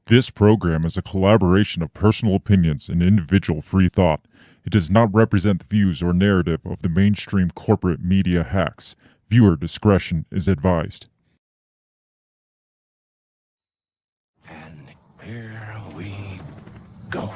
This program is a collaboration of personal opinions and individual free thought. It does not represent the views or narrative of the mainstream corporate media hacks. Viewer discretion is advised. And here we go.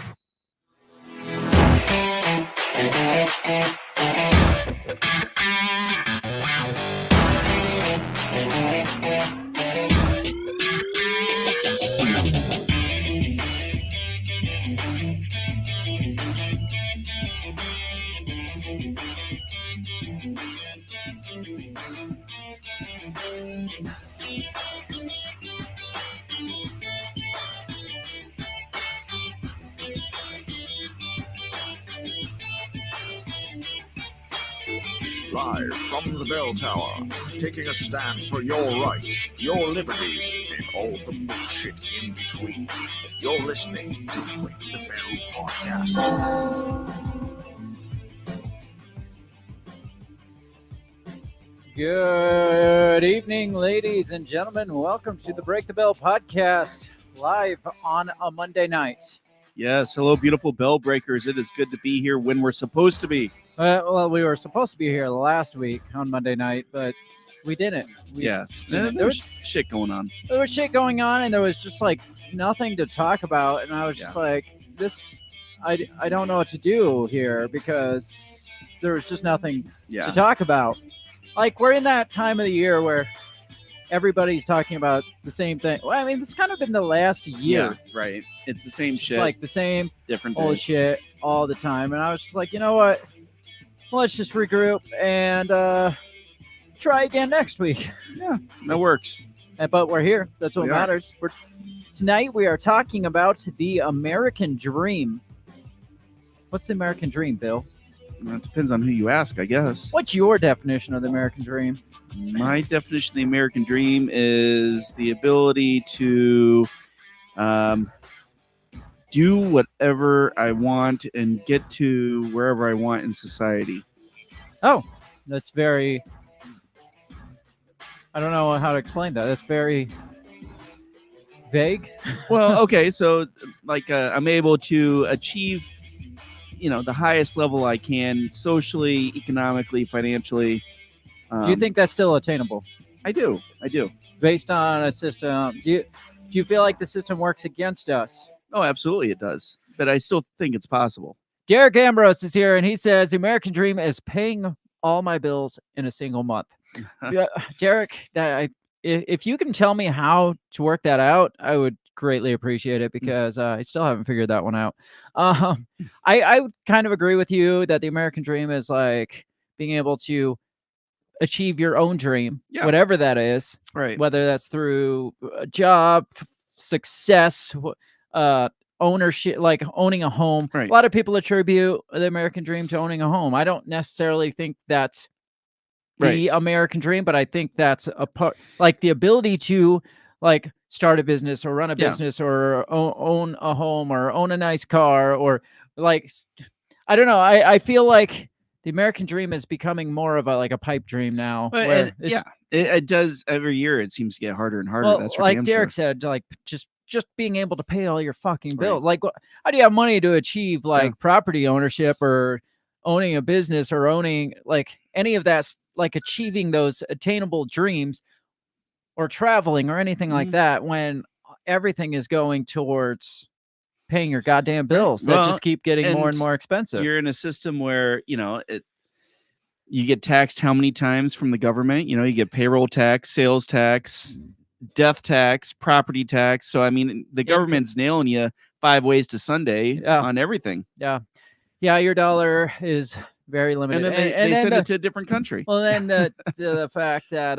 Live from the bell tower, taking a stand for your rights, your liberties, and all the bullshit in between. You're listening to Break the Bell Podcast. Good evening, ladies and gentlemen. Welcome to the Break the Bell Podcast, live on a Monday night. Yes, hello, beautiful bell breakers. It is good to be here when we're supposed to be. Well, we were supposed to be here last week on Monday night, but we didn't. There was shit going on. There was shit going on, and there was just like nothing to talk about. And I was just like, I don't know what to do here because there was just nothing to talk about. Like, we're in that time of the year where everybody's talking about the same thing. Well, I mean, it's kind of been the last year. Yeah, right. It's the same shit. It's like the same different old shit all the time. And I was just like, you know what? Let's just regroup and try again next week. Yeah, that works. But we're here. That's what matters. Tonight we are talking about the American dream. What's the American dream, Bill? Well, it depends on who you ask, I guess. What's your definition of the American dream? My definition of the American dream is the ability to do whatever I want and get to wherever I want in society. Oh, that's very... I don't know how to explain that. That's very vague. Well, okay, so like I'm able to achieve, the highest level I can socially, economically, financially. Do you think that's still attainable? I do. Based on a system, do you feel like the system works against us? Oh, absolutely it does. But I still think it's possible. Derek Ambrose is here, and he says the American dream is paying all my bills in a single month. Derek, if you can tell me how to work that out, I would greatly appreciate it because I still haven't figured that one out. I would kind of agree with you that the American dream is like being able to achieve your own dream, whatever that is, right? Whether that's through a job, success, ownership, like owning a home. Right. A lot of people attribute the American dream to owning a home. I don't necessarily think that's the American dream, but I think that's a part, like the ability to like start a business or run a business or own a home or own a nice car or like, I don't know. I feel like the American dream is becoming more of a pipe dream now. It does every year. It seems to get harder and harder. Well, that's for like damn Derek sure. said, like just being able to pay all your fucking bills. Like, how do you have money to achieve like property ownership or owning a business or owning like any of that, like achieving those attainable dreams or traveling or anything like that when everything is going towards paying your goddamn bills that just keep getting more and more expensive. You're in a system where, you get taxed how many times from the government? You get payroll tax, sales tax, death tax, property tax. So, I mean, the government's nailing you 5 ways to Sunday on everything. Yeah. Yeah, your dollar is very limited. And then they send it to a different country. Well, then the fact that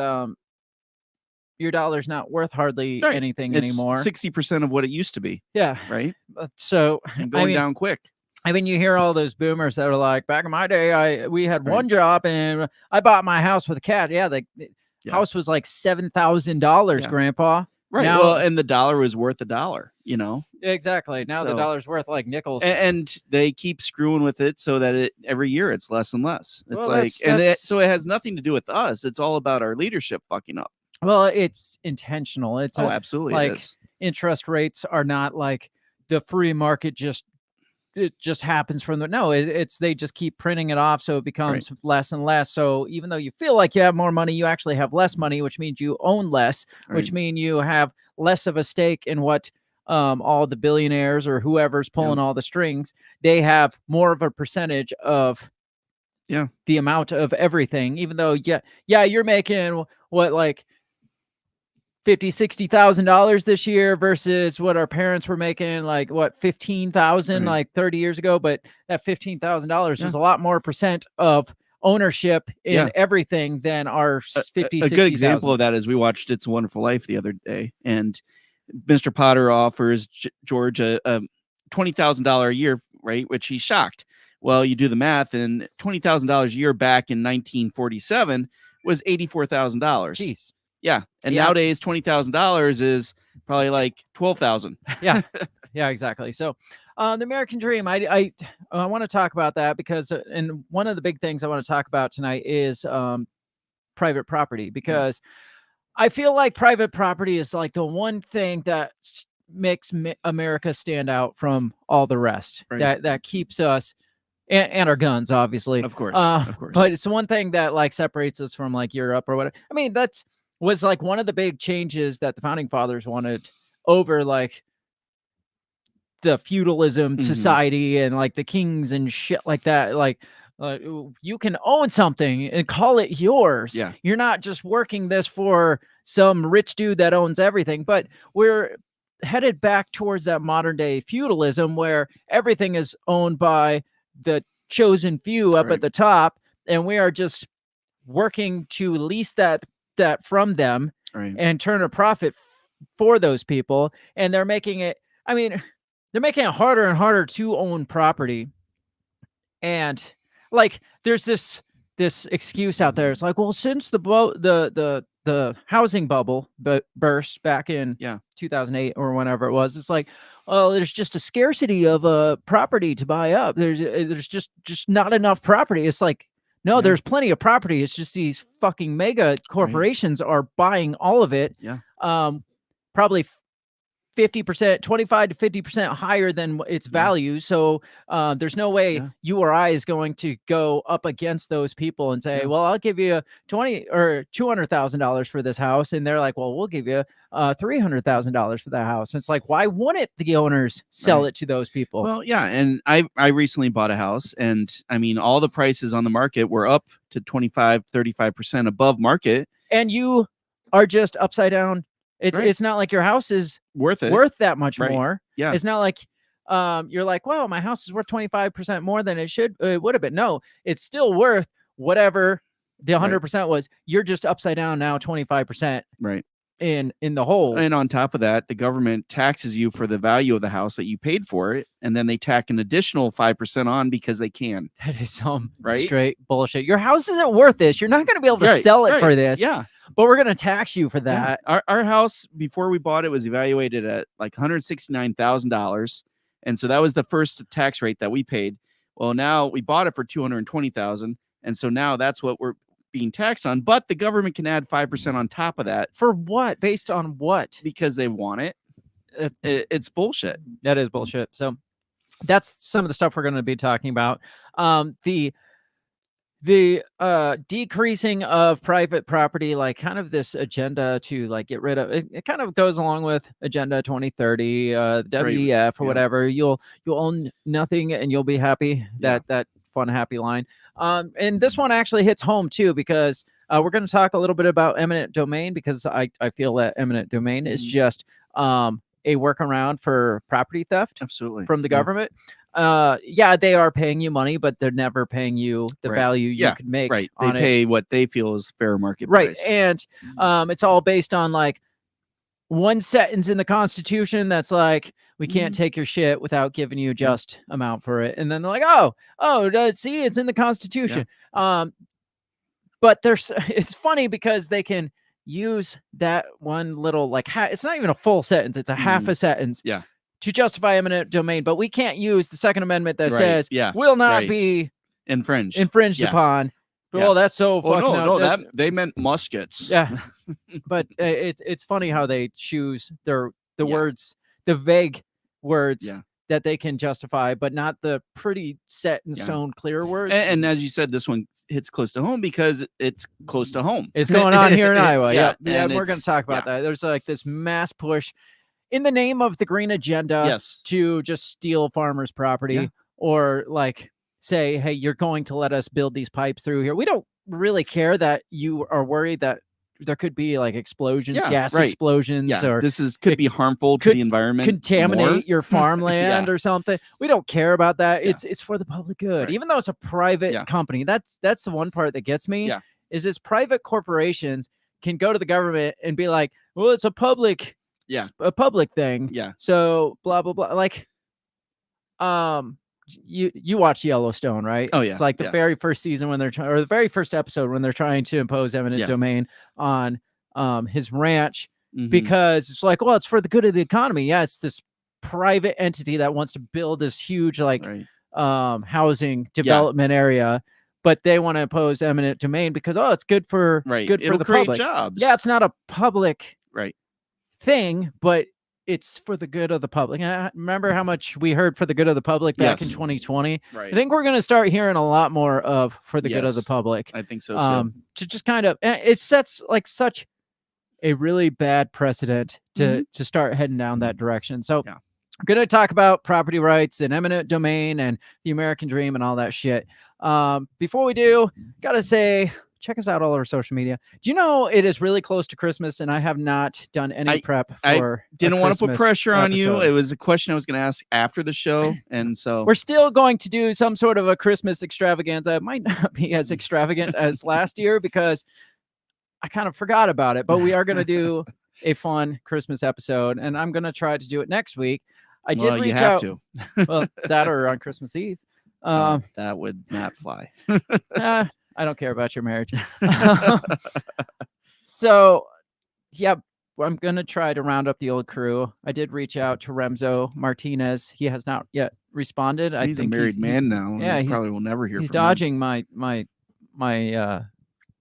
your dollar's not worth hardly anything anymore. 60% of what it used to be. Yeah. Right? So and going down quick. I mean, you hear all those boomers that are like, back in my day, we had one job and I bought my house with cash. Yeah, the house was like $7,000, Grandpa. Right. Now, well, and the dollar was worth $1, Exactly. Now the dollar's worth like nickels. And they keep screwing with it so that every year it's less and less. It's so it has nothing to do with us. It's all about our leadership fucking up. Well, it's intentional. It's absolutely. like, it is. interest rates are not like the free market it just happens from the no it's they just keep printing it off, so it becomes less and less. So even though you feel like you have more money, you actually have less money, which means you own less, which means you have less of a stake in what all the billionaires or whoever's pulling all the strings. They have more of a percentage of the amount of everything, even though you're making what, like $50,000-$60,000 this year versus what our parents were making, like what, 15,000 like 30 years ago. But that $15,000 is a lot more percent of ownership in everything than our 50, a good example of that is we watched It's a Wonderful Life the other day, and Mr. Potter offers George a $20,000 a year, right? Which he's shocked. Well, you do the math, and $20,000 a year back in 1947 was $84,000. Jeez. Yeah, and nowadays $20,000 is probably like 12,000. Yeah, exactly. So, the American dream. I want to talk about that because, and one of the big things I want to talk about tonight is private property, because I feel like private property is like the one thing that makes America stand out from all the rest. That keeps us. And our guns, obviously, of course. But it's one thing that like separates us from like Europe or whatever. I mean, was like one of the big changes that the founding fathers wanted over like the feudalism society and like the kings and shit like that. Like you can own something and call it yours. Yeah. You're not just working this for some rich dude that owns everything. But we're headed back towards that modern day feudalism where everything is owned by the chosen few up at the top, and we are just working to lease that from them and turn a profit for those people. And they're making it, I mean, they're making it harder and harder to own property. And like there's this excuse out there. It's like, well, since the housing bubble burst back in 2008 or whenever it was, it's like, well, there's just a scarcity of property to buy up. There's just not enough property. It's like, no, there's plenty of property. It's just these fucking mega corporations are buying all of it. Yeah. Probably 50%, 25 to 50% higher than its value. So there's no way you or I is going to go up against those people and say, well, I'll give you $20,000 or $200,000 for this house. And they're like, well, we'll give you $300,000 for that house. And it's like, why wouldn't the owners sell it to those people? Well, yeah. And I recently bought a house, and I mean, all the prices on the market were up to 25, 35% above market. And you are just upside down. It's not like your house is worth that much more. Yeah. It's not like you're like, well, my house is worth 25% more than it would have been. No, it's still worth whatever the 100% was. You're just upside down now 25%. Right. In the hole. And on top of that, the government taxes you for the value of the house that you paid for it, and then they tack an additional 5% on because they can. That is some straight bullshit. Your house isn't worth this. You're not going to be able to sell it for this. Yeah. But we're going to tax you for that. Yeah. Our house, before we bought it, was evaluated at like $169,000. And so that was the first tax rate that we paid. Well, now we bought it for $220,000. And so now that's what we're being taxed on. But the government can add 5% on top of that. For what? Based on what? Because they want it. It's bullshit. That is bullshit. So that's some of the stuff we're going to be talking about. The decreasing of private property, like kind of this agenda to like get rid of it, it kind of goes along with Agenda 2030, WEF or whatever. You'll own nothing and you'll be happy. That fun happy line. And this one actually hits home too, because we're going to talk a little bit about eminent domain, because I feel that eminent domain is just a workaround for property theft. Absolutely. From the government. They are paying you money, but they're never paying you the value you could make. Right. They pay what they feel is fair market price. Right. And it's all based on like one sentence in the Constitution that's like, we can't take your shit without giving you just amount for it. And then they're like, see, it's in the Constitution. But it's funny because they can use that one little like it's not even a full sentence, it's a half a sentence to justify eminent domain, but we can't use the Second Amendment that says will not be infringed upon. But, well, that's so fucking they meant muskets. Yeah. But it's funny how they choose their the Yeah. words, the vague words Yeah. that they can justify, but not the pretty set in Yeah. stone clear words. And as you said, this one hits close to home because it's close to home. It's going on here in Iowa. Yeah, Yeah, and we're going to it's- talk about that. There's like this mass push in the name of the green agenda Yes. to just steal farmers' property Yeah. or like say, hey, you're going to let us build these pipes through here. We don't really care that you are worried that there could be like explosions, Yeah, gas right. explosions, Yeah, or this could be harmful to could the environment. contaminate more. your farmland or something. We don't care about that. Yeah. It's for the public good. Right. Even though it's a private Yeah. company. That's the one part that gets me. Yeah. Is this private corporations can go to the government and be like, well, it's a public thing. Yeah. So blah blah blah. Like you watch Yellowstone, right? Oh, yeah, It's like the yeah. very first season when they're trying, or the very first episode when they're trying to impose eminent Yeah. domain on his ranch Mhm. because it's like, well, it's for the good of the economy. Yeah, it's this private entity that wants to build this huge like Right. housing development area, but they want to impose eminent domain because it's good for good It'll for the create public. jobs. Yeah, it's not a public Right. thing, but it's for the good of the public. Remember how much we heard for the good of the public back in Yes. 2020? Right. I think we're going to start hearing a lot more of for the good of the Yes. public. I think so too. To just kind of, it sets like such a really bad precedent to start heading down that direction. So Yeah. I'm going to talk about property rights and eminent domain and the American dream and all that shit. Before we do, got to say, check us out all over social media. Do you know it is really close to Christmas and I have not done any prep for Didn't want to put Christmas pressure on you. episode. It was a question I was going to ask after the show. And so We're still going to do some sort of a Christmas extravaganza. It might not be as extravagant as last year because I kind of forgot about it, but we are going to do a fun Christmas episode and I'm going to try to do it next week. I did reach you have out. to. Well, that or on Christmas Eve. That would not fly. I don't care about your marriage. So, yeah, I'm going to try to round up the old crew. I did reach out to Remzo Martinez. He has not yet responded. I He's a think married man now. Yeah, He probably will never hear he's from him. dodging my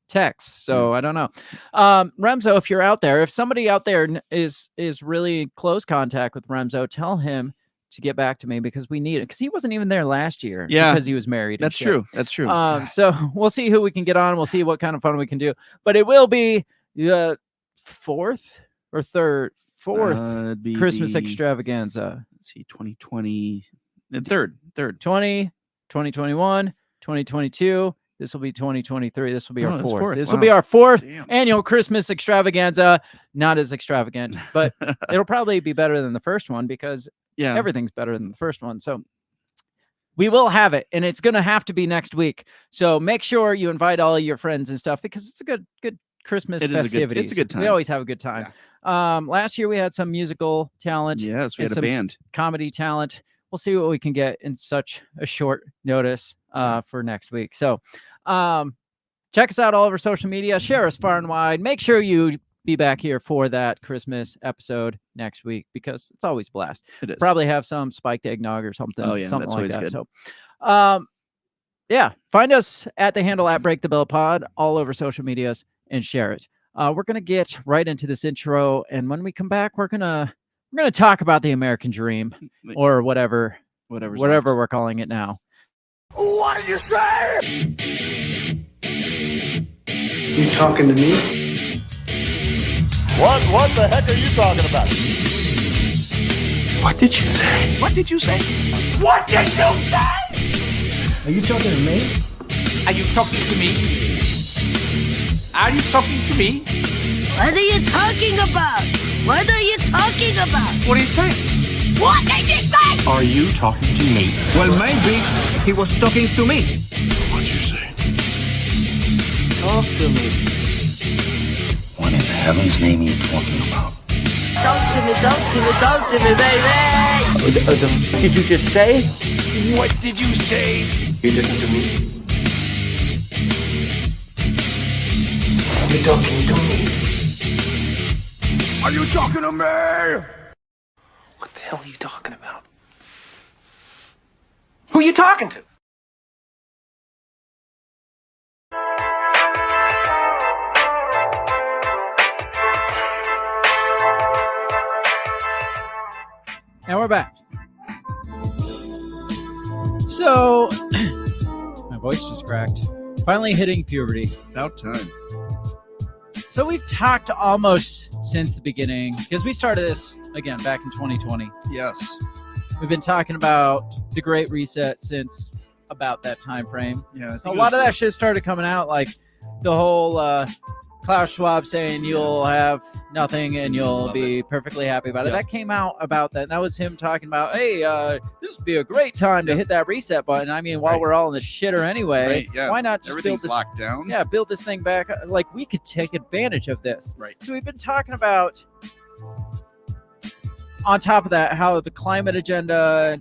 text, so I don't know. Remzo, if you're out there, if somebody out there is really close contact with Remzo, tell him to get back to me because we need it, because he wasn't even there last year. Yeah, because he was married. That's true. That's true. So we'll see who we can get on. We'll see what kind of fun we can do. But it will be the fourth It'd be Christmas the- extravaganza. Let's see, 2020, the third. 2021, 2022. This will be 2023. This will be our it's fourth. fourth. This will be Wow. our fourth Damn. annual Christmas extravaganza. Not as extravagant, but it'll probably be better than the first one because Yeah. everything's better than the first one. So we will have it, and it's going to have to be next week. So make sure you invite all your friends and stuff because it's a good Christmas It is a good- festivities. it's a good We time. always have a good time. Last year we had some musical talent. Yes, we and had a some band. comedy talent. We'll see what we can get in such a short notice for next week. So check us out all over social media. Share us far and wide. Make sure you be back here for that Christmas episode next week because it's always a blast. It is. Probably have some spiked eggnog or something. Oh, yeah, something that's like always that. good. So, yeah, find us at the handle at Break the Bell Pod all over social medias and share it. We're gonna get right into this intro, and when we come back, we're gonna talk about the American dream or whatever we're calling it now. What did you say? You talking to me? What the heck are you talking about? What did you say? What did you say? What did you say? Are you talking to me? Are you talking to me? Are you talking to me? What are you talking about? What are you talking about? What are you saying? What did you say? Are you talking to me? Well, maybe he was talking to me. What did you say? Talk to me. What in heaven's name are you talking about? Talk to me, baby. What did you just say? What did you say? You listen to me. Are you talking to me? Are you talking to me? What the hell are you talking about? Who are you talking to? we're back. So, my voice just cracked. Finally hitting puberty. About time. So we've talked almost since the beginning, because we started this, again, back in 2020. Yes. We've been talking about the Great Reset since about that time frame. Yeah. A lot of that shit started coming out, like the whole Klaus Schwab saying you'll have nothing and you'll be perfectly happy about it. That came out about that. And that was him talking about, hey, this would be a great time to hit that reset button. I mean, while we're all in the shitter anyway, why not just everything's build this locked down? Yeah, build this thing back. Like, we could take advantage of this. Right. So we've been talking about, on top of that, how the climate agenda,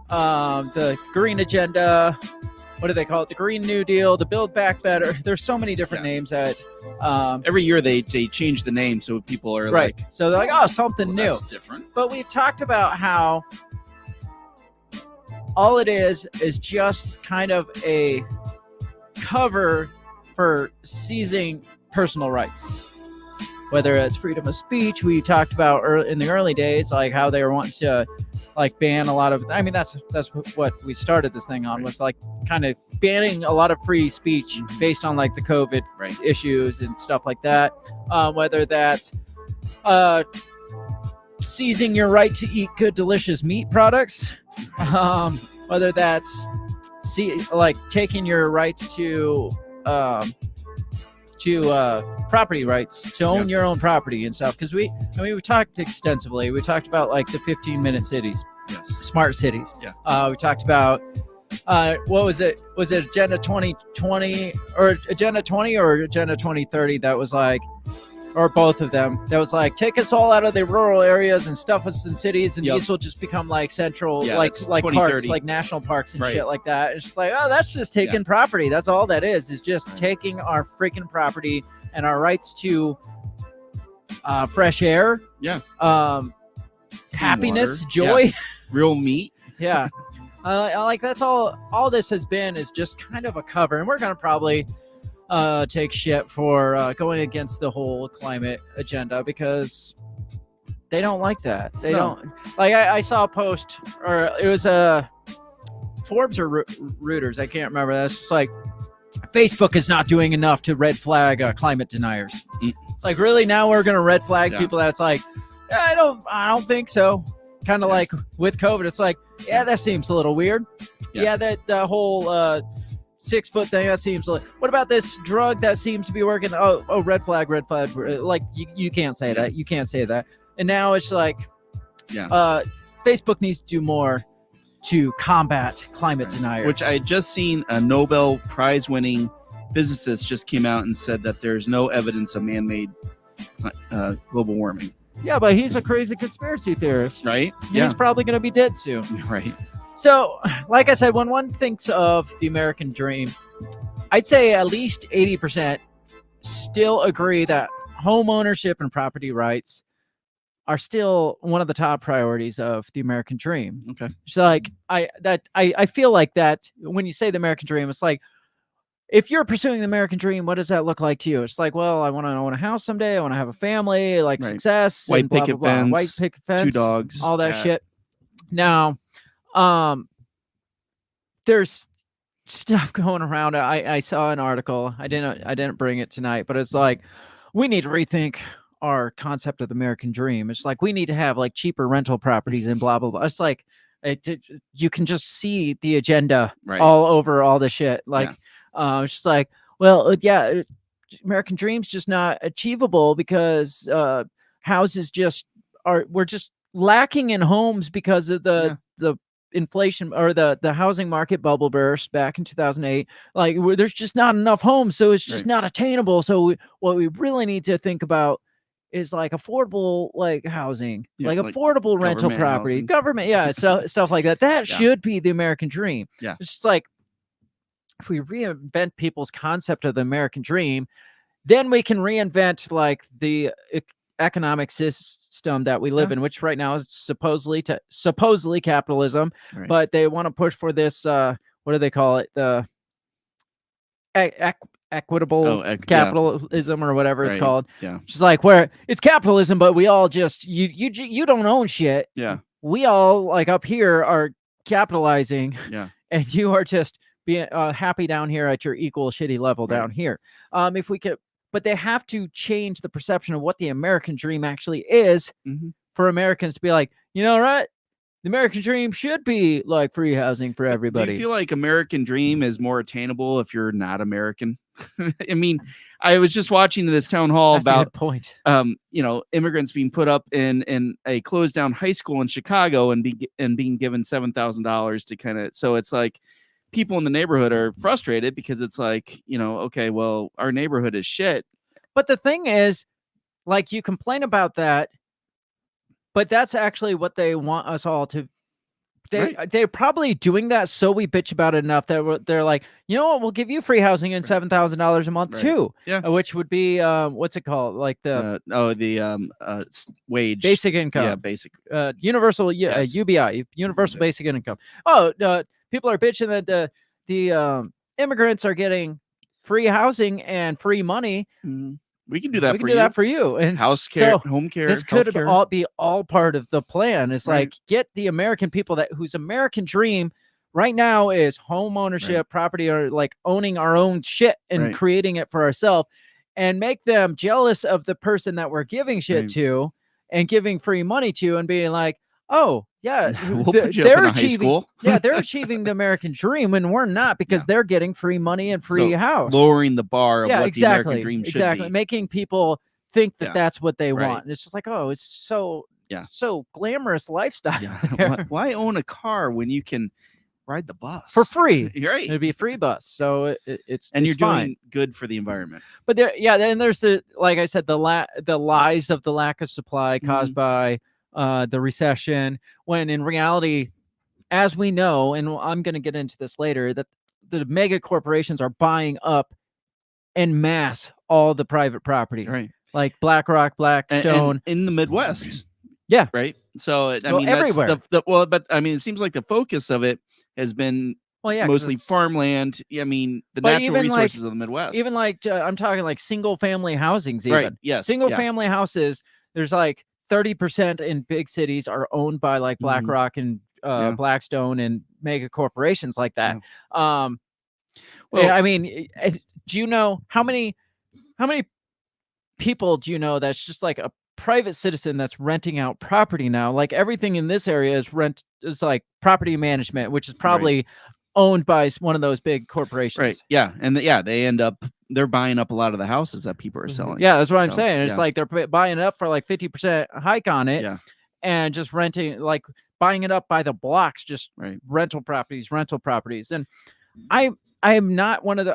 the green agenda, what do they call it? The Green New Deal, the Build Back Better. There's so many different names that every year they change the name, so people are right. like, So they're like, oh, something new. That's different. But we've talked about how all it is just kind of a cover for seizing personal rights. Whether it's freedom of speech, we talked about in the early days, like how they were wanting to like ban a lot of, I mean, that's what we started this thing on, was like kind of banning a lot of free speech based on like the COVID issues and stuff like that. Whether that's seizing your right to eat good, delicious meat products, whether that's like taking your rights to property rights, to own your own property and stuff. Because we talked extensively. We talked about like the 15-minute cities, smart cities. We talked about what was it? Was it Agenda 2020 or Agenda 20 or Agenda 2030? That was like, or both of them. That was like, take us all out of the rural areas and stuff us in cities, and these will just become like central, like parks, like national parks and shit like that. It's just like, oh, that's just taking property. That's all that is just taking our freaking property and our rights to fresh air, happiness, joy, real meat. Like that's all this has been, is just kind of a cover. And we're gonna probably take shit for going against the whole climate agenda, because they don't like that. They don't like. I saw a post, or it was Forbes or Reuters, I can't remember. That's just like, Facebook is not doing enough to red flag climate deniers. It's like, really, now we're gonna red flag people that's like, I don't think so. Kind of like with COVID, it's like, that seems a little weird. That the whole 6 foot thing, that seems like, what about this drug that seems to be working? Oh, red flag. Like, you can't say that. You can't say that. And now it's like, Facebook needs to do more to combat climate deniers. Which I had just seen a Nobel Prize winning physicist just came out and said that there's no evidence of man-made global warming. Yeah, but he's a crazy conspiracy theorist. Right? He's probably going to be dead soon. Right. So, like I said, when one thinks of the American dream, I'd say at least 80% still agree that home ownership and property rights are still one of the top priorities of the American dream. Okay. So, like, I feel like that when you say the American dream, it's like, if you're pursuing the American dream, what does that look like to you? It's like, well, I want to own a house someday. I want to have a family, like success, white and blah, picket blah, blah. fence, White picket fence, 2 dogs, all that shit. Now, there's stuff going around. I saw an article. I didn't bring it tonight, but it's like, we need to rethink our concept of the American dream. It's like, we need to have like cheaper rental properties and blah, blah, blah. It's like, you can just see the agenda all over all the shit. Like, it's just like, well, American dream's just not achievable because houses we're just lacking in homes because of the inflation, or the housing market bubble burst back in 2008. Like, there's just not enough homes, so it's just not attainable. So what we really need to think about is like affordable, like housing, like affordable rental property, housing. Government, so stuff like that. That should be the American dream. It's just like, if we reinvent people's concept of the American dream, then we can reinvent like the economic system that we live in, which right now is supposedly capitalism, but they want to push for this. What do they call it? The equitable capitalism or whatever it's called. Just like, where it's capitalism, but we all just you don't own shit. we all like up here are capitalizing, Yeah. and you are just being happy down here at your equal shitty level Right. down here. If we could, but they have to change the perception of what the American dream actually is Mhm. for Americans to be like, you know what? The American dream should be like free housing for Do everybody. you feel like American dream is more attainable if you're not American? I mean, I was just watching this town hall That's a about good point. immigrants being put up in a closed down high school in Chicago and being given $7,000 to kind of, so it's like people in the neighborhood are frustrated because it's like, okay, well, our neighborhood is shit. But the thing is, like, you complain about that, but that's actually what they want us all to. They're probably doing that so we bitch about it enough that they're like, you know what, we'll give you free housing and $7,000 a month too. Yeah. Which would be what's it called? Like the wage, basic income. Yeah, basic. Universal Yes. UBI, universal basic income. Oh, people are bitching that the immigrants are getting free housing and free money. We can do that. We can do that for you. And house care, so home care. This could healthcare. be all part of the plan. It's like, get the American people whose American dream right now is home ownership, property, or like owning our own shit and creating it for ourselves, and make them jealous of the person that we're giving shit to and giving free money to, and being like, oh yeah, we'll put you up in a high school. Yeah, they're achieving the American dream and we're not, because they're getting free money and free house. Lowering the bar of what the American dream should be. Making people think that that's what they want. And it's just like, oh, it's so glamorous lifestyle. Why own a car when you can ride the bus for free? Right, it'd be a free bus, so it's you're fine. doing good for the environment. But then there's the, like I said, the lies of the lack of supply caused by the recession, when in reality, as we know, and I'm going to get into this later, that the mega corporations are buying up en masse all the private property, like BlackRock, Blackstone, and in the Midwest. Yeah. Right. So I mean, everywhere. But I mean, it seems like the focus of it has been mostly farmland. I mean, the natural resources of the Midwest. Even like I'm talking like single family housings. Even yes, single family houses. There's like 30% in big cities are owned by like BlackRock and Blackstone and mega corporations like that. Well, I mean, do you know how many people do you know that's just like a private citizen that's renting out property now? Like everything in this area is like property management, which is probably owned by one of those big corporations. Right. Yeah. And they're buying up a lot of the houses that people are selling. Yeah, that's what I'm saying. It's like they're buying it up for like 50% hike on it, and just renting, like buying it up by the blocks, just rental properties. And I'm not one of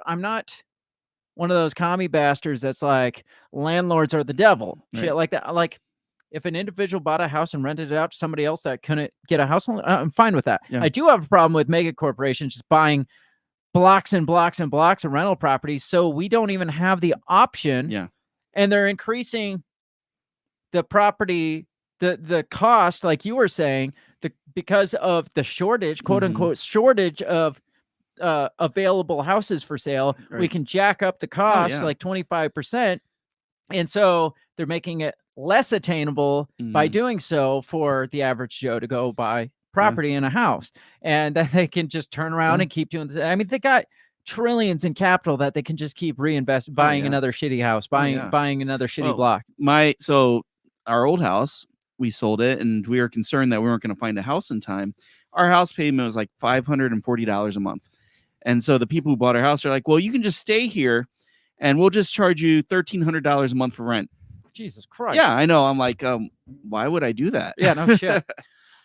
those commie bastards that's like landlords are the devil, shit like that. Like if an individual bought a house and rented it out to somebody else that couldn't get a house, I'm fine with that. I do have a problem with mega corporations just buying blocks and blocks and blocks of rental properties, so we don't even have the option. And they're increasing the property, the cost, like you were saying, because of the shortage, quote unquote shortage of available houses for sale. We can jack up the cost like 25%, and so they're making it less attainable by doing so for the average Joe to go buy property in a house, and then they can just turn around and keep doing this. I mean, they got trillions in capital that they can just keep reinvesting, buying another shitty house, buying another shitty block. So our old house, we sold it, and we were concerned that we weren't going to find a house in time. Our house payment was like $540 a month. And so the people who bought our house are like, well, you can just stay here and we'll just charge you $1,300 a month for rent. Jesus Christ. Yeah, I know. I'm like, why would I do that? Yeah, no shit.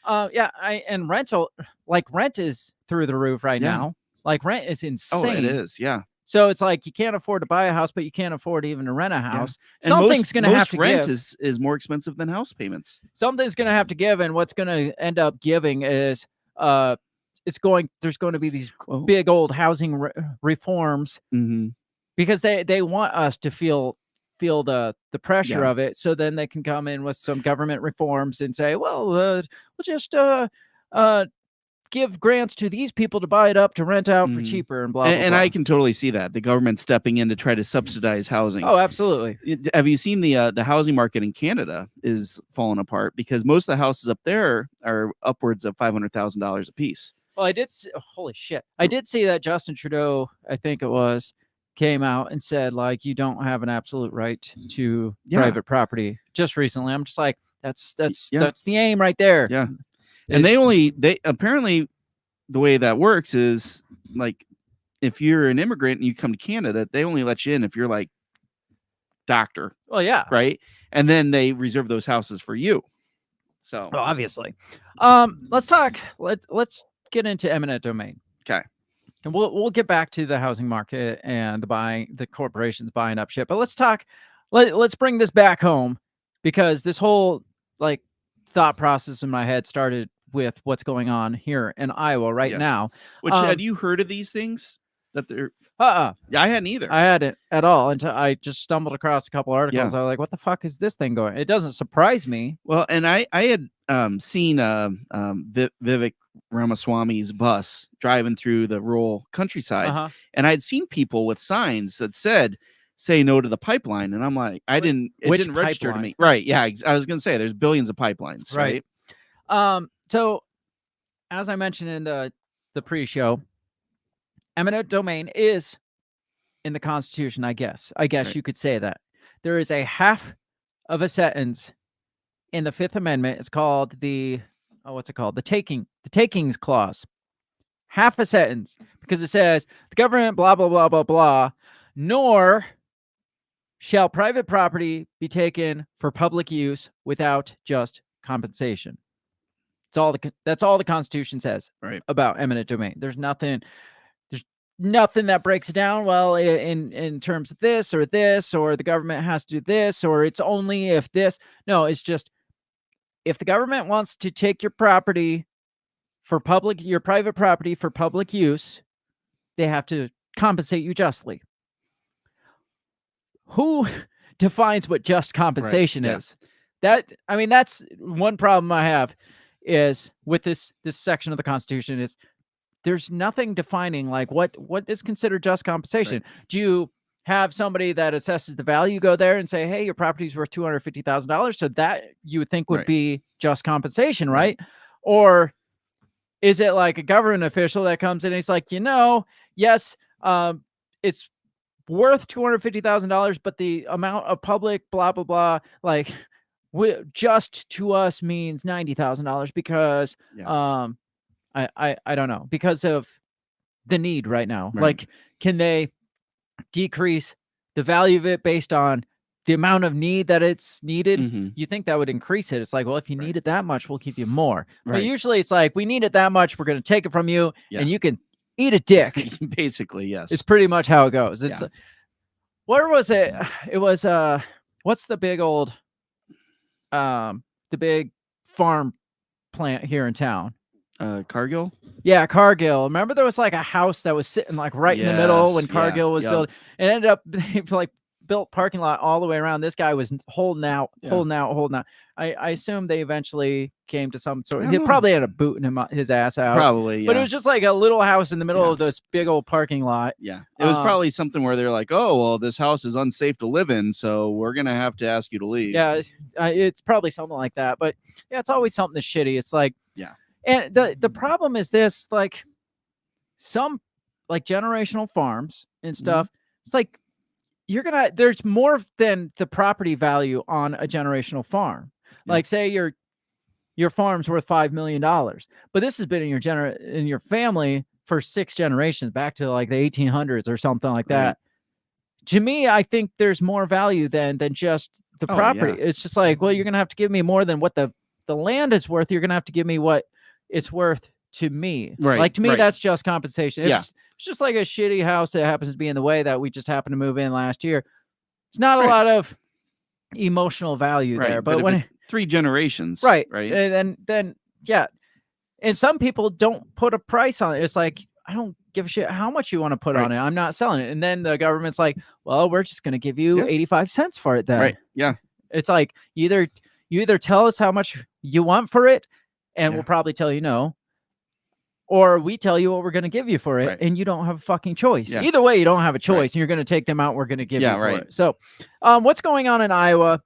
And rent is through the roof right now. Like rent is insane. Oh, it is. Yeah. So it's like you can't afford to buy a house, but you can't afford even to rent a house. And something's going to have to rent give. is more expensive than house payments. Something's going to have to give, and what's going to end up giving is there's going to be these big old housing reforms, because they want us to feel the pressure of it, so then they can come in with some government reforms and say, well, we'll just give grants to these people to buy it up to rent out for Mhm. cheaper and blah blah. And blah. I can totally see that the government stepping in to try to subsidize housing. Oh, absolutely. Have you seen the housing market in Canada is falling apart because most of the houses up there are upwards of $500,000 a piece. Well, I did. Holy shit! I did see that Justin Trudeau, I think it was, came out and said like you don't have an absolute right to private property. Just recently, I'm just like that's the aim right there. Yeah, and they apparently the way that works is like if you're an immigrant and you come to Canada, they only let you in if you're like doctor. Well, yeah, right, and then they reserve those houses for you. So, well, obviously, let's talk. Let's get into eminent domain. Okay. And we'll get back to the housing market and the corporations buying up shit. But let's talk. Let's bring this back home because this whole like thought process in my head started with what's going on here in Iowa right now. Which had you heard of these things that they're? Yeah, I hadn't either. I hadn't at all until I just stumbled across a couple articles. I was like, "What the fuck is this thing going?" It doesn't surprise me. Well, and I had seen Vivek Ramaswamy's bus driving through the rural countryside, and I'd seen people with signs that said "Say no to the pipeline," and I'm like, it didn't register to me. Right? Yeah, I was gonna say there's billions of pipelines, right? So, as I mentioned in the pre-show, eminent domain is in the Constitution. I guess you could say that there is a half of a sentence in the Fifth Amendment. It's called what's it called? The takings clause. Half a sentence because it says the government blah blah blah blah blah, nor shall private property be taken for public use without just compensation. That's all the Constitution says about eminent domain. There's nothing that breaks it down. Well, in terms of this, or the government has to do this, or it's only if this. No, it's just if the government wants to take your property your private property for public use, they have to compensate you justly. Who defines what just compensation is? That's one problem I have is with this section of the Constitution is there's nothing defining like what is considered just compensation. Do you have somebody that assesses the value go there and say, hey, your property's worth $250,000, so that you would think would be just compensation, right? Or is it like a government official that comes in and he's like, yes, it's worth $250,000, but the amount of public blah blah blah, like just to us means $90,000 because I don't know, because of the need right now. Like, can they decrease the value of it based on the amount of need that it's needed? You think that would increase it. It's like, well, if you need it that much, we'll give you more. But usually it's like, we need it that much, we're going to take it from you and you can eat a dick. Basically, yes. It's pretty much how it goes. It's where was it? It was what's the big old the big farm plant here in town? Cargill? Yeah, Cargill. Remember there was like a house that was sitting like right in the middle when Cargill was built. It ended up they like built parking lot all the way around. This guy was holding out. I assume they eventually came to some sort. He probably had a booting his ass out. Probably, but it was just like a little house in the middle of this big old parking lot. Yeah, it was probably something where they're like, "Oh, well, this house is unsafe to live in, so we're gonna have to ask you to leave." Yeah, it's probably something like that. But yeah, it's always something that's shitty. It's like and the problem is this, like some like generational farms and stuff. It's like there's more than the property value on a generational farm. Like say your farm's worth $5 million, but this has been in your family for 6 generations, back to like the 1800s or something like that. To me, I think there's more value than just the property. It's just like, well, you're gonna have to give me more than what the land is worth. You're gonna have to give me what it's worth to me. Like to me, that's just compensation. It's just like a shitty house that happens to be in the way that we just happened to move in last year. It's not a lot of emotional value there, but when 3 generations, and then and some people don't put a price on it. It's like, I don't give a shit how much you want to put on it. I'm not selling it. And then the government's like, well, we're just going to give you 85 cents for it then. It's like you either tell us how much you want for it, and we'll probably tell you no, or we tell you what we're going to give you for it, Right. and you don't have a fucking choice. Yeah. Either way, you don't have a choice, Right. and you're going to take them out. We're going to give Yeah, you for right. it. So, what's going on in Iowa?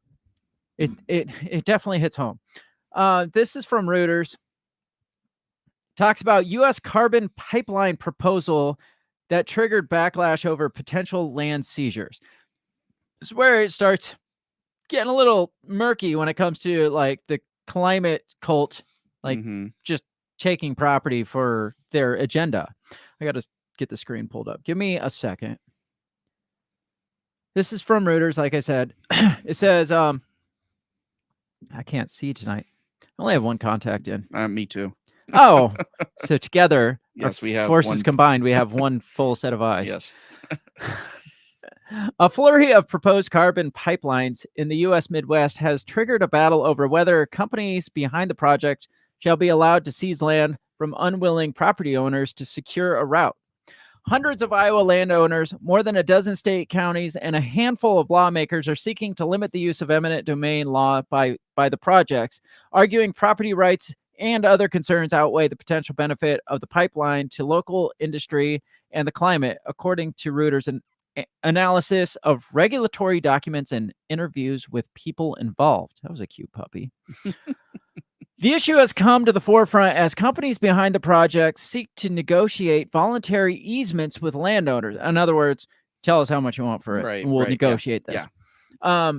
It definitely hits home. This is from Reuters. Talks about U.S. carbon pipeline proposal that triggered backlash over potential land seizures. This is where it starts getting a little murky when it comes to like the climate cult, like just taking property for their agenda. I got to get the screen pulled up. Give me a second. This is from Reuters. Like I said, it says, I can't see tonight. I only have one contact in. Me too. Oh, so together, yes, our we have forces combined, we have one full set of eyes. Yes. A flurry of proposed carbon pipelines in the U.S. Midwest has triggered a battle over whether companies behind the project shall be allowed to seize land from unwilling property owners to secure a route. Hundreds of Iowa landowners, more than a dozen state counties, and a handful of lawmakers are seeking to limit the use of eminent domain law by the projects, arguing property rights and other concerns outweigh the potential benefit of the pipeline to local industry and the climate, according to Reuters' analysis of regulatory documents and interviews with people involved. That was a cute puppy. The issue has come to the forefront as companies behind the project seek to negotiate voluntary easements with landowners. In other words, tell us how much you want for it, Right, and we'll right, negotiate this. yeah.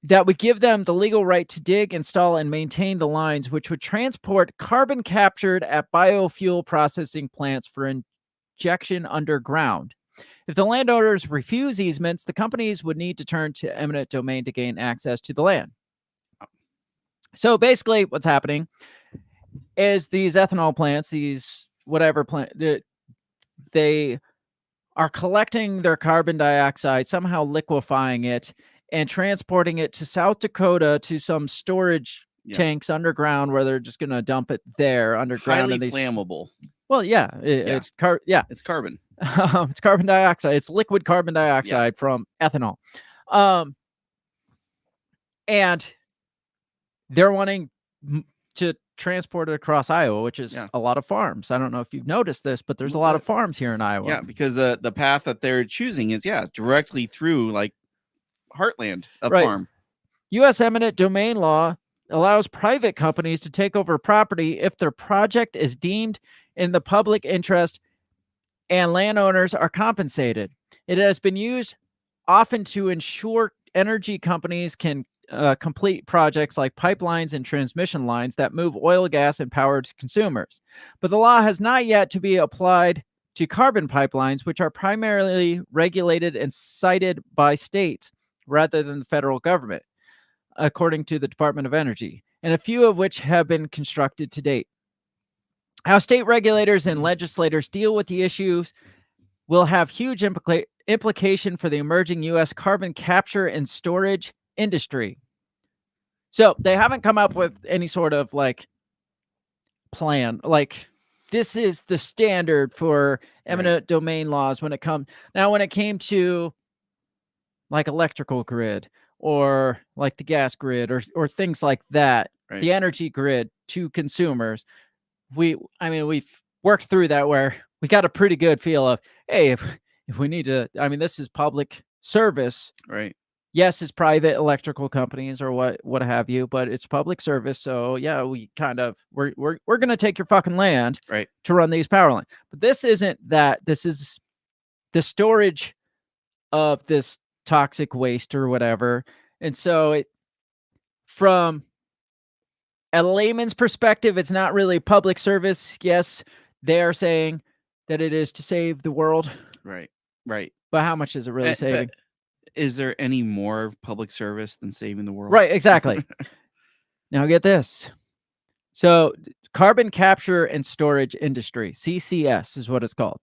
That would give them the legal right to dig, install, and maintain the lines, which would transport carbon captured at biofuel processing plants for injection underground. If the landowners refuse easements, the companies would need to turn to eminent domain to gain access to the land. So basically, what's happening is these ethanol plants, these whatever plant, they are collecting their carbon dioxide, somehow liquefying it, and transporting it to South Dakota to some storage tanks underground where they're just going to dump it there underground. Highly flammable. Well, yeah, it's carbon. It's carbon. It's carbon dioxide. It's liquid carbon dioxide from ethanol. And they're wanting to transport it across Iowa, which is a lot of farms. I don't know if you've noticed this, but there's a lot of farms here in Iowa. Yeah, because the path that they're choosing is directly through like heartland of farm. U.S. eminent domain law allows private companies to take over property if their project is deemed in the public interest and landowners are compensated. It has been used often to ensure energy companies can complete projects like pipelines and transmission lines that move oil, gas, and power to consumers. But the law has not yet to be applied to carbon pipelines, which are primarily regulated and cited by states rather than the federal government, according to the Department of Energy, and a few of which have been constructed to date. How state regulators and legislators deal with the issues will have huge implication for the emerging U.S. carbon capture and storage industry. So they haven't come up with any sort of like plan. Like this is the standard for eminent domain laws when it comes. Now, when it came to like electrical grid or like the gas grid or things like that, the energy grid to consumers, we've worked through that where we got a pretty good feel of, hey, if we need to, this is public service, right? Yes, it's private electrical companies or what have you, but it's public service. So yeah, we kind of we're going to take your fucking land to run these power lines. But this isn't that. This is the storage of this toxic waste or whatever. And so from a layman's perspective, it's not really public service. Yes, they are saying that it is to save the world. Right. But how much is it really saving? Is there any more public service than saving the world? Right, exactly. Now get this. So carbon capture and storage industry, CCS is what it's called.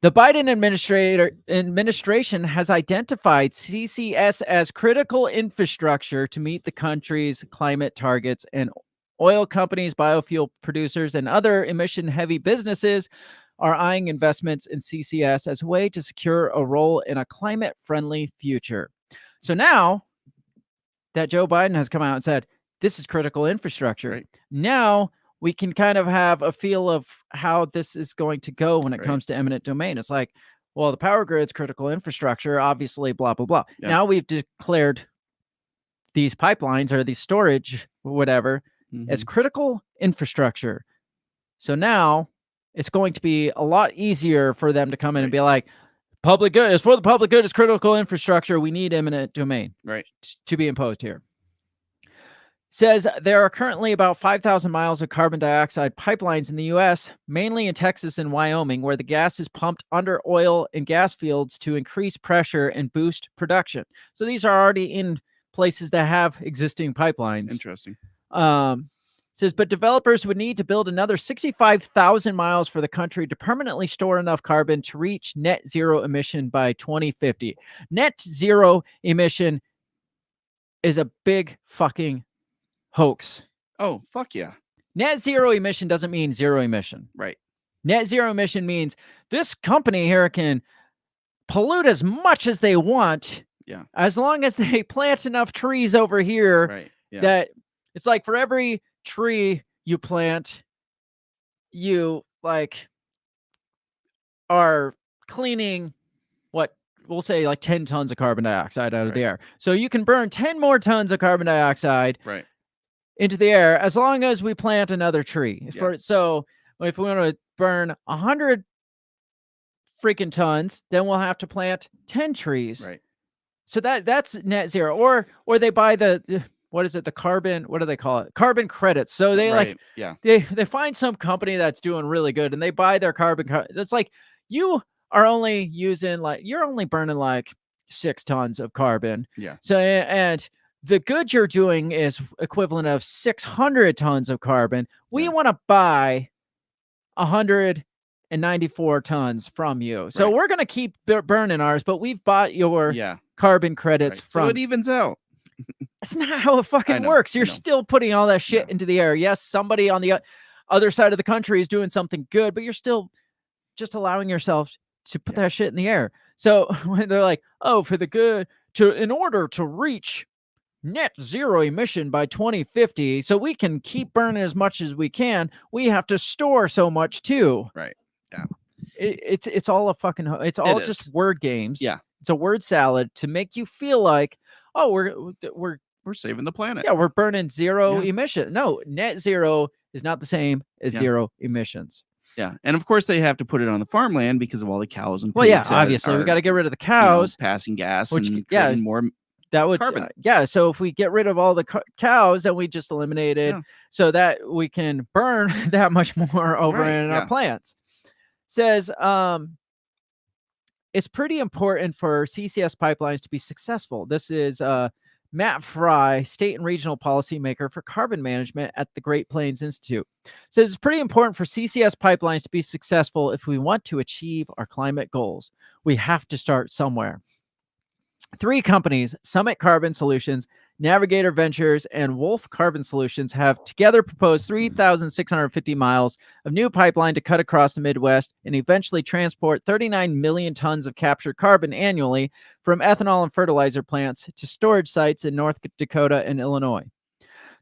The Biden administration has identified CCS as critical infrastructure to meet the country's climate targets, and oil companies, biofuel producers, and other emission-heavy businesses are eyeing investments in CCS as a way to secure a role in a climate-friendly future. So now that Joe Biden has come out and said, this is critical infrastructure, now we can kind of have a feel of how this is going to go when it Right. comes to eminent domain. It's like, well, the power grid's critical infrastructure, obviously, blah, blah, blah. Yeah. Now we've declared these pipelines or these storage, whatever, as Mhm. critical infrastructure. So now it's going to be a lot easier for them to come in and Right. be like, public good is for the public good, is critical infrastructure. We need eminent domain Right. to be imposed here. Says there are currently about 5,000 miles of carbon dioxide pipelines in the U.S., mainly in Texas and Wyoming, where the gas is pumped under oil and gas fields to increase pressure and boost production. So these are already in places that have existing pipelines. Interesting. Says, but developers would need to build another 65,000 miles for the country to permanently store enough carbon to reach net zero emission by 2050. Net zero emission is a big fucking hoax. Oh, fuck yeah. Net zero emission doesn't mean zero emission. Right. Net zero emission means this company here can pollute as much as they want. Yeah. As long as they plant enough trees over here Right. Yeah. that it's like for every tree you plant, you like are cleaning what we'll say like 10 tons of carbon dioxide out of the air. So you can burn 10 more tons of carbon dioxide Right. into the air as long as we plant another tree. Yeah. So if we want to burn 100 freaking tons, then we'll have to plant 10 trees. Right. So that's net zero. Or they buy the what is it? The carbon, what do they call it? Carbon credits. So they Right. like Yeah. they find some company that's doing really good and they buy their carbon. It's like you are only using you're only burning like 6 tons of carbon. Yeah. So and the good you're doing is equivalent of 600 tons of carbon. We want to buy 194 tons from you. So we're going to keep burning ours, but we've bought your carbon credits from. So it evens out. That's not how it fucking works. You're still putting all that shit into the air. Yes, somebody on the other side of the country is doing something good, but you're still just allowing yourself to put that shit in the air. So when they're like, oh, for the good, in order to reach net zero emission by 2050, so we can keep burning as much as we can, we have to store so much too. Right. Yeah. It's all a fucking, it's all just word games. Yeah. It's a word salad to make you feel like, oh, we're saving the planet. Yeah, we're burning zero emission. No, net zero is not the same as zero emissions. Yeah, and of course they have to put it on the farmland because of all the cows and pigs. Well, yeah, obviously we got to get rid of the cows, passing gas, which and creating more that would carbon. So if we get rid of all the cows, then we just eliminated so that we can burn that much more over in our plants. Says it's pretty important for CCS pipelines to be successful. This is Matt Fry, state and regional policymaker for carbon management at the Great Plains Institute. Says it's pretty important for CCS pipelines to be successful if we want to achieve our climate goals. We have to start somewhere. 3 companies, Summit Carbon Solutions, Navigator Ventures, and Wolf Carbon Solutions, have together proposed 3,650 miles of new pipeline to cut across the Midwest and eventually transport 39 million tons of captured carbon annually from ethanol and fertilizer plants to storage sites in North Dakota and Illinois.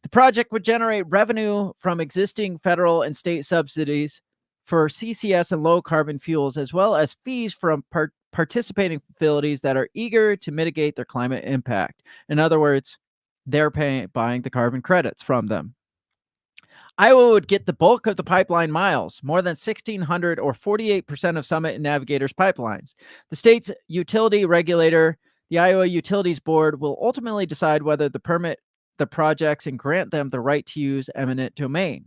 The project would generate revenue from existing federal and state subsidies for CCS and low carbon fuels, as well as fees from participating facilities that are eager to mitigate their climate impact. In other words, they're buying the carbon credits from them. Iowa would get the bulk of the pipeline miles, more than 1,600 or 48% of Summit and Navigator's pipelines. The state's utility regulator, the Iowa Utilities Board, will ultimately decide whether to permit the projects and grant them the right to use eminent domain.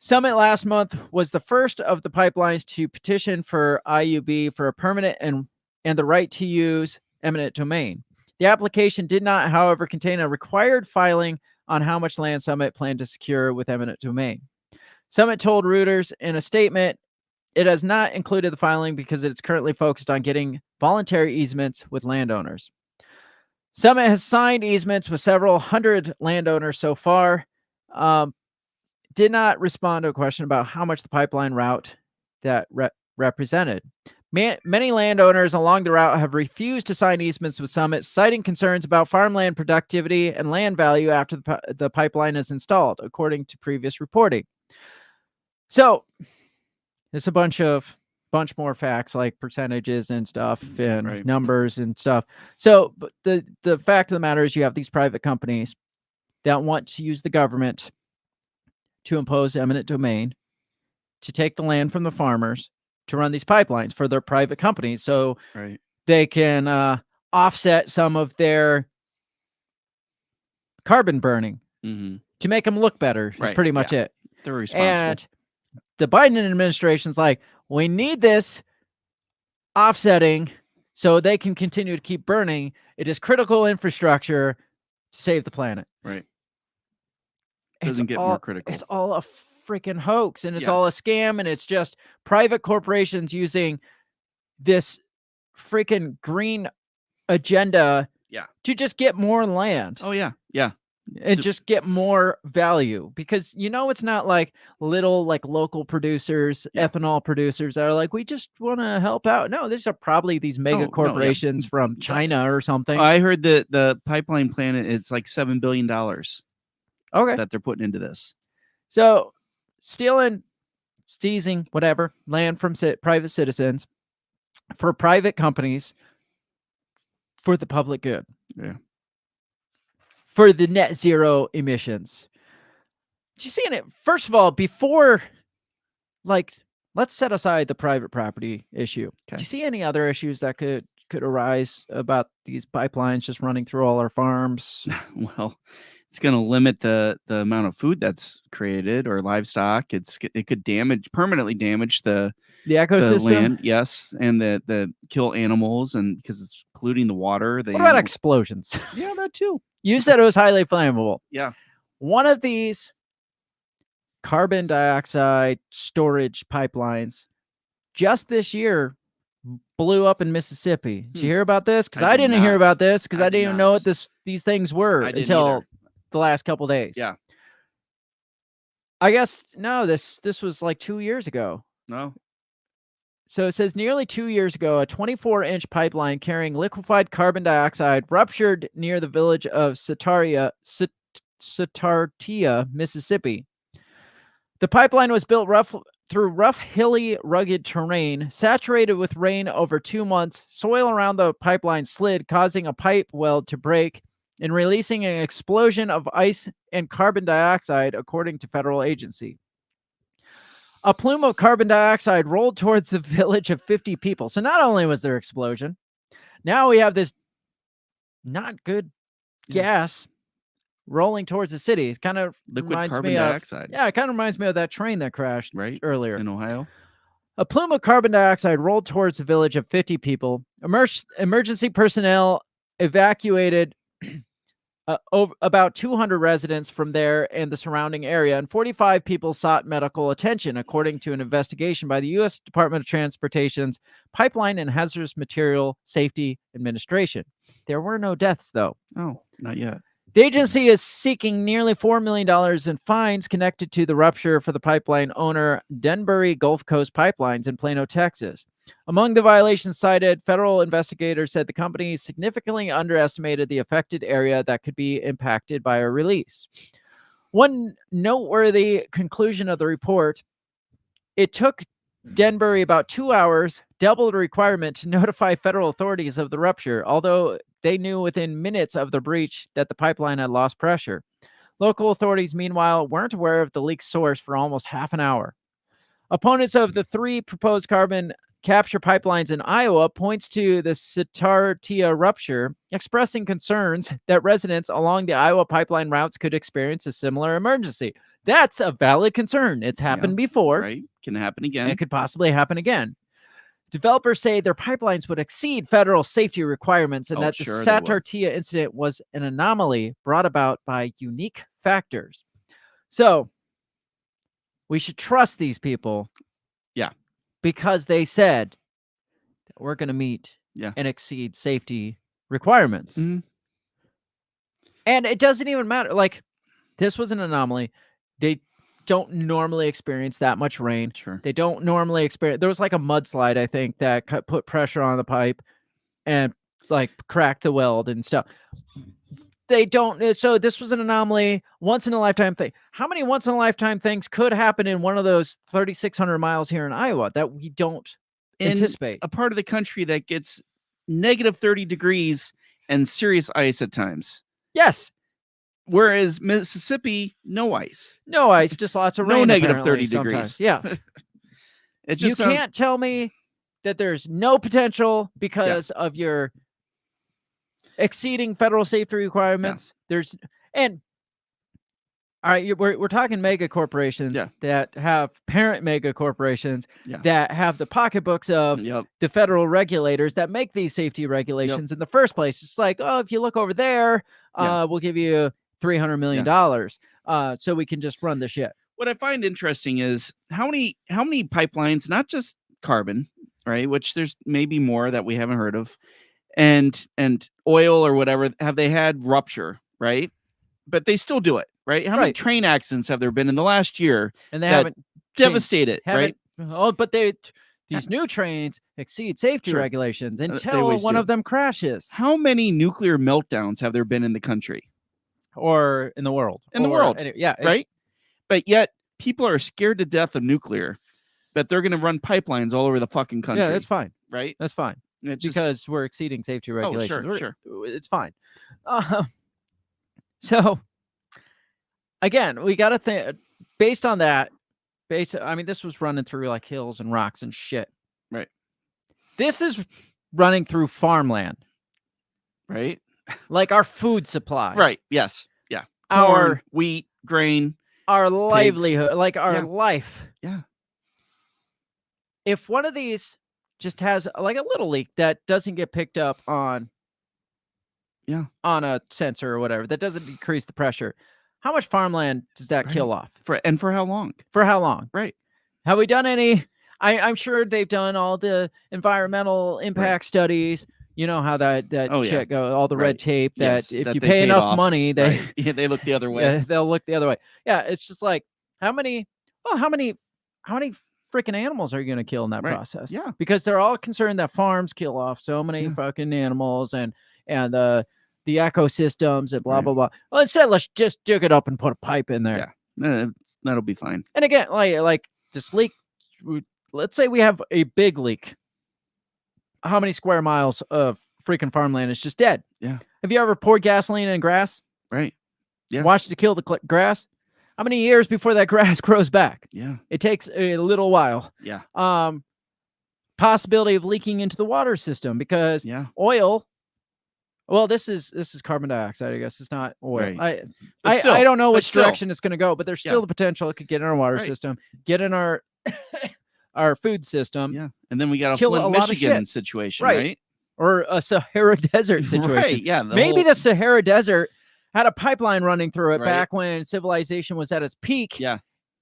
Summit last month was the first of the pipelines to petition for IUB for a permanent and the right to use eminent domain. The application did not, however, contain a required filing on how much land Summit planned to secure with eminent domain. Summit told Reuters in a statement it has not included the filing because it's currently focused on getting voluntary easements with landowners. Summit has signed easements with several hundred landowners so far. Did not respond to a question about how much the pipeline route that represented. Many landowners along the route have refused to sign easements with Summit, citing concerns about farmland productivity and land value after the pipeline is installed, according to previous reporting. So it's a bunch more facts like percentages and stuff and Right. numbers and stuff. So but the fact of the matter is you have these private companies that want to use the government to impose eminent domain, to take the land from the farmers, to run these pipelines for their private companies so Right. they can offset some of their carbon burning Mm-hmm. to make them look better is Right, pretty much it. They're responsible. And the Biden administration's like, we need this offsetting so they can continue to keep burning. It is critical infrastructure to save the planet. Right. It's Doesn't get all- more critical. It's all a freaking hoax, and it's Yeah. all a scam, and it's just private corporations using this freaking green agenda Yeah. to just get more land. Oh yeah. Yeah. And to- just get more value, because it's not like little like local producers, Yeah. ethanol producers that are like, we just want to help out. No, these are probably these no, mega yeah. corporations from China or something. I heard that the pipeline plan, it's like $7 billion Okay. that they're putting into this. So seizing whatever land from private citizens for private companies for the public good. Yeah. For the net zero emissions. Do you see it? First of all, before, like, let's set aside the private property issue. Do you see any other issues that could arise about these pipelines just running through all our farms? Well, it's going to limit the amount of food that's created or livestock. It could permanently damage the ecosystem? land, yes, and the kill animals, and because it's polluting the water. What about explosions? Yeah, that too. You said it was highly flammable. Yeah. One of these carbon dioxide storage pipelines just this year blew up in Mississippi. Did you hear about this? Because I did didn't hear not. about this because I I did didn't even know not. what these things were I didn't until either. the last couple days. Yeah. I guess no, this was like 2 years ago. No. So it says nearly 2 years ago, a 24-inch pipeline carrying liquefied carbon dioxide ruptured near the village of Satartia, Mississippi. The pipeline was built through rough, hilly, rugged terrain, saturated with rain over 2 months. Soil around the pipeline slid, causing a pipe weld to break and releasing an explosion of ice and carbon dioxide, according to federal agency. A plume of carbon dioxide rolled towards the village of 50 people. So not only was there explosion, now we have this not good gas rolling towards the city. It kind of Liquid reminds carbon me dioxide. Yeah, it kind of reminds me of that train that crashed earlier in Ohio. A plume of carbon dioxide rolled towards the village of 50 people. Emergency personnel evacuated about 200 residents from there and the surrounding area, and 45 people sought medical attention, according to an investigation by the U.S. Department of Transportation's Pipeline and Hazardous Material Safety Administration. There were no deaths, though. Oh, not yet. The agency is seeking nearly $4 million in fines connected to the rupture for the pipeline owner, Denbury Gulf Coast Pipelines in Plano, Texas. Among the violations cited, federal investigators said the company significantly underestimated the affected area that could be impacted by a release. One noteworthy conclusion of the report: it took Denbury about 2 hours, double the requirement, to notify federal authorities of the rupture, although they knew within minutes of the breach that the pipeline had lost pressure. Local authorities, meanwhile, weren't aware of the leak's source for almost half an hour. Opponents of the 3 proposed carbon capture pipelines in Iowa points to the Satartia rupture, expressing concerns that residents along the Iowa pipeline routes could experience a similar emergency. That's a valid concern. It's happened before. Right? Can happen again. And it could possibly happen again. Developers say their pipelines would exceed federal safety requirements and that the Satartia incident was an anomaly brought about by unique factors. So we should trust these people. Yeah. Because they said that we're going to meet and exceed safety requirements. Mm-hmm. And it doesn't even matter. Like, this was an anomaly. They don't normally experience that much rain. Sure. They don't normally experience. There was like a mudslide, I think, that put pressure on the pipe and like cracked the weld and stuff. they don't. So this was an anomaly, once in a lifetime thing. How many once in a lifetime things could happen in one of those 3,600 miles here in Iowa that we don't anticipate? A part of the country that gets negative 30 degrees and serious ice at times. Yes. Whereas Mississippi, no ice. No ice, just lots of rain. No negative apparently, 30 degrees. sometimes. Yeah. It You just sounds, can't tell me that there's no potential because of your exceeding federal safety requirements. There's and all right, we're talking mega corporations that have parent mega corporations that have the pocketbooks of the federal regulators that make these safety regulations in the first place. It's like, oh, if you look over there, we'll give you $300 million so we can just run the shit. What I find interesting is how many pipelines, not just carbon, right, which there's maybe more that we haven't heard of, and oil or whatever, have they had rupture, right? But they still do it, right? How many train accidents have there been in the last year? And they haven't devastated, right? Oh, but these new trains exceed safety regulations until one of them crashes. How many nuclear meltdowns have there been in the country? Or in the world? In the world, right? But yet people are scared to death of nuclear, but they're going to run pipelines all over the fucking country. Yeah, that's fine. Right? That's fine. Because we're exceeding safety regulations. Oh, sure. It's fine. So, again, we got to think, based on that, I mean, this was running through like hills and rocks and shit. Right. This is running through farmland. Right. Like our food supply. Right. Yes. Yeah. Our wheat, grain. Our livelihood, like our life. Yeah. If one of these just has like a little leak that doesn't get picked up on a sensor or whatever, that doesn't decrease the pressure, how much farmland does that kill off? For how long? For how long? Right. Have we done any? I'm sure they've done all the environmental impact studies. You know how that shit go, all the red tape that if you pay enough money, they they look the other way. Yeah, they'll look the other way. Yeah, it's just like how many freaking animals are you going to kill in that process? Yeah, because they're all concerned that farms kill off so many fucking animals and the ecosystems and blah blah blah. Well, instead, let's just dig it up and put a pipe in there. Yeah, that'll be fine. And again, like this leak. Let's say we have a big leak. How many square miles of freaking farmland is just dead? Yeah. Have you ever poured gasoline in grass? Right. Yeah. Watched it kill the grass? How many years before that grass grows back? Yeah. It takes a little while. Yeah. Possibility of leaking into the water system because oil. Well, this is carbon dioxide. I guess it's not oil. Right. I don't know which direction it's going to go, but there's still the potential it could get in our water system, get in our our food system. Yeah. And then we got a Flint, Michigan situation, right? Or a Sahara Desert situation. Right. Yeah. Maybe the Sahara Desert had a pipeline running through it back when civilization was at its peak. Yeah.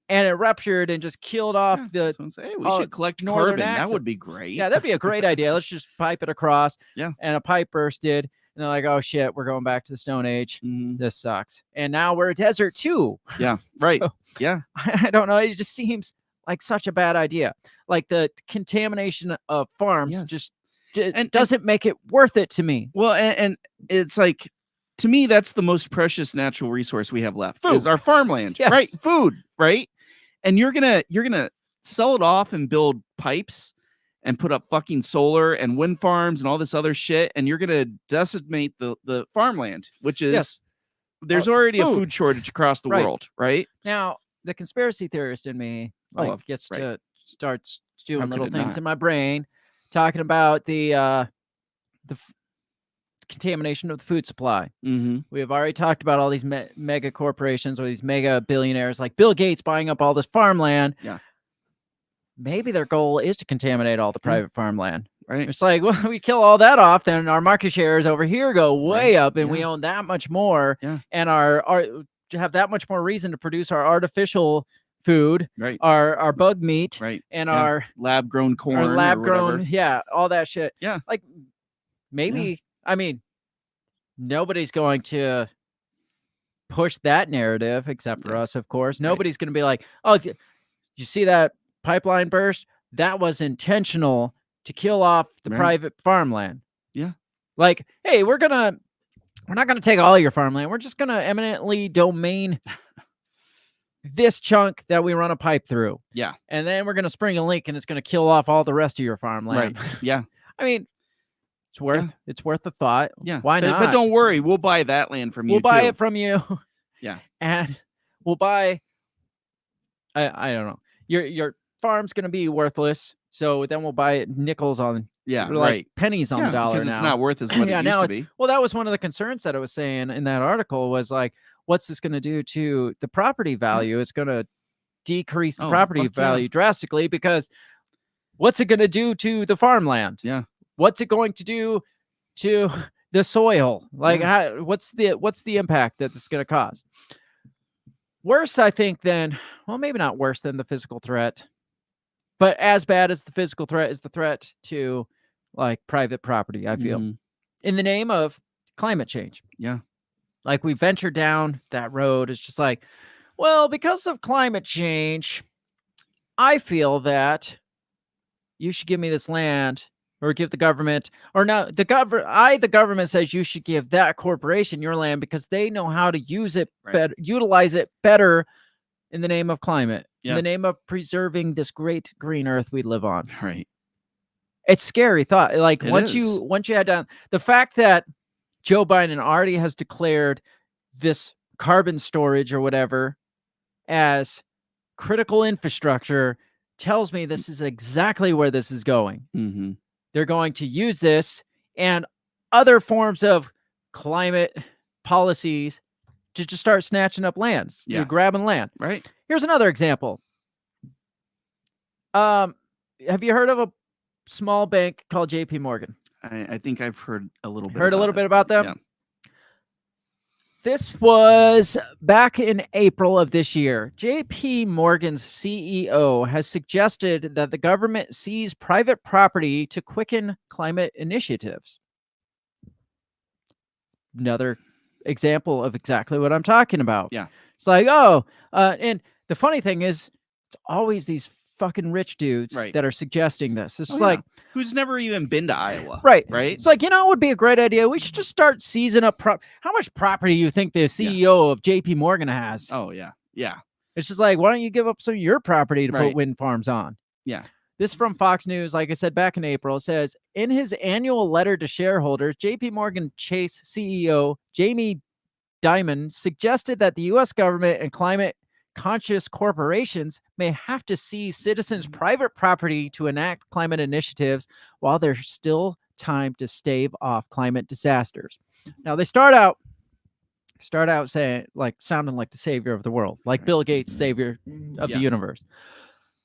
And it ruptured and just killed off the. Hey, we should collect carbon. That would be great. Yeah, that'd be a great idea. Let's just pipe it across. Yeah. And a pipe bursted. And they're like, oh shit, we're going back to the Stone Age. This sucks. And now we're a desert too. Yeah. Right. So, yeah. I don't know. It just seems like such a bad idea. Like the contamination of farms just doesn't make it worth it to me. Well, and it's like, to me, that's the most precious natural resource we have left is our farmland, right? Food, right? And you're gonna sell it off and build pipes and put up fucking solar and wind farms and all this other shit, and you're gonna decimate the farmland, which is there's already a food shortage across the world, right? Now, the conspiracy theorist in me gets to start doing little things in my brain, talking about the contamination of the food supply. We have already talked about all these mega corporations or these mega billionaires like Bill Gates buying up all this farmland. Yeah. Maybe their goal is to contaminate all the private farmland. Right. It's like, well, we kill all that off, then our market shares over here go way up and we own that much more. Yeah. And our have that much more reason to produce our artificial food, our bug meat, and our lab grown corn, our lab grown, all that shit. Yeah. Like maybe, I mean, nobody's going to push that narrative except for us, of course. Nobody's going to be like, oh, you see that pipeline burst? That was intentional to kill off the private farmland. Yeah. Like, hey, we're going to we're not going to take all your farmland. We're just going to eminently domain this chunk that we run a pipe through. Yeah. And then we're going to spring a leak and it's going to kill off all the rest of your farmland. Right. Yeah. I mean, it's worth a thought. Yeah. Why not? But don't worry, we'll buy that land from you. We'll buy too. it from you. Yeah. And we'll buy, I don't know. Your farm's going to be worthless. So then we'll buy it nickels on, right. pennies on the dollar because now. it's not worth as what it used to be. Well, that was one of the concerns that I was saying in that article was like, what's this going to do to the property value? It's going to decrease the property value drastically because what's it going to do to the farmland? Yeah. What's it going to do to the soil? Like, what's the impact that it's going to cause? Worse, I think, than, well, maybe not worse than the physical threat, but as bad as the physical threat is the threat to like private property, I feel, in the name of climate change. Yeah. Like we venture down that road. It's just like, well, because of climate change, I feel that you should give me this land or give the government, or no, the government says you should give that corporation your land because they know how to use it better, utilize it better in the name of climate, in the name of preserving this great green earth we live on. Right. It's scary thought. Like once you had done the fact that Joe Biden already has declared this carbon storage or whatever as critical infrastructure tells me this is exactly where this is going. Mm-hmm. They're going to use this and other forms of climate policies to just start snatching up lands, grabbing land. Right. Here's another example. Have you heard of a small bank called JP Morgan? I think I've heard a little bit. Heard a little bit about them? Yeah. This was back in April of this year. JP Morgan's CEO has suggested that the government seize private property to quicken climate initiatives. Another example of exactly what I'm talking about. Yeah. It's like, and the funny thing is, it's always these fucking rich dudes that are suggesting this. It's just like, who's never even been to Iowa. Right. Right. It's like, it would be a great idea. We should just start seizing up. How much property do you think the CEO of JP Morgan has? Oh, yeah. Yeah. It's just like, why don't you give up some of your property to put wind farms on? Yeah. This from Fox News, like I said, back in April, says, in his annual letter to shareholders, JP Morgan Chase CEO Jamie Dimon suggested that the U.S. government and climate conscious corporations may have to seize citizens' private property to enact climate initiatives while there's still time to stave off climate disasters. Now they start out saying, like, sounding like the savior of the world, like Bill Gates, savior of the universe.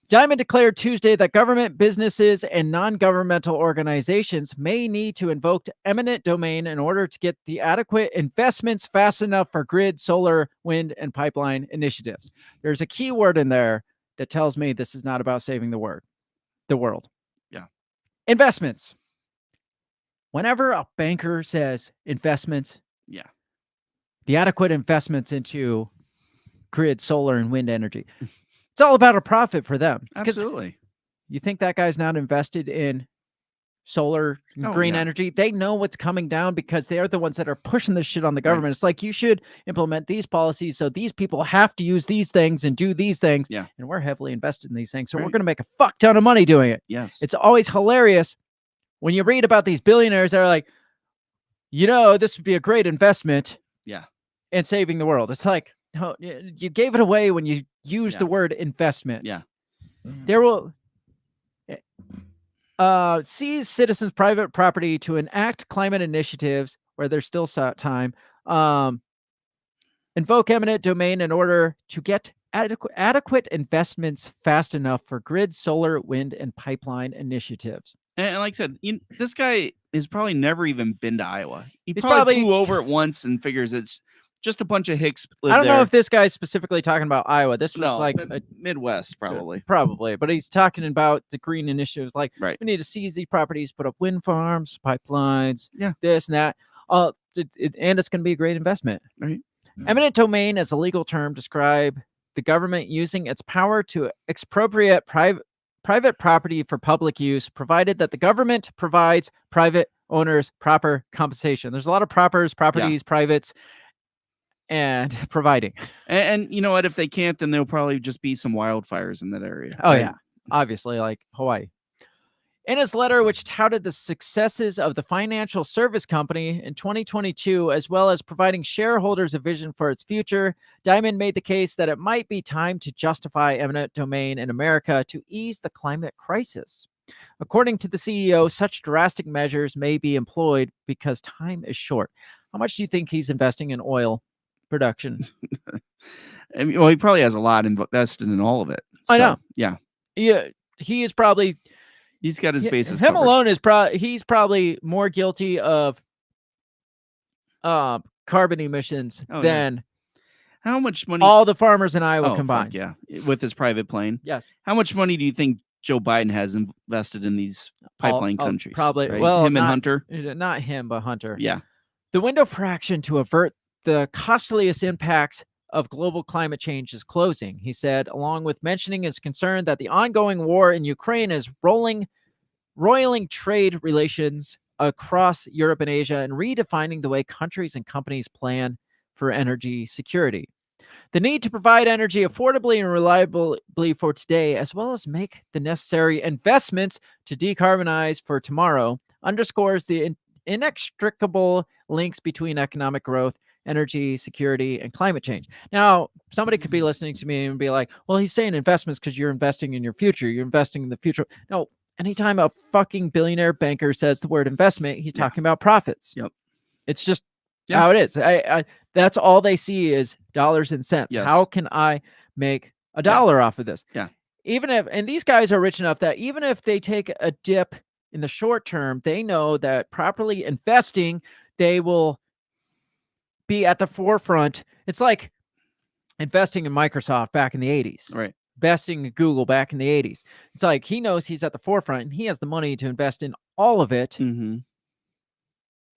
Diamond declared Tuesday that government, businesses, and non-governmental organizations may need to invoke eminent domain in order to get the adequate investments fast enough for grid, solar, wind, and pipeline initiatives. There's a key word in there that tells me this is not about saving the world. Yeah. Investments. Whenever a banker says investments, the adequate investments into grid, solar, and wind energy, it's all about a profit for them. Absolutely. You think that guy's not invested in solar, green energy? They know what's coming down because they're the ones that are pushing this shit on the government. It's like, you should implement these policies so these people have to use these things and do these things. Yeah. And we're heavily invested in these things. So we're going to make a fuck ton of money doing it. Yes. It's always hilarious when you read about these billionaires that are like, this would be a great investment. Yeah. In saving the world. It's like, no, you gave it away when you used the word investment. Yeah. There will seize citizens' private property to enact climate initiatives where there's still time. Invoke eminent domain in order to get adequate investments fast enough for grid, solar, wind, and pipeline initiatives. And like I said, this guy has probably never even been to Iowa. He probably flew over it once and figures it's just a bunch of hicks live I don't there. know if this guy's specifically talking about Iowa. This was like a Midwest, probably. Probably, but he's talking about the green initiatives. Like, we need to seize these properties, put up wind farms, pipelines, this and that. And it's going to be a great investment. Right. Eminent domain as a legal term describe the government using its power to expropriate private property for public use, provided that the government provides private owners proper compensation. There's a lot of propers, properties, privates, and providing. And you know what? If they can't, then there'll probably just be some wildfires in that area. Oh, right? yeah. Obviously, like Hawaii. In his letter, which touted the successes of the financial service company in 2022, as well as providing shareholders a vision for its future, Diamond made the case that it might be time to justify eminent domain in America to ease the climate crisis. According to the CEO, such drastic measures may be employed because time is short. How much do you think he's investing in oil production? I mean, well, he probably has a lot invested in all of it. I know. Yeah. Yeah, he is probably... He's got his bases him covered. alone is he's probably more guilty of carbon emissions than how much money all the farmers in Iowa fuck combined. yeah, with his private plane. Yes. How much money do you think Joe Biden has invested in these pipeline countries? Probably. right? Well, him and Hunter. Not him, but Hunter. Yeah. The window for action to avert the costliest impacts of global climate change is closing, he said, along with mentioning his concern that the ongoing war in Ukraine is roiling trade relations across Europe and Asia and redefining the way countries and companies plan for energy security. The need to provide energy affordably and reliably for today, as well as make the necessary investments to decarbonize for tomorrow, underscores the inextricable links between economic growth, energy security, and climate change. Now, somebody could be listening to me and be like, well, he's saying investments because you're investing in your future. You're investing in the future. No, anytime a fucking billionaire banker says the word investment, he's talking about profits. Yep. It's just how it is. That's all they see is dollars and cents. Yes. How can I make a dollar off of this? Yeah. Even if, and these guys are rich enough that even if they take a dip in the short term, they know that properly investing, they will be at the forefront. It's like investing in Microsoft back in the 80s. Right. Investing in Google back in the 80s. It's like he knows he's at the forefront and he has the money to invest in all of it. Mm-hmm.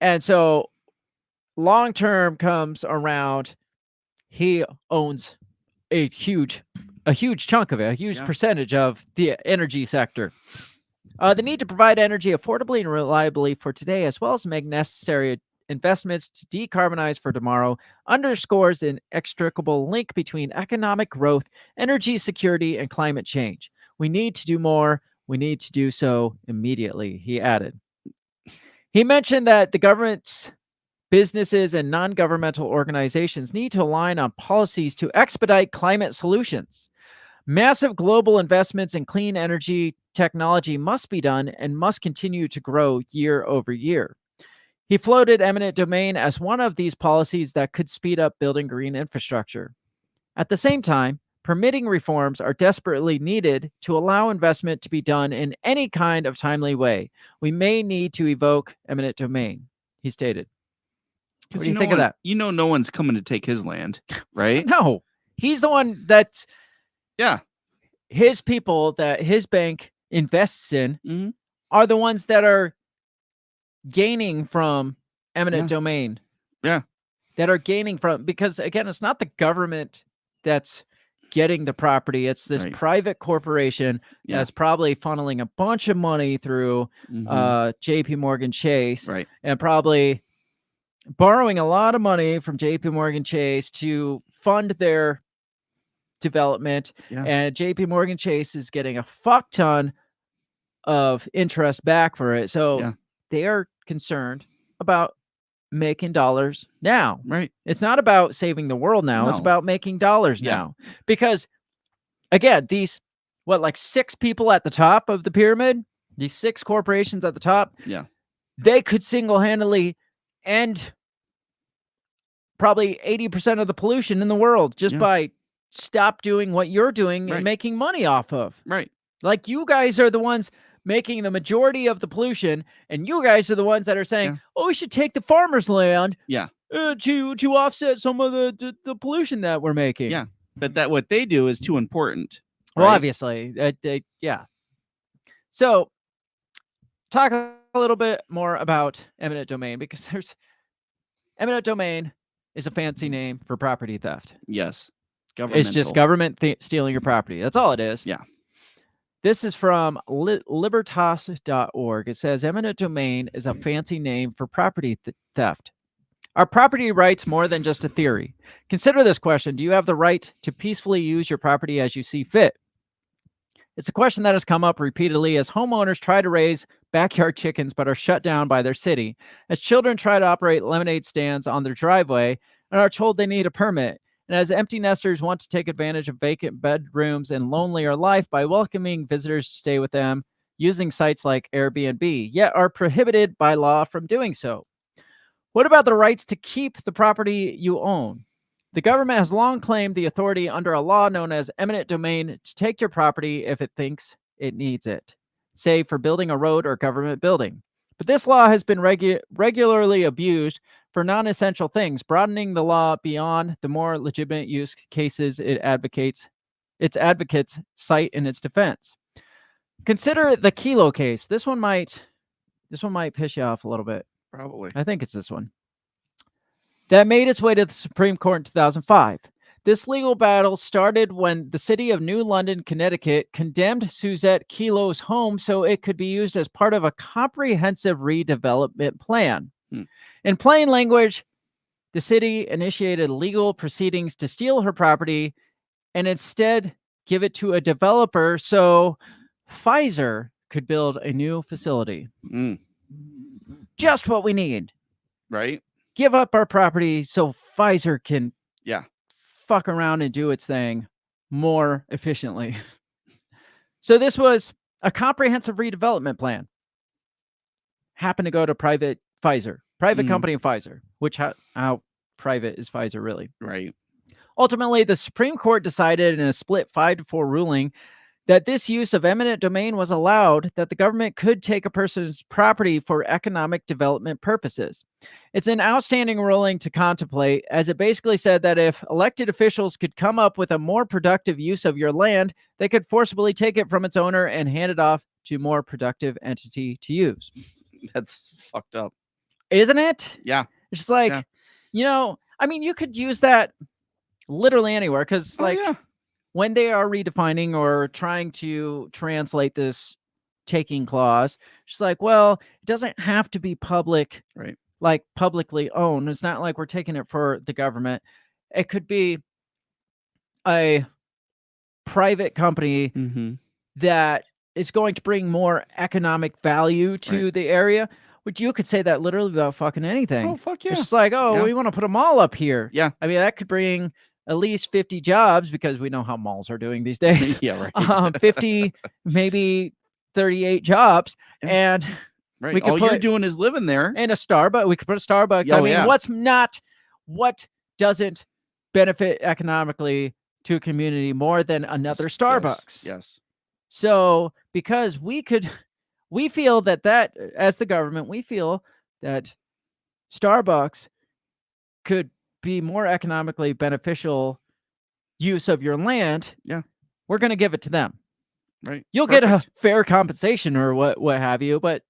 And so long term comes around, he owns a huge chunk of it, a huge percentage of the energy sector. The need to provide energy affordably and reliably for today, as well as make necessary investments to decarbonize for tomorrow, underscores an inextricable link between economic growth, energy security, and climate change. We need to do more. We need to do so immediately, he added. He mentioned that the government's businesses and non-governmental organizations need to align on policies to expedite climate solutions. Massive global investments in clean energy technology must be done and must continue to grow year over year. He floated eminent domain as one of these policies that could speed up building green infrastructure. At the same time, permitting reforms are desperately needed to allow investment to be done in any kind of timely way. We may need to evoke eminent domain, he stated. What do you think of that? You know, no one's coming to take his land, right? No, he's the one that's his people that his bank invests in are the ones that are gaining from eminent domain. Yeah. That are gaining from, because again, it's not the government that's getting the property. It's this private corporation that's probably funneling a bunch of money through JP Morgan Chase and probably borrowing a lot of money from JP Morgan Chase to fund their development. And JP Morgan Chase is getting a fuck ton of interest back for it. So they are concerned about making dollars now. Right. It's not about saving the world now. It's about making dollars now. Because again, these, like 6 people at the top of the pyramid, these 6 corporations at the top, they could single-handedly end probably 80% of the pollution in the world just by stop doing what you're doing and making money off of. Right. Like, you guys are the ones making the majority of the pollution, and you guys are the ones that are saying, oh, we should take the farmers' land to offset some of the pollution that we're making. Yeah. But what they do is too important. Well, obviously. So talk a little bit more about eminent domain, because eminent domain is a fancy name for property theft. Yes. It's just government stealing your property. That's all it is. Yeah. This is from libertas.org. It says eminent domain is a fancy name for property theft. Are property rights more than just a theory? Consider this question. Do you have the right to peacefully use your property as you see fit? It's a question that has come up repeatedly as homeowners try to raise backyard chickens but are shut down by their city, as children try to operate lemonade stands on their driveway and are told they need a permit, and as empty nesters want to take advantage of vacant bedrooms and lonelier life by welcoming visitors to stay with them using sites like Airbnb, yet are prohibited by law from doing so. What about the rights to keep the property you own? The government has long claimed the authority under a law known as eminent domain to take your property if it thinks it needs it, say for building a road or government building. But this law has been regularly abused for non-essential things, broadening the law beyond the more legitimate use cases its advocates cite in its defense. Consider the Kilo case. This one might piss you off a little bit. Probably. I think it's this one. That made its way to the Supreme Court in 2005. This legal battle started when the city of New London, Connecticut, condemned Suzette Kilo's home so it could be used as part of a comprehensive redevelopment plan. In plain language, the city initiated legal proceedings to steal her property and instead give it to a developer so Pfizer could build a new facility. Just what we need. Right? Give up our property so Pfizer can fuck around and do its thing more efficiently. So this was a comprehensive redevelopment plan. Happened to go to private company Pfizer, which how private is Pfizer really? Right. Ultimately, the Supreme Court decided in a split 5-4 ruling that this use of eminent domain was allowed, that the government could take a person's property for economic development purposes. It's an outstanding ruling to contemplate, as it basically said that if elected officials could come up with a more productive use of your land, they could forcibly take it from its owner and hand it off to a more productive entity to use. That's fucked up. Isn't it? Yeah. It's just like, I mean, you could use that literally anywhere because, when they are redefining or trying to translate this taking clause, she's like, well, it doesn't have to be public, right? Like publicly owned. It's not like we're taking it for the government. It could be a private company that is going to bring more economic value to the area, which you could say that literally about fucking anything. Oh, fuck yeah. It's just like, we want to put a mall up here. Yeah. I mean, that could bring at least 50 jobs because we know how malls are doing these days. Yeah, right. 50, maybe 38 jobs. Yeah. And we could you're doing is living there. And a Starbucks. We could put a Starbucks. I mean, what doesn't benefit economically to a community more than another Starbucks? Yes. So because we feel that as the government, we feel that Starbucks could be more economically beneficial use of your land. Yeah. We're going to give it to them. Right. You'll get a fair compensation or what have you, but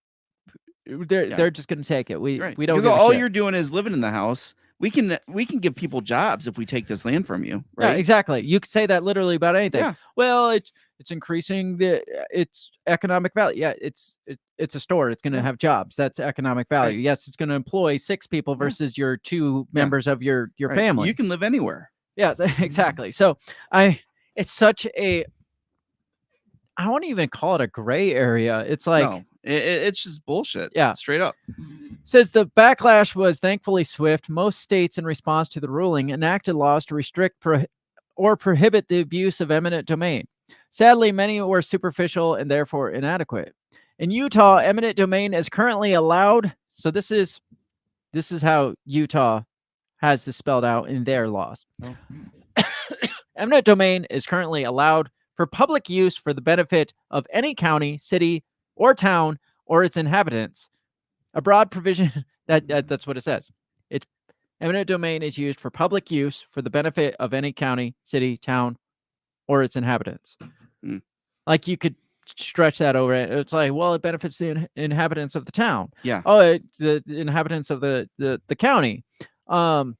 they're just going to take it. We don't because all you're doing is living in the house. We can give people jobs if we take this land from you. Right. Yeah, exactly. You could say that literally about anything. Yeah. Well, it's increasing its economic value. Yeah, it's a store. It's going to have jobs. That's economic value. Right. Yes, it's going to employ 6 people versus your 2 members of your family. You can live anywhere. Yes, exactly. So it's such a, I won't even call it a gray area. It's like it's just bullshit. Yeah, straight up. Says the backlash was thankfully swift. Most states, in response to the ruling, enacted laws to restrict or prohibit the abuse of eminent domain. Sadly, many were superficial and therefore inadequate. In Utah, eminent domain is currently allowed. So this is how Utah has this spelled out in their laws. Oh. Eminent domain is currently allowed for public use for the benefit of any county, city, or town or its inhabitants. A broad provision that's what it says. It's eminent domain is used for public use for the benefit of any county, city, town, or its inhabitants. Like you could stretch that over it. It's like, well, it benefits the inhabitants of the town. Yeah. Oh, the inhabitants of the county. It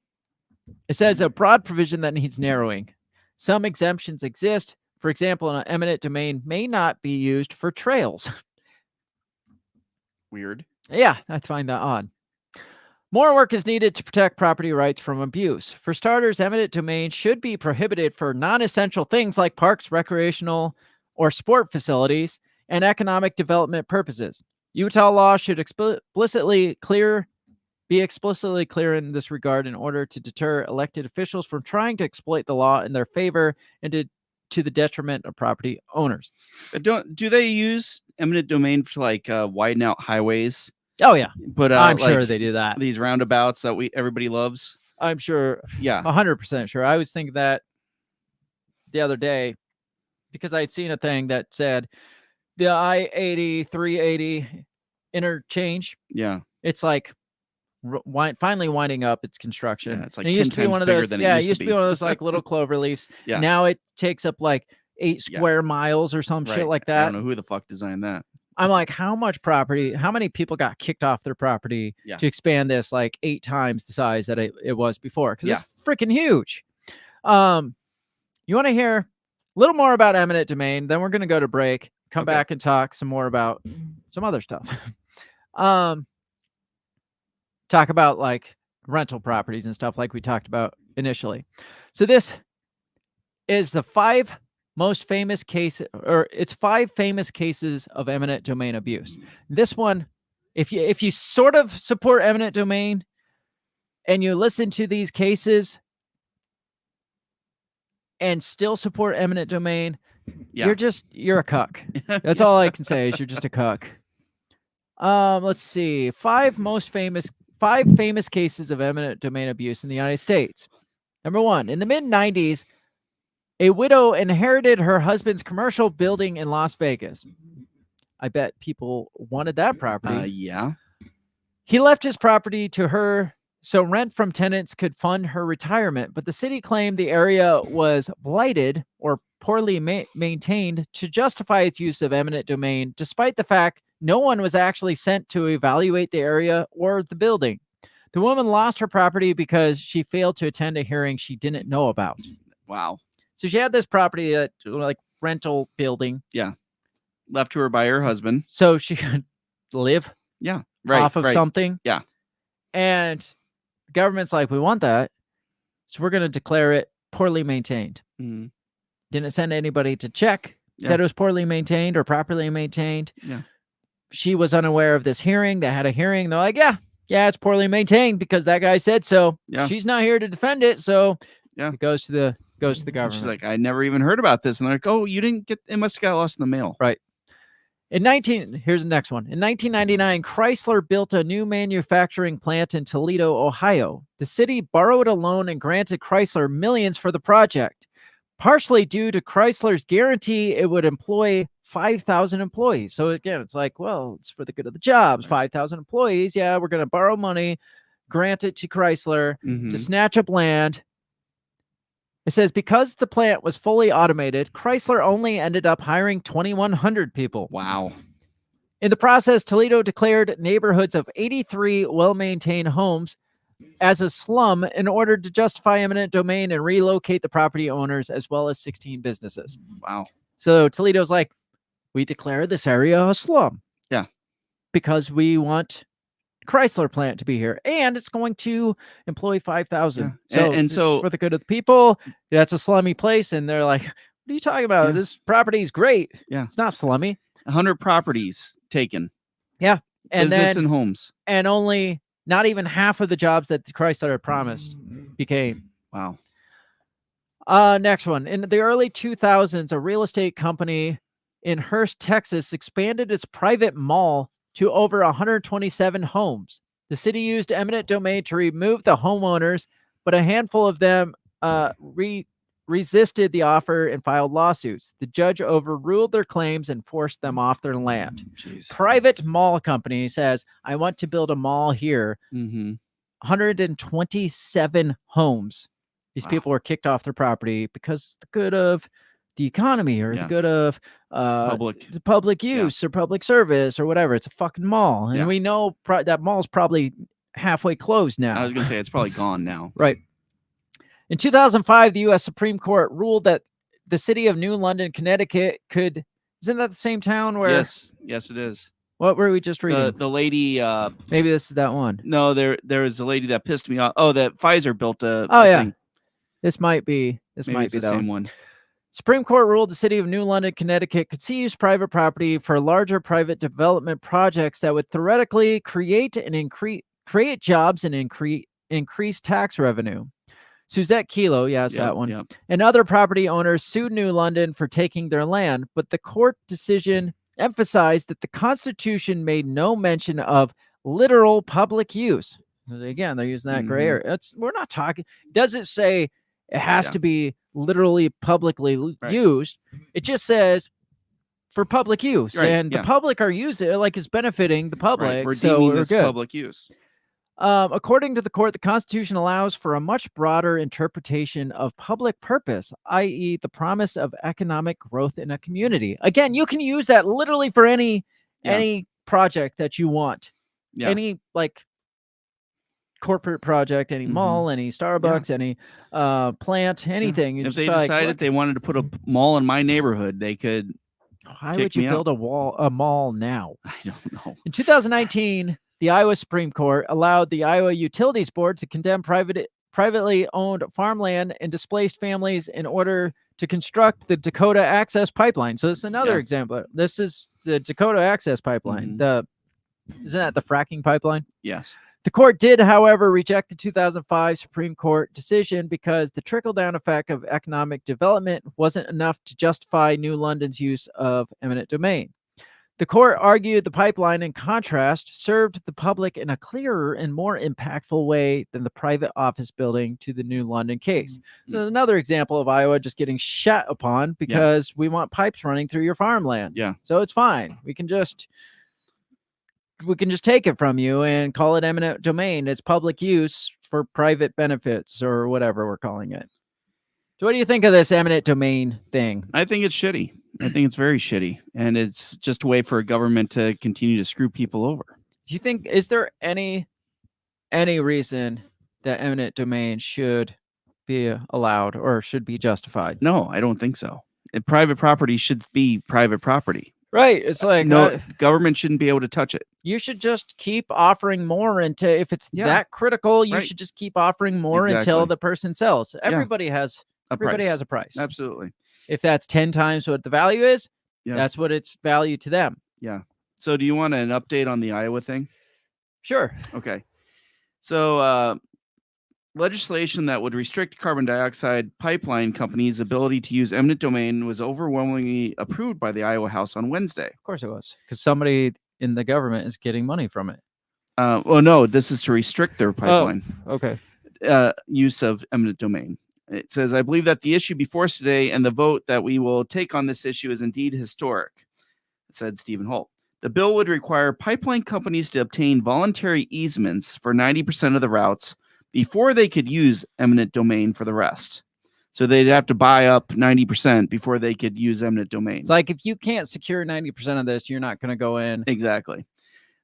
says a broad provision that needs narrowing. Some exemptions exist, For example, an eminent domain may not be used for trails. Weird. Yeah, I find that odd. More work is needed to protect property rights from abuse. For starters, eminent domain should be prohibited for non-essential things like parks, recreational, or sport facilities, and economic development purposes. Utah law should be explicitly clear in this regard in order to deter elected officials from trying to exploit the law in their favor and to the detriment of property owners. But do they use eminent domain to like widen out highways? Oh yeah, But I'm sure they do that. These roundabouts that everybody loves. I'm sure. Yeah, 100% sure. I was thinking that the other day because I had seen a thing that said the I-80 380 interchange. Yeah, it's like finally winding up its construction. Yeah, it's like and it 10 used to be times one of bigger those. than it Yeah, it used to used to be be. one of those like little clover leaves. Yeah. Now it takes up like 8 square miles or some shit like I that. don't know who the fuck designed that. I'm like, how much property? How many people got kicked off their property to expand this like 8 times the size that it was before? Because it's freaking huge. You want to hear a little more about eminent domain? Then we're going to go to break. Come back and talk some more about some other stuff. Talk about like rental properties and stuff like we talked about initially. So this is the 5 most famous cases, or it's 5 famous cases of eminent domain abuse. This one, if you sort of support eminent domain and you listen to these cases and still support eminent domain, you're a cuck. That's all I can say is you're just a cuck. Let's see. 5 famous cases of eminent domain abuse in the United States. Number 1, in the mid-90s, a widow inherited her husband's commercial building in Las Vegas. I bet people wanted that property. Yeah. He left his property to her so rent from tenants could fund her retirement, but the city claimed the area was blighted or poorly maintained to justify its use of eminent domain, despite the fact no one was actually sent to evaluate the area or the building. The woman lost her property because she failed to attend a hearing she didn't know about. Wow. So she had this property, like rental building. Yeah. Left to her by her husband. So she could live off of something. Yeah. And the government's like, we want that. So we're going to declare it poorly maintained. Mm-hmm. Didn't send anybody to check that it was poorly maintained or properly maintained. Yeah. She was unaware of this hearing. They had a hearing. They're like, yeah, it's poorly maintained because that guy said so. Yeah. She's not here to defend it. So it goes to the government. She's like, I never even heard about this. And they're like, oh, you didn't get it, must have got lost in the mail. Right. Here's the next one. In 1999, Chrysler built a new manufacturing plant in Toledo, Ohio. The city borrowed a loan and granted Chrysler millions for the project, partially due to Chrysler's guarantee it would employ 5,000 employees. So again, it's like, well, it's for the good of the jobs. 5,000 employees. Yeah, we're going to borrow money, grant it to Chrysler to snatch up land. It says because the plant was fully automated, Chrysler only ended up hiring 2,100 people. Wow. In the process, Toledo declared neighborhoods of 83 well-maintained homes as a slum in order to justify eminent domain and relocate the property owners as well as 16 businesses. Wow. So Toledo's like, we declare this area a slum. Yeah. Because we want Chrysler plant to be here, and it's going to employ 5,000. Yeah. So for the good of the people, that's a slummy place. And they're like, what are you talking about? This property is great. Yeah. It's not slummy. 100 properties taken. Yeah. And business and homes. And only not even half of the jobs that Chrysler had promised became. Wow. Next one. In the early 2000s, a real estate company in Hurst, Texas, expanded its private mall to over 127 homes. The city used eminent domain to remove the homeowners, but a handful of them resisted the offer and filed lawsuits. The judge overruled their claims and forced them off their land. Jeez. Private mall company says, I want to build a mall here. 127 homes. These people were kicked off their property because the good of the economy or the good of the public use or public service or whatever. It's a fucking mall. And we know that mall's probably halfway closed now. I was going to say it's probably gone now. Right. In 2005, the U.S. Supreme Court ruled that the city of New London, Connecticut could, isn't that the same town where, Yes, it is. what were we just reading? The lady, Maybe this is that one. no, there was a lady that pissed me off. Oh, that Pfizer built a Yeah. thing. This might be Maybe it's the that same one. Supreme Court ruled the city of New London, Connecticut could seize private property for larger private development projects that would theoretically create jobs and increase tax revenue. Suzette Kilo, yes, that one, Yep. and other property owners sued New London for taking their land, but the court decision emphasized that the Constitution made no mention of literal public use. Again, they're using that gray area. We're not talking. Does it say it has to be literally publicly used? It just says for public use, and the public are using it like it's benefiting the public. We're so deeming we're this good. public use. According to the court, the Constitution allows for a much broader interpretation of public purpose, i.e., the promise of economic growth in a community. Again, you can use that literally for any project that you want. Yeah. Any like corporate project, any mall, any Starbucks, any plant, anything. If they decided they wanted to put a mall in my neighborhood, they could. Why would you build a mall now? I don't know. In 2019, the Iowa Supreme Court allowed the Iowa Utilities Board to condemn privately owned farmland and displaced families in order to construct the Dakota Access Pipeline. So this is another example. This is the Dakota Access Pipeline. Isn't that the fracking pipeline? Yes. The court did, however, reject the 2005 Supreme Court decision because the trickle-down effect of economic development wasn't enough to justify New London's use of eminent domain. The court argued the pipeline, in contrast, served the public in a clearer and more impactful way than the private office building to the New London case. So another example of Iowa just getting shat upon because we want pipes running through your farmland. Yeah. So it's fine. We can just take it from you and call it eminent domain. It's public use for private benefits or whatever we're calling it. So what do you think of this eminent domain thing? I think it's shitty. I think it's very shitty. And it's just a way for a government to continue to screw people over. Do you think, is there any reason that eminent domain should be allowed or should be justified? No, I don't think so. Private property should be private property. Right. It's like no government shouldn't be able to touch it. You should just keep offering more until if it's that critical, you should just keep offering more until the person sells. Everybody has a price. Absolutely. If that's 10 times what the value is, that's what it's value to them. Yeah. So do you want an update on the Iowa thing? Sure. Okay. So legislation that would restrict carbon dioxide pipeline companies' ability to use eminent domain was overwhelmingly approved by the Iowa House on Wednesday. Of course it was, because somebody in the government is getting money from it. Well, no, this is to restrict their pipeline. Okay. Use of eminent domain. It says, I believe that the issue before us today and the vote that we will take on this issue is indeed historic, said Stephen Holt. The bill would require pipeline companies to obtain voluntary easements for 90% of the routes before they could use eminent domain for the rest. So they'd have to buy up 90% before they could use eminent domain. It's like if you can't secure 90% of this, you're not going to go in. Exactly.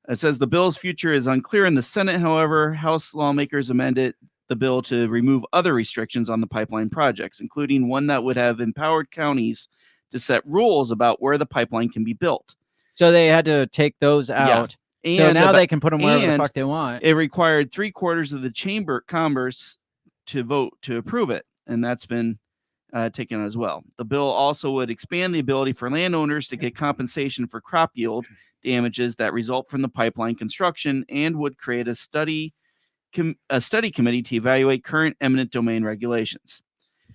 It says the bill's future is unclear in the Senate. However, House lawmakers amended the bill to remove other restrictions on the pipeline projects, including one that would have empowered counties to set rules about where the pipeline can be built. So they had to take those out. And so now they can put them wherever the fuck they want. It required 3/4 of the Chamber of Commerce to vote to approve it, and that's been taken as well. The bill also would expand the ability for landowners to get compensation for crop yield damages that result from the pipeline construction, and would create a study committee to evaluate current eminent domain regulations.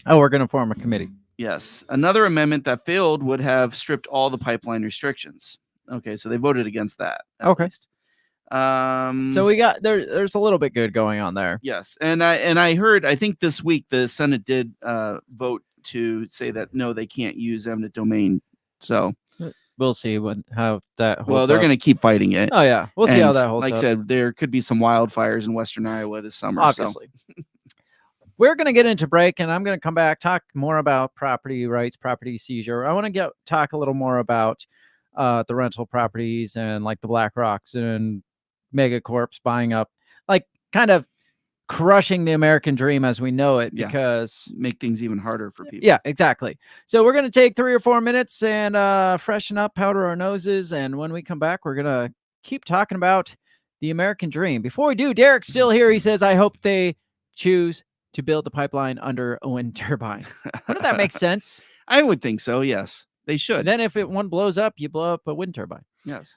Oh, we're going to form a committee. Yes. Another amendment that failed would have stripped all the pipeline restrictions. Okay, so they voted against that. Okay. Least. So we got there's a little bit good going on there. Yes. And I heard, I think this week the Senate did vote to say that no, they can't use eminent domain. So we'll see how that holds well, they're up. going to keep fighting it. Oh yeah, we'll see how that holds up. Like I said, there could be some wildfires in Western Iowa this summer. Obviously. So. We're going to get into break, and I'm going to come back, talk more about property rights, property seizure. I want to talk a little more about the rental properties and like the Black Rocks and Megacorps buying up, like kind of crushing the American dream as we know it, Yeah. because Make things even harder for people. yeah, exactly. So we're going to take 3 or 4 minutes and freshen up, powder our noses. And when we come back, we're going to keep talking about the American dream. Before we do, Derek's still here. He says, I hope they choose to build the pipeline under a wind turbine. Wouldn't that make sense? I would think so. Yes, they should. And then if one blows up, you blow up a wind turbine. Yes.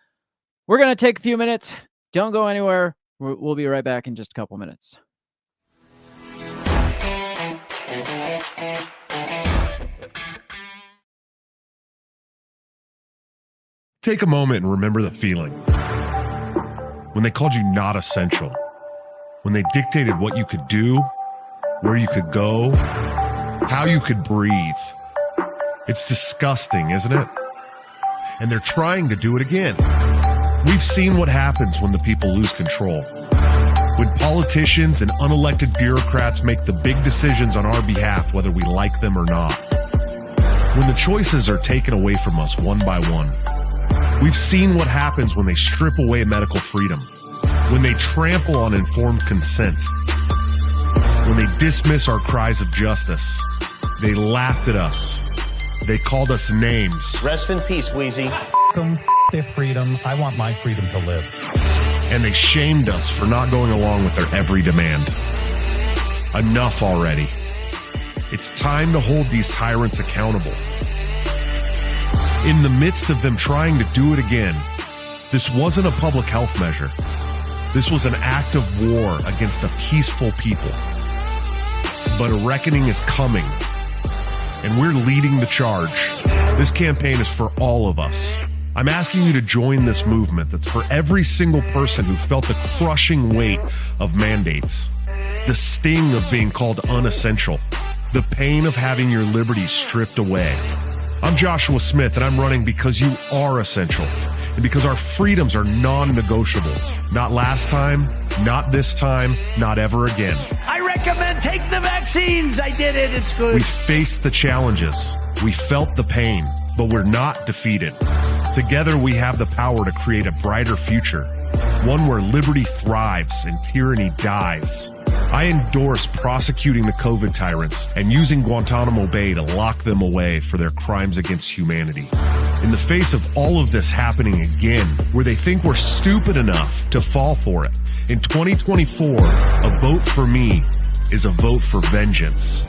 We're going to take a few minutes. Don't go anywhere. We'll be right back in just a couple minutes. Take a moment and remember the feeling. When they called you not essential. When they dictated what you could do, where you could go, how you could breathe. It's disgusting, isn't it? And they're trying to do it again. We've seen what happens when the people lose control. When politicians and unelected bureaucrats make the big decisions on our behalf, whether we like them or not. When the choices are taken away from us one by one. We've seen what happens when they strip away medical freedom. When they trample on informed consent. When they dismiss our cries of justice. They laughed at us. They called us names. Rest in peace, Wheezy. Them, their freedom. I want my freedom to live. And they shamed us for not going along with their every demand. Enough already. It's time to hold these tyrants accountable. In the midst of them trying to do it again, this wasn't a public health measure. This was an act of war against a peaceful people. But a reckoning is coming, and we're leading the charge. This campaign is for all of us. I'm asking you to join this movement that's for every single person who felt the crushing weight of mandates, the sting of being called unessential, the pain of having your liberties stripped away. I'm Joshua Smith, and I'm running because you are essential, and because our freedoms are non-negotiable. Not last time, not this time, not ever again. I recommend take the vaccines. I did it. It's good. We faced the challenges. We felt the pain, but we're not defeated. Together, we have the power to create a brighter future, one where liberty thrives and tyranny dies. I endorse prosecuting the COVID tyrants and using Guantanamo Bay to lock them away for their crimes against humanity. In the face of all of this happening again, where they think we're stupid enough to fall for it, in 2024, a vote for me is a vote for vengeance.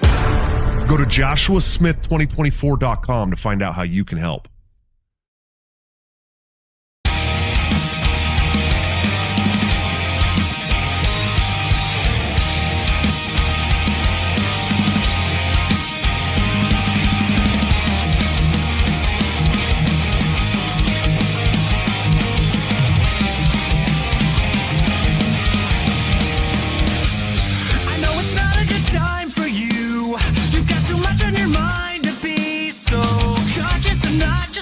Go to joshuasmith2024.com to find out how you can help. Not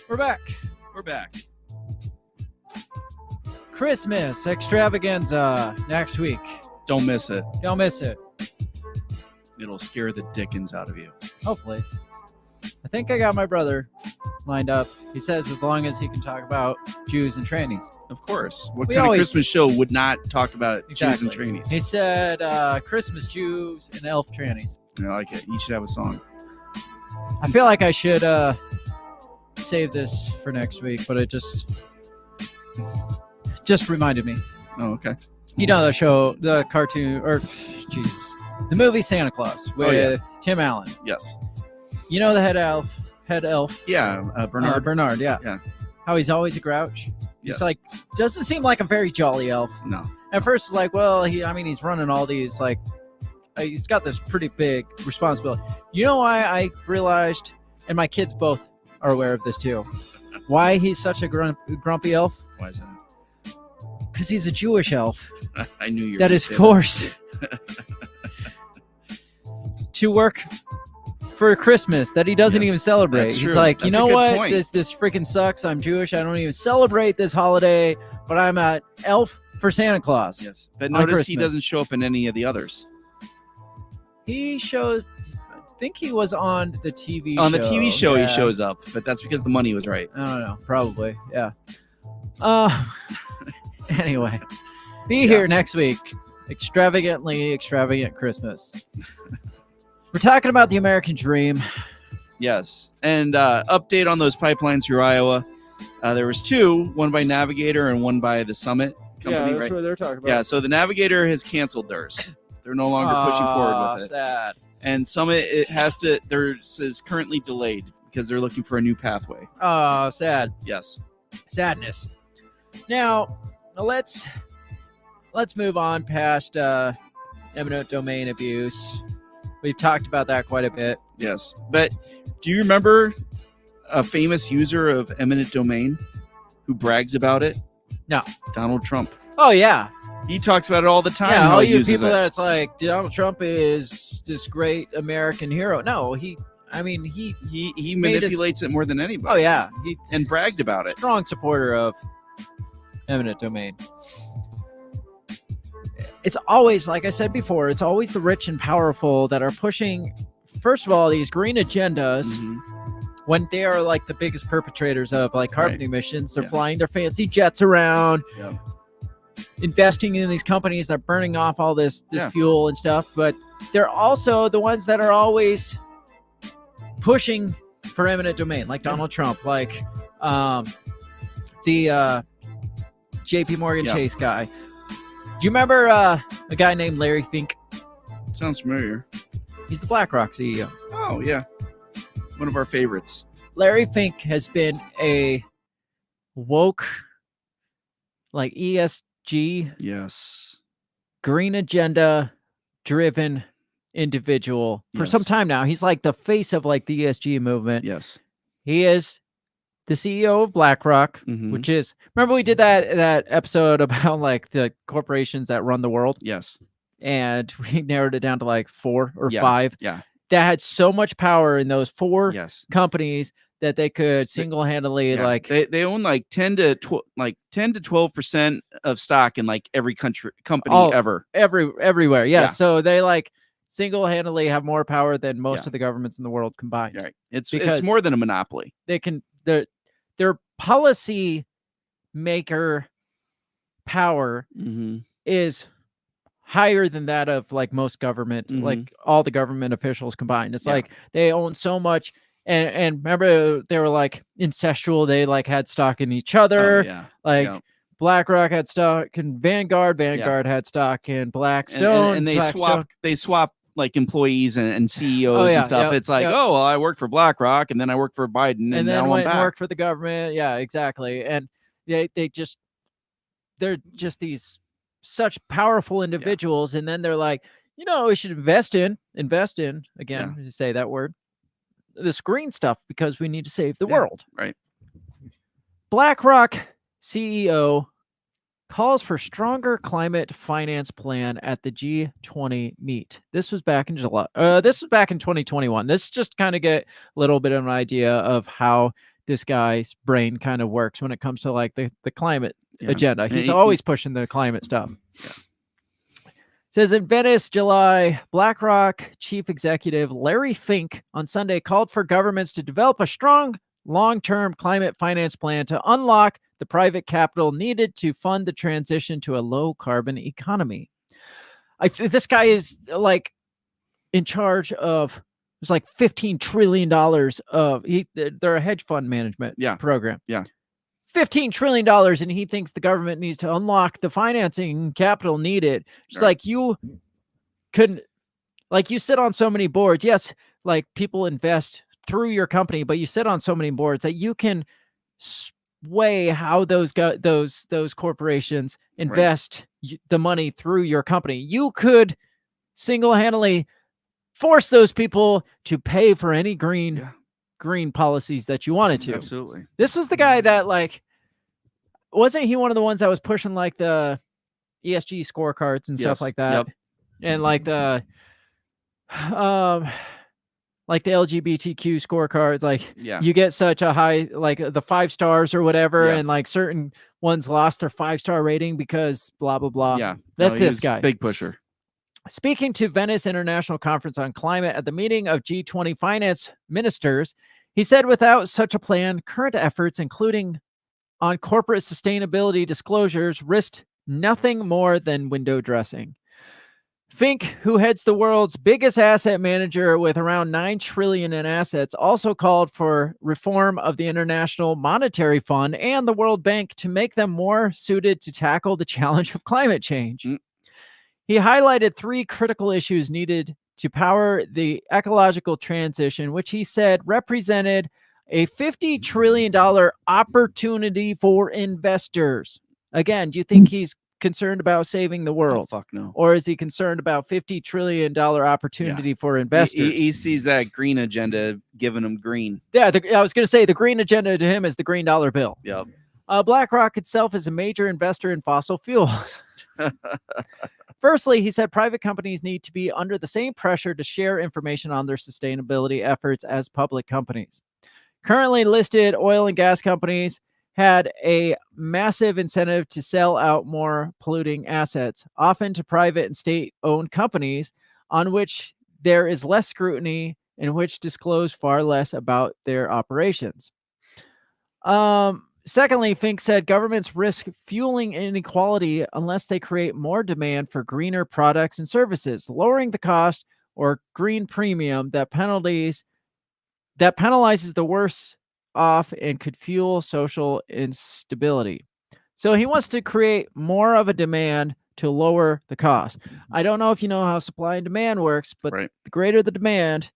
We're back. We're back. Christmas extravaganza next week. Don't miss it. Don't miss it. It'll scare the dickens out of you. Hopefully. I think I got my brother lined up. He says as long as he can talk about Jews and trannies. Of course. What We kind always- of Christmas show would not talk about Jews and Exactly. trannies? He said Christmas Jews and elf trannies. I like it. You should have a song. I feel like I should save this for next week, but it just reminded me. Oh, okay. You know the show, the cartoon, or Jesus, the movie Santa Claus with yeah. Tim Allen. Yes. You know the head elf. Yeah, Bernard. Bernard, yeah. Yeah. How he's always a grouch. He's Yes. like, doesn't seem like a very jolly elf. No. At first, it's like, well, he's running all these, like, he's got this pretty big responsibility. You know why I realized, and my kids both are aware of this too, why he's such a grumpy elf? Why is that? Because he's a Jewish elf I knew you were that gonna is say forced to work for Christmas that he doesn't Yes, even celebrate. that's He's true. like, you That's a know good what? point. This freaking sucks. I'm Jewish. I don't even celebrate this holiday, but I'm an elf for Santa Claus. Yes. But on notice he Christmas. doesn't show up in any of the others. He shows. I think he was on the TV show. On the TV show, yeah. he shows up, but that's because the money was right. I don't know. Probably. Yeah. Anyway, be Yeah. here next week. Extravagant Christmas. We're talking about the American dream. Yes. And update on those pipelines through Iowa. There was two, one by Navigator and one by the Summit company, right? what they're talking Yeah, so the Navigator has canceled theirs. They're no longer pushing forward with it. Sad. And Summit, theirs is currently delayed because they're looking for a new pathway. Oh, sad. Yes. Sadness. Now, let's move on past eminent domain abuse. We've talked about that quite a bit. Yes. But do you remember a famous user of eminent domain who brags about it? No. Donald Trump. Oh yeah. He talks about it all the time. Yeah, how all he you uses people it. that it's like Donald Trump is this great American hero. No, he he made his- manipulates it more than anybody. Oh yeah, he's And bragged about it. strong supporter of eminent domain. It's always, like I said before, it's always the rich and powerful that are pushing, first of all, these green agendas Mhm. when they are like the biggest perpetrators of like carbon Right. emissions. They're Yeah. flying their fancy jets around, Yeah. investing in these companies that are burning off all this Yeah. fuel and stuff. But they're also the ones that are always pushing for eminent domain, like Donald Trump, like the JP Morgan Yeah. Chase guy. Do you remember a guy named Larry Fink? Sounds familiar. He's the BlackRock CEO. Oh, yeah. One of our favorites. Larry Fink has been a woke, like ESG, Yes. green agenda driven individual for some Yes. time now. He's like the face of like the ESG movement. Yes. He is the CEO of BlackRock, Mhm. which is, remember we did that episode about like the corporations that run the world, Yes. and we narrowed it down to like 4 or Yeah. 5 Yeah. that had so much power in those 4 Yes. companies that they could single-handedly Yeah. like They own like 10 to 12% of stock in like every company all- ever. everywhere. Yeah. Yeah. So they like single-handedly have more power than most Yeah. of the governments in the world combined. Right. It's Because- more than a monopoly. They can their policy maker power Mm-hmm. is higher than that of like most government, Mhm. like all the government officials combined. It's Yeah. like they own so much. And remember they were like incestual. They like had stock in each other. Oh, yeah. Like Yeah. BlackRock had stock in Vanguard. Vanguard had stock in And, Blackstone. and they Blackstone- swap like employees and CEOs Oh, yeah, and stuff. yeah, It's like, yeah. oh, well, I worked for BlackRock and then I worked for Biden and then now I'm went and back. worked for the government. Yeah, exactly. And they're just these such powerful individuals. And then they're like, you know, we should invest in again, to say that word, this green stuff because we need to save the Yeah, world. right. BlackRock CEO calls for stronger climate finance plan at the G20 meet. This was back in July. This was back in 2021. This just kind of get a little bit of an idea of how this guy's brain kind of works when it comes to like the climate Yeah. agenda. And He's always pushing the climate stuff. Yeah. Says in Venice, July, BlackRock chief executive Larry Fink on Sunday called for governments to develop a strong long-term climate finance plan to unlock the private capital needed to fund the transition to a low-carbon economy. This guy is like in charge of, it's like $15 trillion of, they're a hedge fund management program. Yeah. $15 trillion, and he thinks the government needs to unlock the financing capital needed. It's like you couldn't, like you sit on so many boards. Yes, like people invest through your company, but you sit on so many boards that you can sway how those corporations invest the money through your company. You could single-handedly force those people to pay for any green policies that you wanted to. Absolutely. This was the guy that, like, wasn't he one of the ones that was pushing like the ESG scorecards and stuff like that? Yep. And like the LGBTQ scorecards, like you get such a high, like the 5 stars or whatever, and like certain ones lost their 5-star rating because blah blah blah. Yeah, that's this guy. Big pusher. Speaking to Venice International Conference on Climate at the meeting of G20 finance ministers, he said without such a plan, current efforts, including on corporate sustainability disclosures, risked nothing more than window dressing. Fink, who heads the world's biggest asset manager with around $9 trillion in assets, also called for reform of the International Monetary Fund and the World Bank to make them more suited to tackle the challenge of climate change. He highlighted 3 critical issues needed to power the ecological transition, which he said represented a $50 trillion opportunity for investors. Again, do you think he's concerned about saving the world? Oh, fuck no. Or is he concerned about $50 trillion opportunity for investors? He sees that green agenda giving him green. Yeah, I was going to say the green agenda to him is the green dollar bill. Yep. BlackRock itself is a major investor in fossil fuels. Firstly, he said private companies need to be under the same pressure to share information on their sustainability efforts as public companies. Currently listed oil and gas companies had a massive incentive to sell out more polluting assets, often to private and state-owned companies on which there is less scrutiny and which disclose far less about their operations. Secondly, Fink said governments risk fueling inequality unless they create more demand for greener products and services, lowering the cost or green premium that penalizes the worse off and could fuel social instability. So he wants to create more of a demand to lower the cost. I don't know if you know how supply and demand works, but the greater the demand,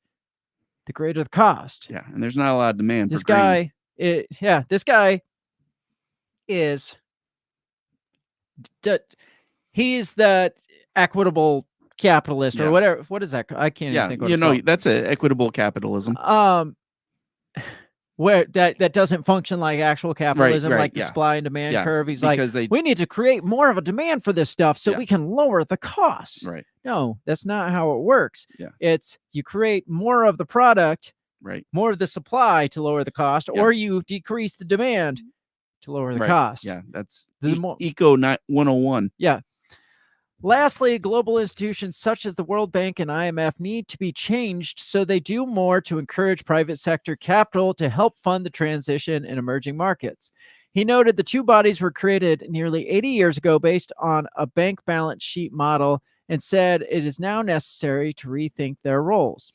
the greater the cost. Yeah, and there's not a lot of demand This for green. guy, this guy is he's the equitable capitalist or whatever. What is that? I can't even think what it's called. That's an equitable capitalism. Where that doesn't function like actual capitalism, like the supply and demand curve. He's like, we need to create more of a demand for this stuff so we can lower the costs. Right. No, that's not how it works. Yeah. It's you create more of the product, more of the supply to lower the cost, or you decrease the demand to lower the cost. Yeah, that's Eco 101. Yeah. Lastly, global institutions such as the World Bank and IMF need to be changed so they do more to encourage private sector capital to help fund the transition in emerging markets. He noted the 2 bodies were created nearly 80 years ago based on a bank balance sheet model and said it is now necessary to rethink their roles.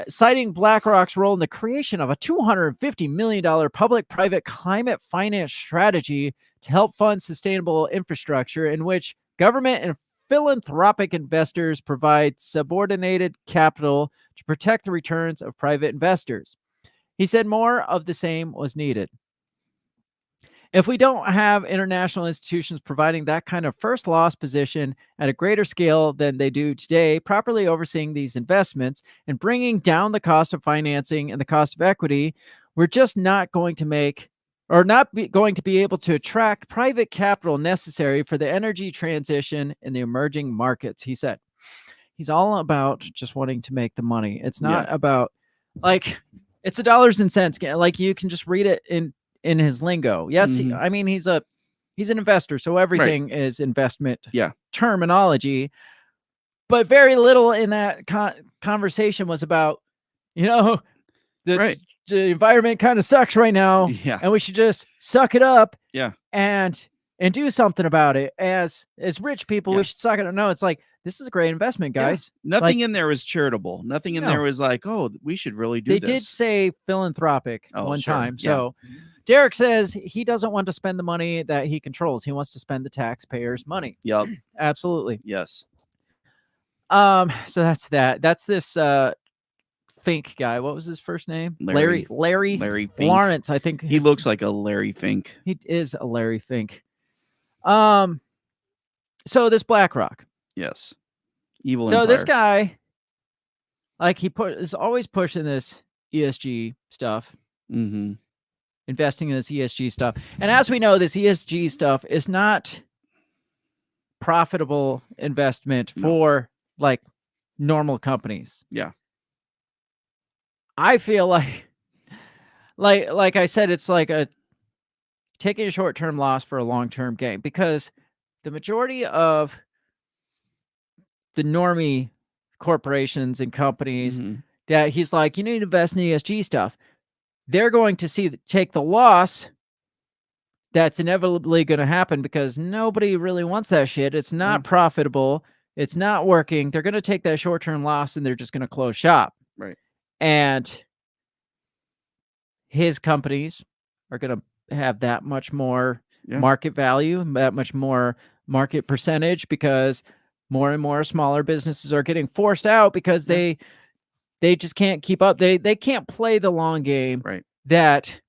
Citing BlackRock's role in the creation of a $250 million public-private climate finance strategy to help fund sustainable infrastructure in which government and philanthropic investors provide subordinated capital to protect the returns of private investors. He said more of the same was needed. If we don't have international institutions providing that kind of first loss position at a greater scale than they do today, properly overseeing these investments and bringing down the cost of financing and the cost of equity, we're just not going to going to be able to attract private capital necessary for the energy transition in the emerging markets, he said. He's all about just wanting to make the money. It's not about, like, It's a dollars and cents game. Like you can just read it in his lingo. Yes, Mhm. I mean he's an investor, so everything is investment Yeah. terminology. But very little in that conversation was about, you know, the environment kind of sucks right now, Yeah. and we should just suck it up. Yeah. And do something about it. As rich people, Yeah. we should suck it up. No, it's like, this is a great investment, guys. Nothing Like, in there was charitable. Nothing in there No. was like, oh, we should really do they this. did say philanthropic Oh, one sure. time. Yeah. So Derek says he doesn't want to spend the money that he controls. He wants to spend the taxpayers' money. Yep. Absolutely. Yes. So that's that. That's this Fink guy. What was his first name? Larry Fink. Lawrence, I think. He looks like a Larry Fink. He is a Larry Fink. So this BlackRock. Yes. Evil So Empire. this guy, like, he is always pushing this ESG stuff, Mm-hmm. investing in this ESG stuff. And as we know, this ESG stuff is not profitable investment for like normal companies. Yeah. I feel like I said, it's like taking a short-term loss for a long-term gain, because the majority of the normie corporations and companies that he's like, you need to invest in ESG stuff, they're going to take the loss that's inevitably going to happen, because nobody really wants that shit. It's not profitable. It's not working. They're going to take that short-term loss and they're just going to close shop. Right. And his companies are going to have that much more market value, that much more market percentage, because more and more smaller businesses are getting forced out because they just can't keep up. They can't play the long game that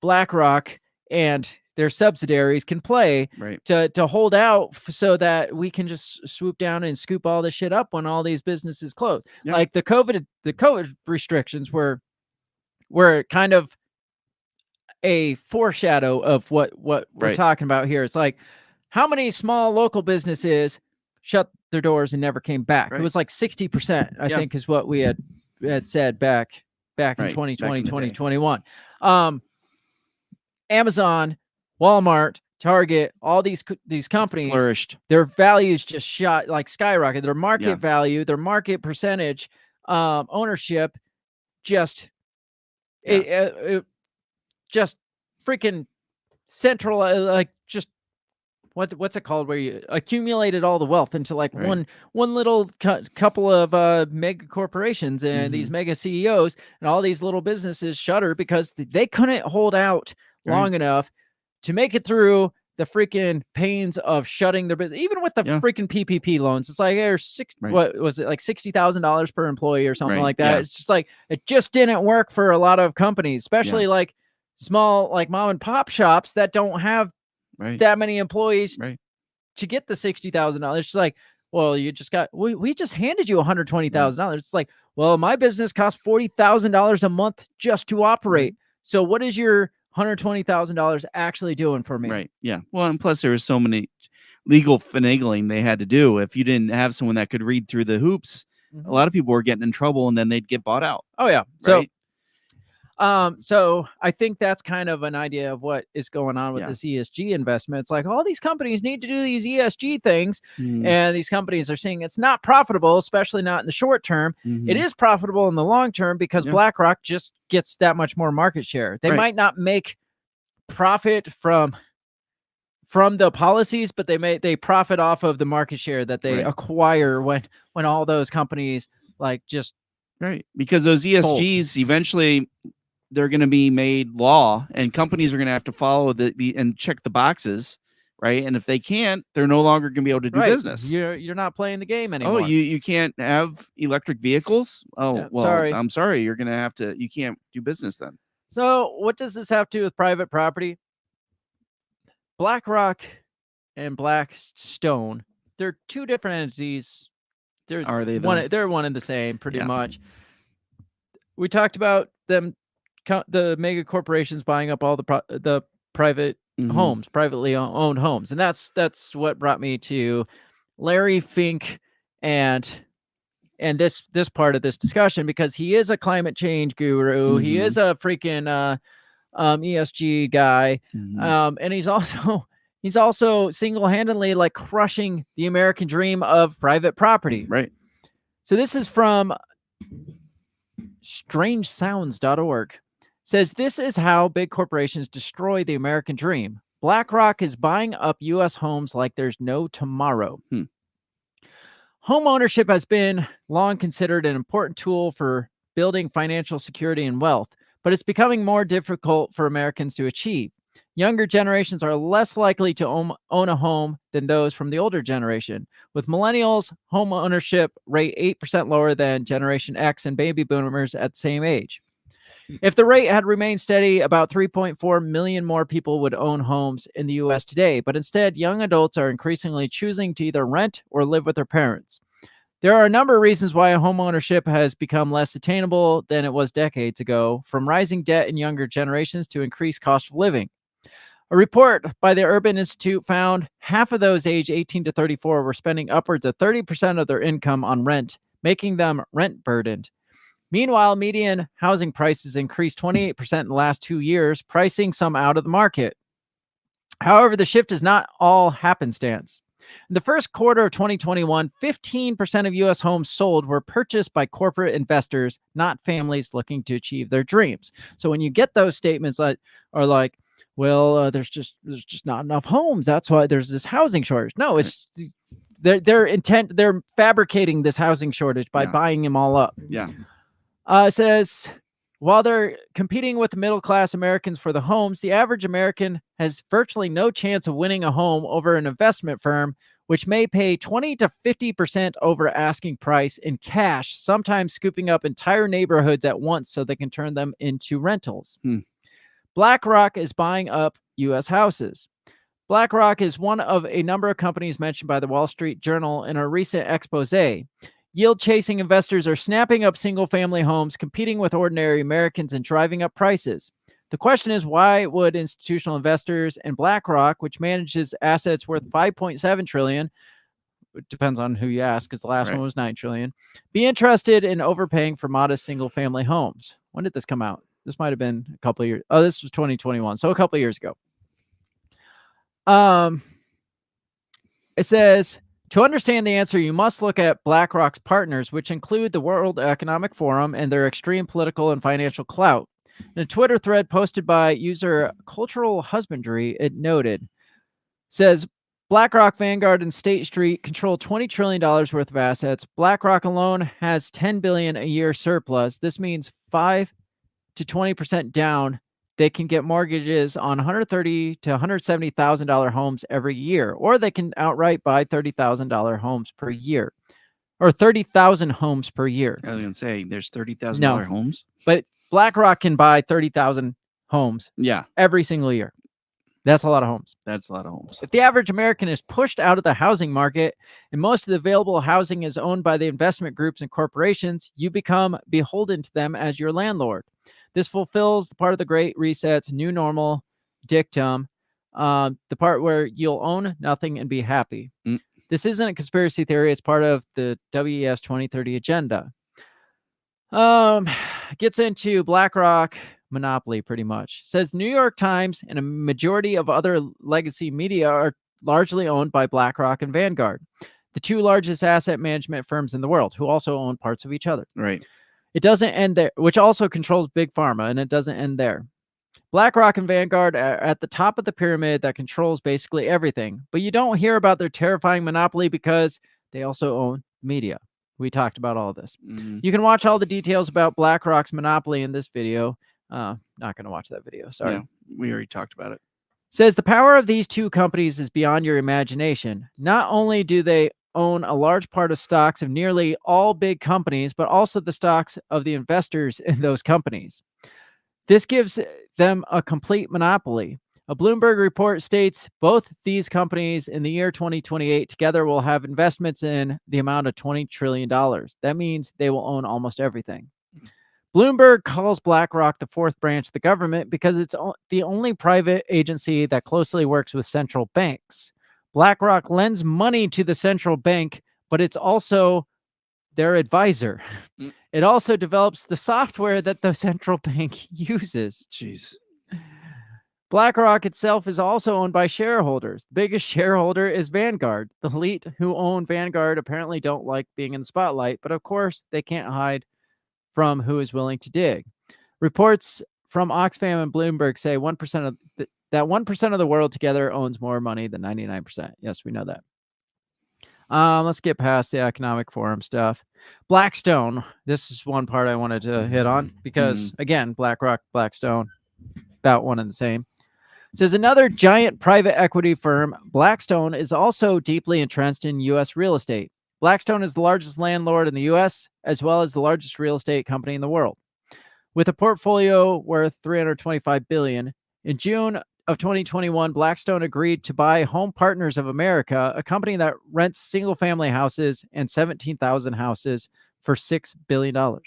BlackRock and their subsidiaries can play to hold out so that we can just swoop down and scoop all this shit up when all these businesses close. Like the COVID restrictions were kind of a foreshadow of what we're talking about here. It's like, how many small local businesses shut their doors and never came back? It was like 60%, I think, is what we had said back in 2020, 2021. Amazon, Walmart, Target, all these companies flourished. Their values just shot, like, skyrocketed. Their market value, their market percentage, ownership, just it just freaking central, like, just what's it called, where you accumulated all the wealth into like one little couple of mega corporations and these mega CEOs, and all these little businesses shutter because they couldn't hold out long enough to make it through the freaking pains of shutting their business. Even with the freaking PPP loans, it's like there's what was it, like $60,000 per employee or something like that. It's just like, it just didn't work for a lot of companies, especially like small, like mom and pop shops that don't have that many employees to get the $60,000. It's just like, well, you just got, we just handed you $120,000. It's like, well, my business costs $40,000 a month just to operate. So what is your $120,000 actually doing for me? Right. Yeah. Well, and plus there was so many legal finagling they had to do. If you didn't have someone that could read through the hoops, a lot of people were getting in trouble, and then they'd get bought out. Oh yeah. So so I think that's kind of an idea of what is going on with this ESG investment. It's like, all these companies need to do these ESG things, and these companies are saying it's not profitable, especially not in the short term. It is profitable in the long term because BlackRock just gets that much more market share. They might not make profit from the policies, but they profit off of the market share that they acquire when all those companies like just because those ESGs eventually, they're going to be made law, and companies are going to have to follow the and check the boxes, right? And if they can't, they're no longer going to be able to do business. You're not playing the game anymore. Oh, you can't have electric vehicles? Oh, well, sorry. I'm sorry. You're going to have to. You can't do business then. So what does this have to do with private property? BlackRock and Blackstone, they're two different entities. Are they? They're one and the same, pretty much. We talked about them, the mega corporations buying up all the private homes, privately owned homes, and that's what brought me to Larry Fink and and this part of this discussion, because he is a climate change guru. He is a freaking ESG guy, and he's also single-handedly like crushing the American dream of private property. Right. So this is from strangesounds.org. Says this is how big corporations destroy the American dream. BlackRock is buying up U.S. homes like there's no tomorrow. Home ownership has been long considered an important tool for building financial security and wealth, but it's becoming more difficult for Americans to achieve. Younger generations are less likely to own a home than those from the older generation, with millennials' home ownership rate 8% lower than Generation X and baby boomers at the same age. If the rate had remained steady, about 3.4 million more people would own homes in the U.S. today, but instead, young adults are increasingly choosing to either rent or live with their parents. There are a number of reasons why home ownership has become less attainable than it was decades ago, from rising debt in younger generations to increased cost of living. A report by the Urban Institute found half of those aged 18 to 34 were spending upwards of 30% of their income on rent, making them rent burdened. Meanwhile, median housing prices increased 28% in the last 2 years, pricing some out of the market. However, the shift is not all happenstance. In the first quarter of 2021, 15% of U.S. homes sold were purchased by corporate investors, not families looking to achieve their dreams. So when you get those statements that are like, well, there's just not enough homes, that's why there's this housing shortage. No, it's they're fabricating this housing shortage by buying them all up. It says, while they're competing with middle-class Americans for the homes, the average American has virtually no chance of winning a home over an investment firm, which may pay 20 to 50% over asking price in cash, sometimes scooping up entire neighborhoods at once so they can turn them into rentals. BlackRock is buying up U.S. houses. BlackRock is one of a number of companies mentioned by the Wall Street Journal in a recent expose. Yield-chasing investors are snapping up single-family homes, competing with ordinary Americans and driving up prices. The question is, why would institutional investors and BlackRock, which manages assets worth $5.7 trillion, it depends on who you ask, because the last one was $9 trillion, be interested in overpaying for modest single-family homes? When did this come out? This might have been a couple of years. Oh, this was 2021, so a couple of years ago. It says, to understand the answer, you must look at BlackRock's partners, which include the World Economic Forum and their extreme political and financial clout. In a Twitter thread posted by user Cultural Husbandry, it noted, says, BlackRock, Vanguard, and State Street control $20 trillion worth of assets. BlackRock alone has $10 billion a year surplus. This means 5 to 20% down. They can get mortgages on $130,000 to $170,000 homes every year, or they can outright buy $30,000 homes per year, or 30,000 homes per year. I was going to say, there's $30,000 homes, but BlackRock can buy 30,000 homes every single year. That's a lot of homes. That's a lot of homes. If the average American is pushed out of the housing market and most of the available housing is owned by the investment groups and corporations, you become beholden to them as your landlord. This fulfills the part of the Great Reset's new normal dictum, the part where you'll own nothing and be happy. This isn't a conspiracy theory. It's part of the WEF's 2030 agenda. Gets into BlackRock monopoly pretty much. Says New York Times and a majority of other legacy media are largely owned by BlackRock and Vanguard, the two largest asset management firms in the world, who also own parts of each other. Right. It doesn't end there, which also controls Big Pharma, and it doesn't end there. BlackRock and Vanguard are at the top of the pyramid that controls basically everything, but you don't hear about their terrifying monopoly because they also own media. We talked about all of this. You can watch all the details about BlackRock's monopoly in this video. Not going to watch that video. Sorry. Yeah, we already talked about it. Says the power of these two companies is beyond your imagination. Not only do they own a large part of stocks of nearly all big companies, but also the stocks of the investors in those companies. This gives them a complete monopoly. A Bloomberg report states both these companies in the year 2028 together will have investments in the amount of $20 trillion. That means they will own almost everything. Bloomberg calls BlackRock the fourth branch of the government because it's the only private agency that closely works with central banks. BlackRock lends money to the central bank, but it's also their advisor. Mm. It also develops the software that the central bank uses. Jeez. BlackRock itself is also owned by shareholders. The biggest shareholder is Vanguard. The elite who own Vanguard apparently don't like being in the spotlight, but of course they can't hide from who is willing to dig. Reports from Oxfam and Bloomberg say 1% of that 1% of the world together owns more money than 99%. Yes, we know that. Let's get past the economic forum stuff. Blackstone. This is one part I wanted to hit on because, again, BlackRock, Blackstone, about one and the same. It says another giant private equity firm, Blackstone, is also deeply entrenched in U.S. real estate. Blackstone is the largest landlord in the U.S., as well as the largest real estate company in the world. With a portfolio worth $325 billion, in June of 2021, Blackstone agreed to buy Home Partners of America, a company that rents single-family houses and 17,000 houses for $6 billion.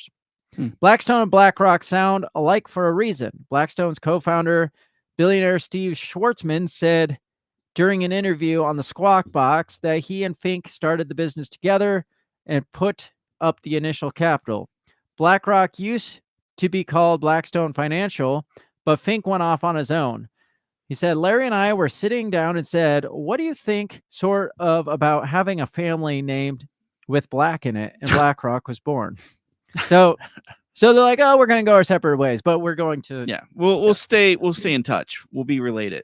Blackstone and BlackRock sound alike for a reason. Blackstone's co-founder, billionaire Steve Schwarzman, said during an interview on the Squawk Box that he and Fink started the business together and put up the initial capital. BlackRock used to be called Blackstone Financial, but Fink went off on his own. He said, Larry and I were sitting down and said, what do you think sort of about having a family named with Black in it? And BlackRock was born. So they're like, oh, we're going to go our separate ways, but we're going to. Yeah, we'll stay in touch. We'll be related.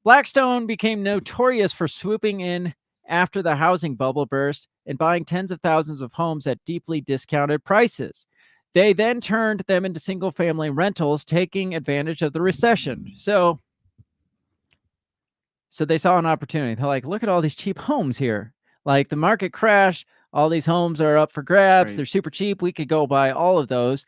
Blackstone became notorious for swooping in after the housing bubble burst and buying tens of thousands of homes at deeply discounted prices. They then turned them into single-family rentals, taking advantage of the recession. So they saw an opportunity. They're like, look at all these cheap homes here. Like the market crashed. All these homes are up for grabs. Right. They're super cheap. We could go buy all of those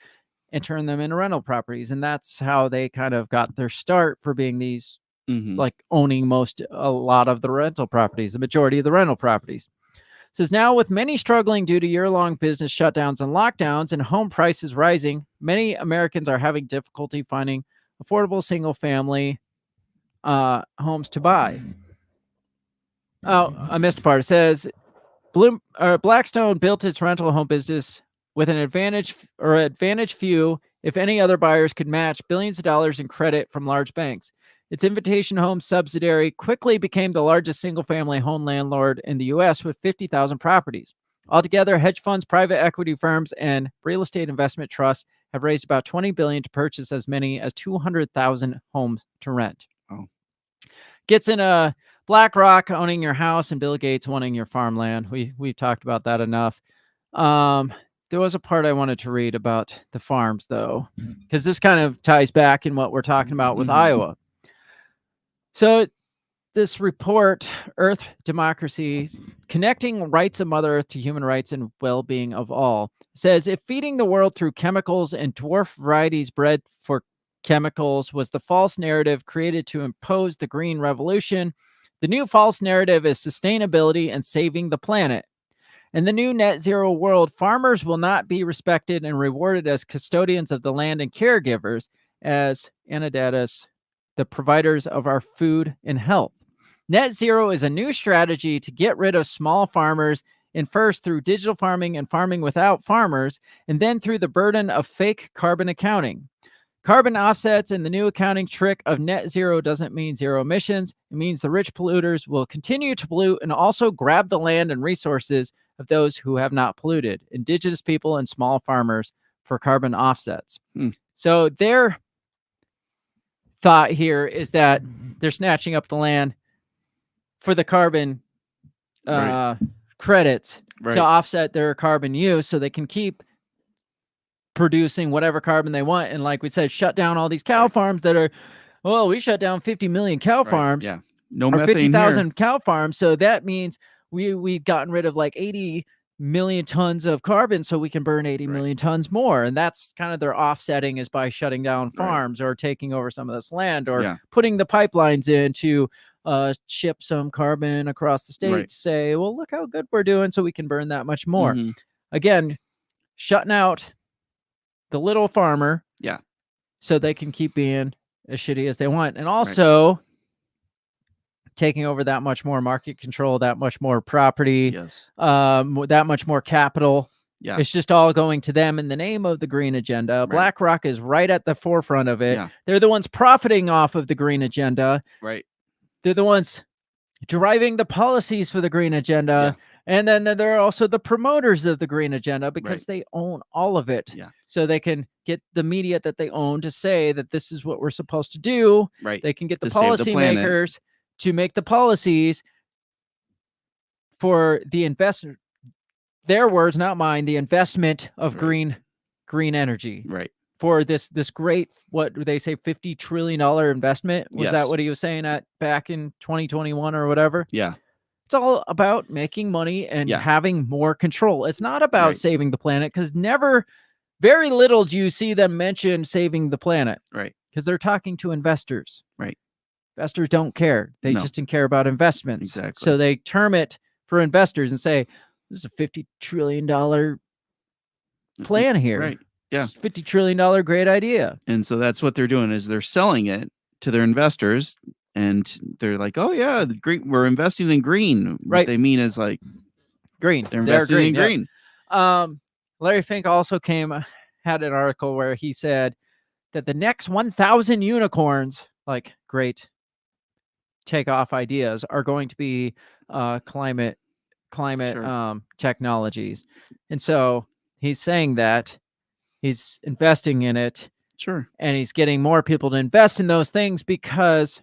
and turn them into rental properties. And that's how they kind of got their start for being these, like owning a lot of the rental properties, the majority of the rental properties. It says now with many struggling due to year-long business shutdowns and lockdowns and home prices rising, many Americans are having difficulty finding affordable single-family homes to buy. Oh, I missed a part. It says Blackstone built its rental home business with an advantage few, if any other buyers could match billions of dollars in credit from large banks. Its Invitation Homes subsidiary quickly became the largest single-family home landlord in the U.S. with 50,000 properties. Altogether, hedge funds, private equity firms, and real estate investment trusts have raised about $20 billion to purchase as many as 200,000 homes to rent. Oh. Gets in a BlackRock owning your house and Bill Gates wanting your farmland. We've talked about that enough. There was a part I wanted to read about the farms, though, because this kind of ties back in what we're talking about with Iowa. So this report, Earth Democracies, Connecting Rights of Mother Earth to Human Rights and Well-Being of All, says if feeding the world through chemicals and dwarf varieties bred for chemicals was the false narrative created to impose the Green Revolution, the new false narrative is sustainability and saving the planet. In the new net zero world, farmers will not be respected and rewarded as custodians of the land and caregivers, as Anadatas, the providers of our food and health. Net zero is a new strategy to get rid of small farmers, and first through digital farming and farming without farmers, and then through the burden of fake carbon accounting. Carbon offsets and the new accounting trick of net zero doesn't mean zero emissions. It means the rich polluters will continue to pollute and also grab the land and resources of those who have not polluted, indigenous people and small farmers, for carbon offsets. So their thought here is that they're snatching up the land for the carbon credits to offset their carbon use so they can keep producing whatever carbon they want. And like we said, shut down all these cow farms that are, well, we shut down 50 million cow farms. Yeah. No or methane 50,000 cow farms. So that means we've gotten rid of like 80 million tons of carbon so we can burn 80 million tons more. And that's kind of their offsetting, is by shutting down farms or taking over some of this land or putting the pipelines in to ship some carbon across the state, say, well, look how good we're doing so we can burn that much more. Again, shutting out the little farmer so they can keep being as shitty as they want. And also taking over that much more market control, that much more property, that much more capital Yeah. It's just all going to them in the name of the green agenda. Right. BlackRock is right at the forefront of it. Yeah. They're the ones profiting off of the green agenda. Right. They're the ones driving the policies for the green agenda. And then they're also the promoters of the green agenda because they own all of it. Yeah. So they can get the media that they own to say that this is what we're supposed to do. Right. They can get the To save the planet. policymakers to make the policies for the investment. Their words, not mine, the investment of green energy. Right. For this great, what do they say, $50 trillion investment? Was that Yes. what he was saying back in 2021 or whatever? Yeah. It's all about making money and Yeah. having more control. It's not about Right. saving the planet, because very little do you see them mention saving the planet. Right. Because they're talking to investors. Right. Investors don't care. They No. just don't care about investments. Exactly. So they term it for investors and say, this is a $50 trillion plan here. Right. Yeah. $50 trillion great idea. And so that's what they're doing, is they're selling it to their investors, and they're like, oh yeah, the green, we're investing in green. What Right. they mean is like Green. they're investing in yeah. green. Larry Fink also had an article where he said that the next 1,000 unicorns, like great takeoff ideas, are going to be climate Sure. Technologies. And so he's saying that he's investing in it. Sure. And he's getting more people to invest in those things because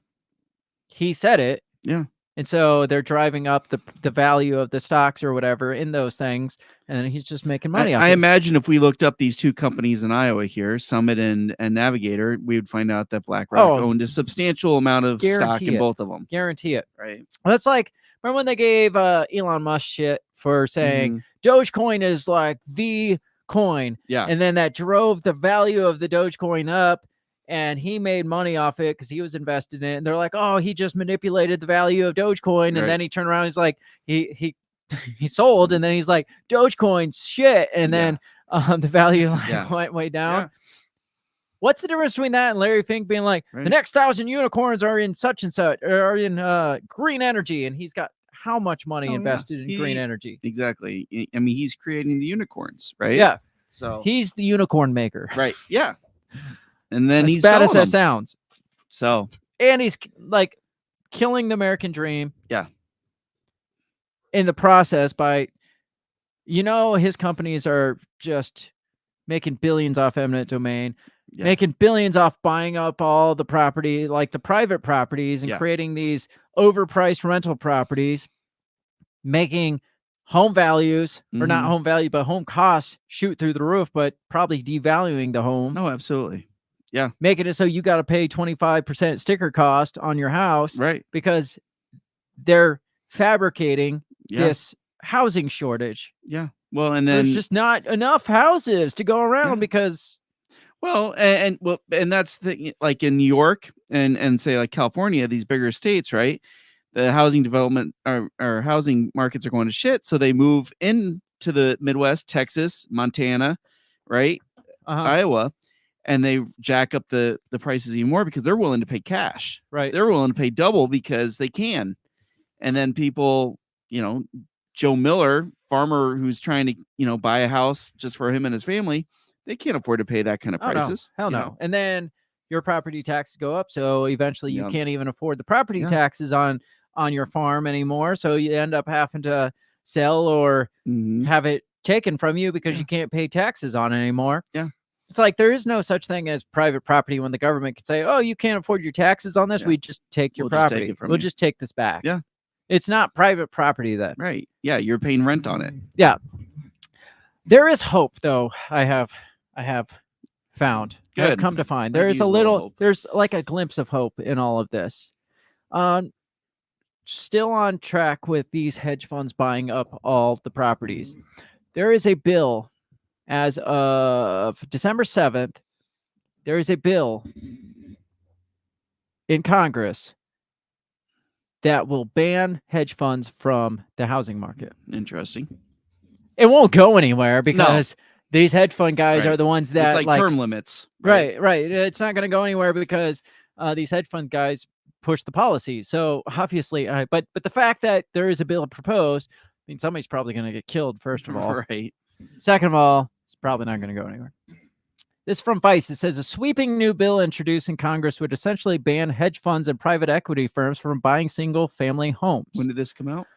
he said it. Yeah. And so they're driving up the value of the stocks or whatever in those things, and then he's just making money off I it. imagine if we looked up these two companies in Iowa here, Summit and Navigator, we would find out that BlackRock owned a substantial amount of stock in both of them. Guarantee it. Right. Well, that's like, remember when they gave Elon Musk shit for saying Dogecoin is like the coin? Yeah. And then that drove the value of the Dogecoin up, and he made money off it because he was invested in it. And they're like, oh, he just manipulated the value of Dogecoin. And then he turned around, he's like, he sold, and then he's like, Dogecoin's shit. And then the value went way down. Yeah. What's the difference between that and Larry Fink being like, the next 1,000 unicorns are in such and such, or are in green energy, and he's got how much money invested in green energy? Exactly. I mean, he's creating the unicorns, right? Yeah. So he's the unicorn maker. Right. Yeah. And then as he's bad as selling that them. sounds. So And he's like killing the American dream. Yeah. In the process by, his companies are just making billions off eminent domain, making billions off buying up all the property, like the private properties, and creating these overpriced rental properties, making home values, or not home value, but home costs shoot through the roof, but probably devaluing the home. Oh, absolutely. Yeah. Making it so you got to pay 25% sticker cost on your house. Right. Because they're fabricating this housing shortage. Yeah. Well, and then there's just not enough houses to go around because. Well, and that's the, like in New York and say like California, these bigger states, right? The housing development or housing markets are going to shit. So they move into the Midwest, Texas, Montana, right? Iowa, and they jack up the prices even more because they're willing to pay cash. Right. They're willing to pay double because they can. And then people, Joe Miller, farmer who's trying to, buy a house just for him and his family, they can't afford to pay that kind of prices. No. Hell no. And then your property taxes go up. So eventually you can't even afford the property taxes on your farm anymore. So you end up having to sell or have it taken from you because you can't pay taxes on it anymore. Yeah. It's like there is no such thing as private property when the government can say, oh, you can't afford your taxes on this. We just take your property. We'll just take this back. Yeah. It's not private property then. Right. Yeah. You're paying rent on it. Yeah. There is hope, though. I have found. I've come to find there is there's like a glimpse of hope in all of this. Still on track with these hedge funds buying up all the properties. There is a bill as of December 7th. There is a bill in Congress that will ban hedge funds from the housing market. Interesting. It won't go anywhere because these hedge fund guys are the ones that it's like term limits. Right. It's not going to go anywhere because these hedge fund guys push the policies. So obviously, but the fact that there is a bill proposed, I mean, somebody's probably going to get killed first of all. Right. Second of all, it's probably not going to go anywhere. This from Vice. It says a sweeping new bill introduced in Congress would essentially ban hedge funds and private equity firms from buying single-family homes. When did this come out?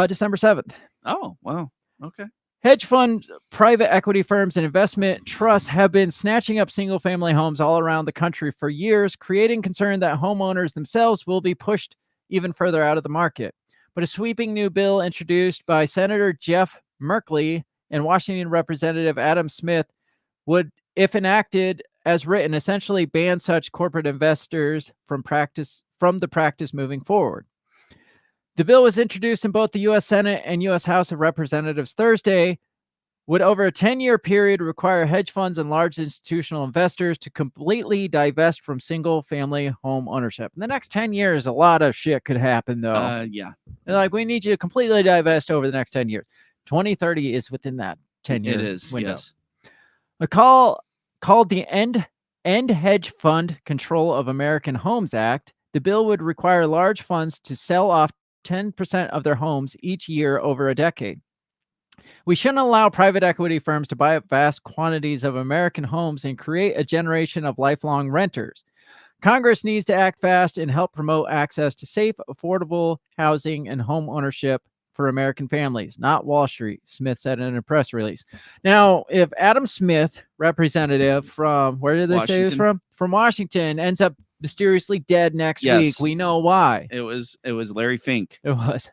December 7th. Oh, wow. Okay. Hedge fund, private equity firms, and investment trusts have been snatching up single-family homes all around the country for years, creating concern that homeowners themselves will be pushed even further out of the market. But a sweeping new bill introduced by Senator Jeff Merkley and Washington Representative Adam Smith would, if enacted as written, essentially ban such corporate investors from the practice moving forward. The bill was introduced in both the U.S. Senate and U.S. House of Representatives Thursday, would over a 10-year period require hedge funds and large institutional investors to completely divest from single-family home ownership. In the next 10 years, a lot of shit could happen, though. Yeah. They're like, we need you to completely divest over the next 10 years. 2030 is within that 10-year It is, window. yes. A call called the End Hedge Fund Control of American Homes Act, the bill would require large funds to sell off 10% of their homes each year over a decade. We shouldn't allow private equity firms to buy up vast quantities of American homes and create a generation of lifelong renters. Congress needs to act fast and help promote access to safe, affordable housing and home ownership for American families, not Wall Street, Smith said in a press release. Now, if Adam Smith, representative from, where did they say he was from? From Washington, ends up mysteriously dead next week, we know why. It was Larry Fink. It was.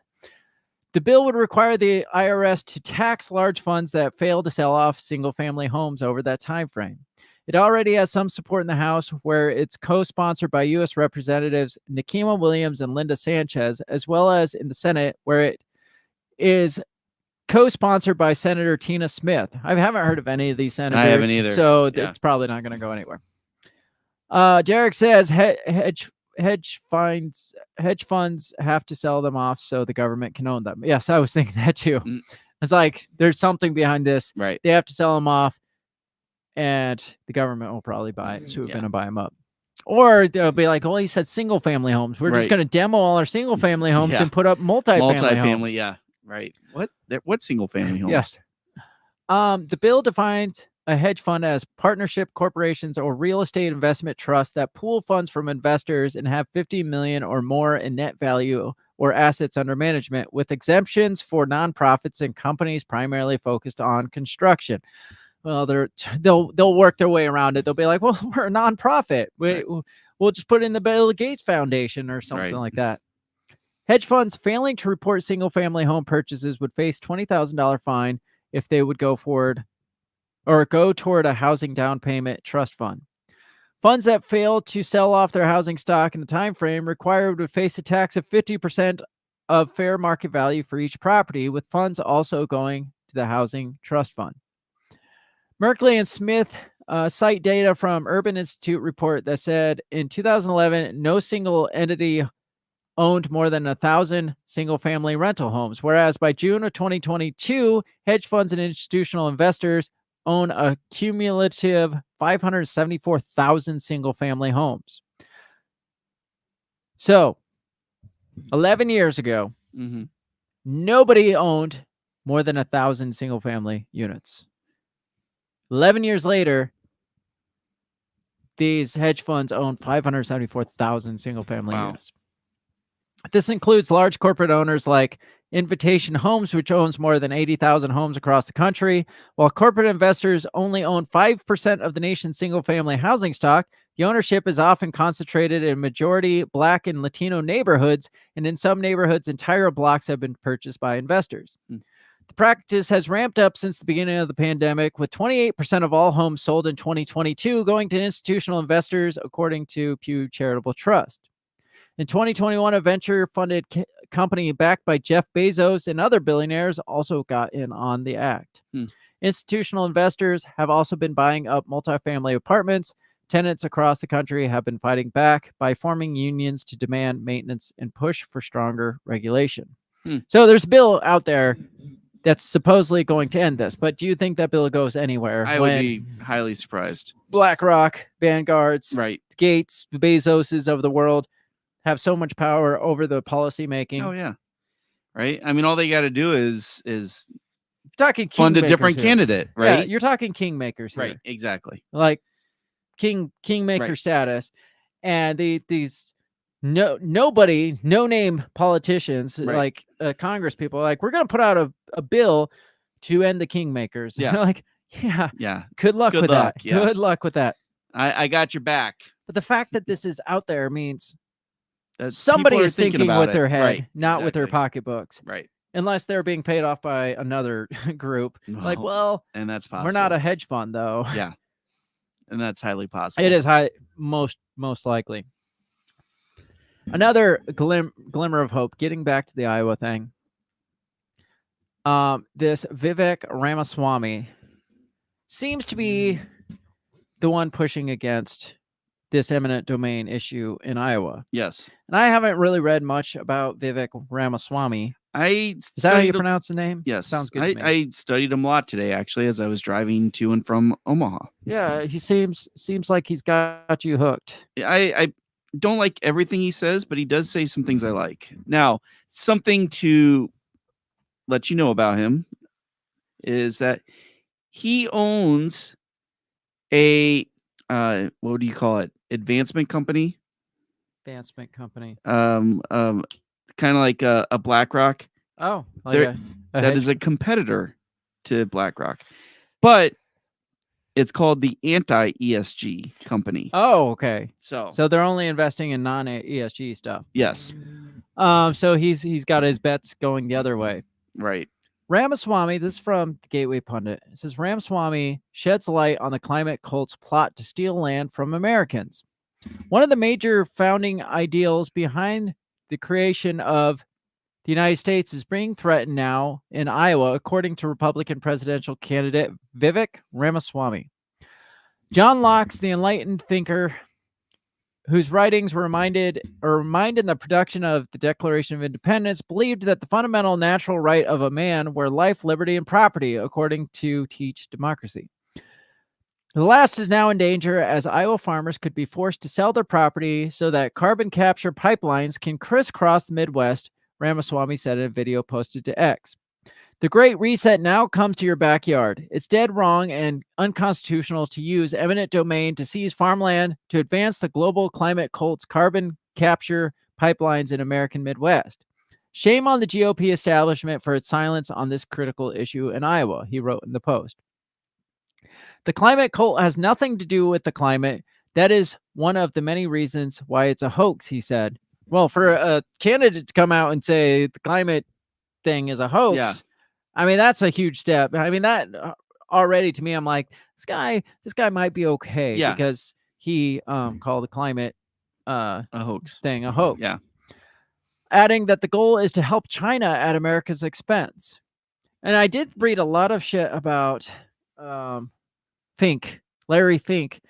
The bill would require the IRS to tax large funds that fail to sell off single-family homes over that time frame. It already has some support in the House, where it's co-sponsored by U.S. Representatives Nikema Williams and Linda Sanchez, as well as in the Senate, where it is co-sponsored by Senator Tina Smith. I haven't heard of any of these senators. I haven't either. So it's probably not going to go anywhere. Derek says hedge funds have to sell them off so the government can own them. Yes, I was thinking that too. It's like there's something behind this. Right. They have to sell them off, and the government will probably buy it. So we're going to buy them up. Or they'll be like, well, you said single-family homes. We're just going to demo all our single-family homes and put up multi-family homes. Yeah. Right. What single-family homes? Yes. The bill defined a hedge fund as partnership corporations or real estate investment trusts that pool funds from investors and have 50 million or more in net value or assets under management, with exemptions for nonprofits and companies primarily focused on construction. Well, they'll work their way around it. They'll be like, well, we're a nonprofit. We'll just put in the Bill Gates Foundation or something like that. Hedge funds failing to report single-family home purchases would face $20,000 fine if they would go forward or go toward a housing down payment trust fund. Funds that fail to sell off their housing stock in the time frame required would face a tax of 50% of fair market value for each property, with funds also going to the housing trust fund. Merkley and Smith cite data from Urban Institute report that said in 2011, no single entity owned more than 1,000 single-family rental homes, whereas by June of 2022, hedge funds and institutional investors own a cumulative 574,000 single-family homes. So, 11 years ago, nobody owned more than 1,000 single-family units. 11 years later, these hedge funds own 574,000 single-family units. This includes large corporate owners like Invitation Homes, which owns more than 80,000 homes across the country. While corporate investors only own 5% of the nation's single-family housing stock, the ownership is often concentrated in majority Black and Latino neighborhoods, and in some neighborhoods, entire blocks have been purchased by investors. The practice has ramped up since the beginning of the pandemic, with 28% of all homes sold in 2022 going to institutional investors, according to Pew Charitable Trust. In 2021, a venture-funded company backed by Jeff Bezos and other billionaires also got in on the act. Institutional investors have also been buying up multifamily apartments. Tenants across the country have been fighting back by forming unions to demand maintenance and push for stronger regulation. So there's a bill out there that's supposedly going to end this, but do you think that bill goes anywhere? I would be highly surprised. BlackRock, Vanguards, Gates, the Bezoses of the world have so much power over the policy making. Oh yeah. Right. I mean, all they got to do is talking fund a kingmakers different here. candidate, Yeah, right? you're talking kingmakers here. Right, exactly. Like kingmaker Right. status, and these nobody, no name politicians Right. like Congress people, like, we're gonna put out a bill to end the kingmakers. Yeah. They're like, yeah, Yeah. good luck Good with luck, that. yeah. Good luck with that. I got your back. But the fact that this is out there means That somebody people are is thinking about with it. their head, Right, not with their exactly. pocketbooks. Right. Unless they're being paid off by another group. Like, well, and that's possible. we're not a hedge fund, though. Yeah. And that's highly possible. It is most likely. Another glimmer of hope, getting back to the Iowa thing. This Vivek Ramaswamy seems to be the one pushing against this eminent domain issue in Iowa. Yes. And I haven't really read much about Vivek Ramaswamy. Is that how you pronounce the name? Yes. Sounds good to me. I studied him a lot today, actually, as I was driving to and from Omaha. Yeah, he seems like he's got you hooked. I don't like everything he says, but he does say some things I like. Now, something to let you know about him is that he owns a what do you call it? Advancement company. Advancement company. Kind of like a BlackRock. Oh, like that is a competitor to BlackRock, but it's called the anti-ESG company. Oh, okay. So they're only investing in non-ESG stuff. Yes. So he's got his bets going the other way. Right. Ramaswamy, this is from the Gateway Pundit. It says Ramaswamy sheds light on the climate cult's plot to steal land from Americans. One of the major founding ideals behind the creation of the United States is being threatened now in Iowa, according to Republican presidential candidate Vivek Ramaswamy. John Locke's the enlightened thinker whose writings were reminded in the production of the Declaration of Independence, believed that the fundamental natural right of a man were life, liberty, and property, according to teach democracy. The last is now in danger, as Iowa farmers could be forced to sell their property so that carbon capture pipelines can crisscross the Midwest, Ramaswamy said in a video posted to X. The Great Reset now comes to your backyard. It's dead wrong and unconstitutional to use eminent domain to seize farmland to advance the global climate cult's carbon capture pipelines in American Midwest. Shame on the GOP establishment for its silence on this critical issue in Iowa, he wrote in the post. The climate cult has nothing to do with the climate. That is one of the many reasons why it's a hoax, he said. Well, for a candidate to come out and say the climate thing is a hoax, Yeah. I mean, that's a huge step. I mean, that already to me, I'm like, this guy might be okay. Yeah. Because he called the climate a hoax thing a hoax. Yeah. Adding that the goal is to help China at America's expense. And I did read a lot of shit about Larry Fink.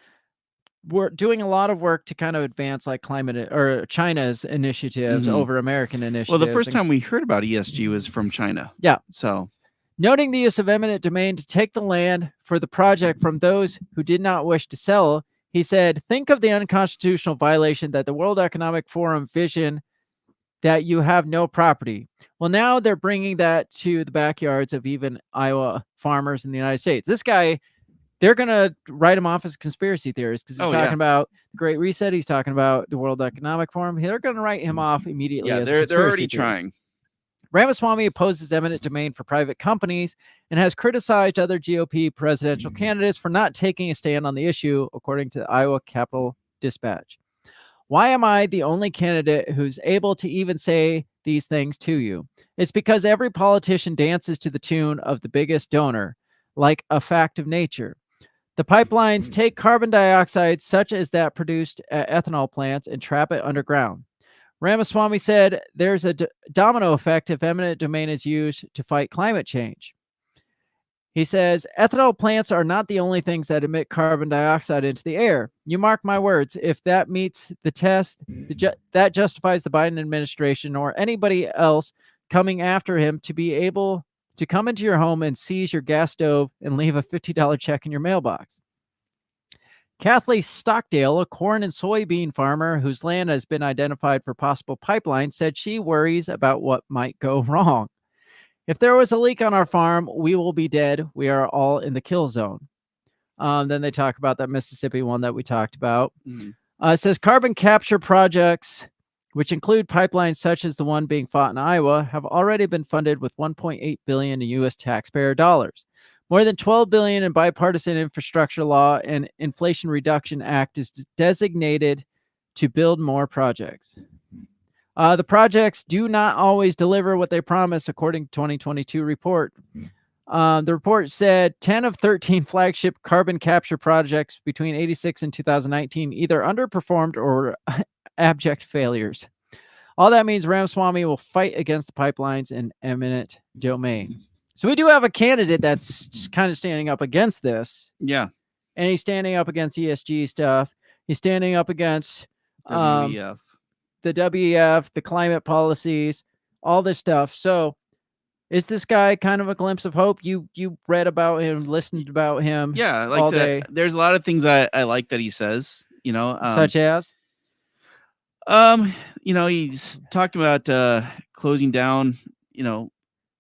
We're doing a lot of work to kind of advance like climate or China's initiatives over American initiatives. Well, the first time we heard about ESG was from China. Yeah. So, noting the use of eminent domain to take the land for the project from those who did not wish to sell, he said, think of the unconstitutional violation that the World Economic Forum vision that you have no property. Well, now they're bringing that to the backyards of even Iowa farmers in the United States. This guy, they're going to write him off as a conspiracy theorist because he's talking about the Great Reset. He's talking about the World Economic Forum. They're going to write him off immediately. Yeah, as they're already trying. Ramaswamy opposes eminent domain for private companies and has criticized other GOP presidential candidates for not taking a stand on the issue, according to the Iowa Capitol Dispatch. Why am I the only candidate who's able to even say these things to you? It's because every politician dances to the tune of the biggest donor, like a fact of nature. The pipelines take carbon dioxide, such as that produced at ethanol plants, and trap it underground. Ramaswamy said there's a domino effect if eminent domain is used to fight climate change. He says, ethanol plants are not the only things that emit carbon dioxide into the air. You mark my words, if that meets the test, that justifies the Biden administration or anybody else coming after him to be able to come into your home and seize your gas stove and leave a $50 check in your mailbox. Kathleen Stockdale, a corn and soybean farmer whose land has been identified for possible pipelines, said she worries about what might go wrong. If there was a leak on our farm, we will be dead. We are all in the kill zone. Then they talk about that Mississippi one that we talked about. It says carbon capture projects, which include pipelines such as the one being fought in Iowa, have already been funded with $1.8 billion in U.S. taxpayer dollars. More than $12 billion in bipartisan infrastructure law and Inflation Reduction Act is designated to build more projects. The projects do not always deliver what they promise, according to 2022 report. The report said 10 of 13 flagship carbon capture projects between 86 and 2019 either underperformed or abject failures. All that means Ramaswamy will fight against the pipelines in eminent domain. So we do have a candidate that's kind of standing up against this. Yeah. And he's standing up against ESG stuff. He's standing up against WEF. the WEF, the climate policies, all this stuff. So is this guy kind of a glimpse of hope? You read about him, listened about him. Yeah, like all day. there's a lot of things I like that he says, Such as? He's talking about closing down,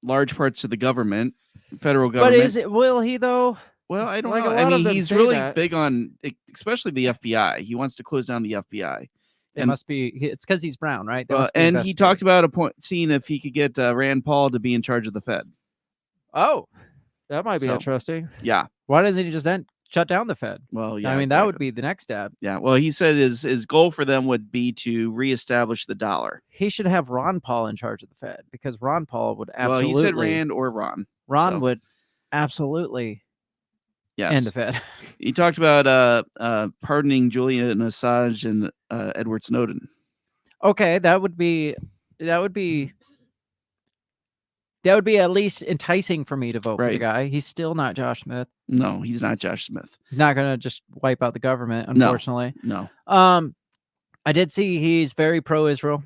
large parts of the government, federal government. But will he though? Well, I don't Like, know. a lot I mean, of them he's say really that. big on, especially the FBI. He wants to close down the FBI. It must be. It's because he's brown, right? They must be And he talked investigating. about seeing if he could get Rand Paul to be in charge of the Fed. Oh, that might be So, interesting. Yeah. Why doesn't he just then shut down the Fed? Well, yeah. I mean, that would exactly. be the next step. Yeah. Well, he said his goal for them would be to reestablish the dollar. He should have Ron Paul in charge of the Fed because Ron Paul would absolutely. Well, he said Rand or Ron. Ron so, would absolutely yes. end the Fed. He talked about pardoning Julian Assange and Edward Snowden. Okay, that would be at least enticing for me to vote for the Right. guy. He's still not Josh Smith. No, he's not Josh Smith. He's not going to just wipe out the government, unfortunately. No. I did see he's very pro-Israel.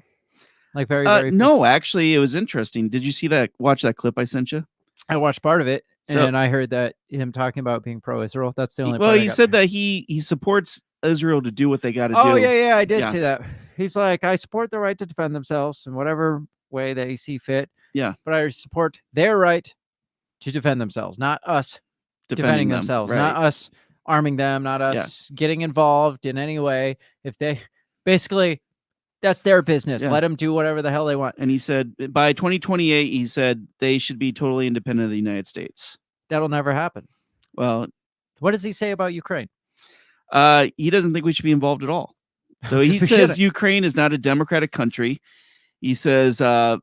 Like very, very. No, actually, it was interesting. Did you watch that clip I sent you? I watched part of it, So- and I heard that him talking about being pro-Israel. That's the only. Well, part I he got. said that he supports Israel to do what they got to do. Oh yeah, I did Yeah. see that. He's like, I support their right to defend themselves in whatever way they see fit. Yeah. But I support their right to defend themselves, not us defending them, themselves, right. not us arming them, not us getting involved in any way. If they basically, that's their business. Yeah. Let them do whatever the hell they want. And he said by 2028, he said they should be totally independent of the United States. That'll never happen. Well, What does he say about Ukraine? he doesn't think we should be involved at all. So he We says shouldn't. Ukraine is not a democratic country. He says that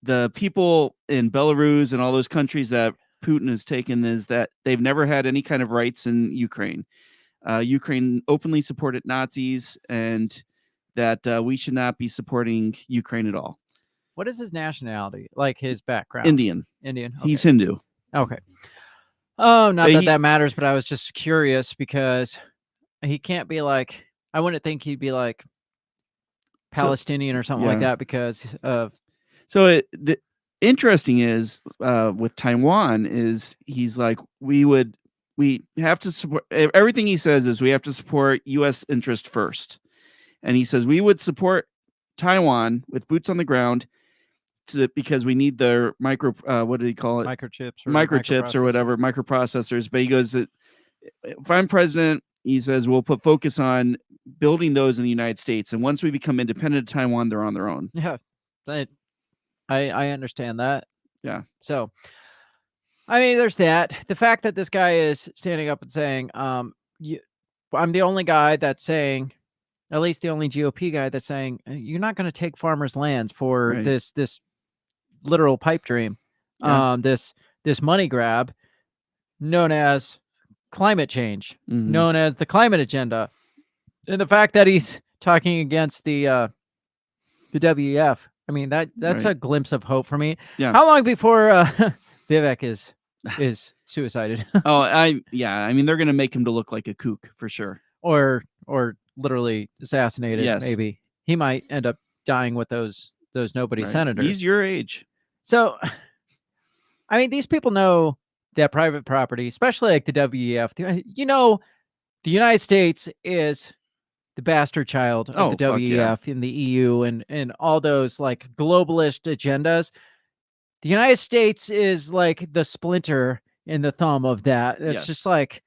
the people in Belarus and all those countries that Putin has taken is that they've never had any kind of rights in Ukraine. Ukraine openly supported Nazis, and that we should not be supporting Ukraine at all. What is his nationality? Like his background? Indian. Indian. He's okay. Hindu. Okay. Oh, not But that matters, but I was just curious because he can't be like, I wouldn't think he'd be like Palestinian or something like yeah. that because of. So the interesting is with Taiwan is he's like, we have to support everything he says is we have to support U.S. interest first. And he says we would support Taiwan with boots on the ground because we need their what did he call it? Microchips or whatever, microprocessors. But he goes that if I'm president, he says we'll put focus on building those in the United States. And once we become independent of Taiwan, they're on their own. Yeah, I understand that. Yeah. So, I mean, there's that. The fact that this guy is standing up and saying, I'm the only guy that's saying, at least the only GOP guy that's saying, you're not going to take farmers' lands for Right. this literal pipe dream, Yeah. this money grab known as climate change, Mhm. known as the climate agenda. And the fact that he's talking against the WEF, I mean, that's Right. a glimpse of hope for me. Yeah. How long before Vivek is suicided I mean, they're going to make him to look like a kook for sure. or literally assassinated? Yes. Maybe he might end up dying with those nobody Right. senators. He's your age. So, I mean, these people know that private property, especially like the WEF, the United States is the bastard child of the fuck WEF yeah. in the EU and all those like globalist agendas. the United States is like the splinter in the thumb of that. It's Yes. just like,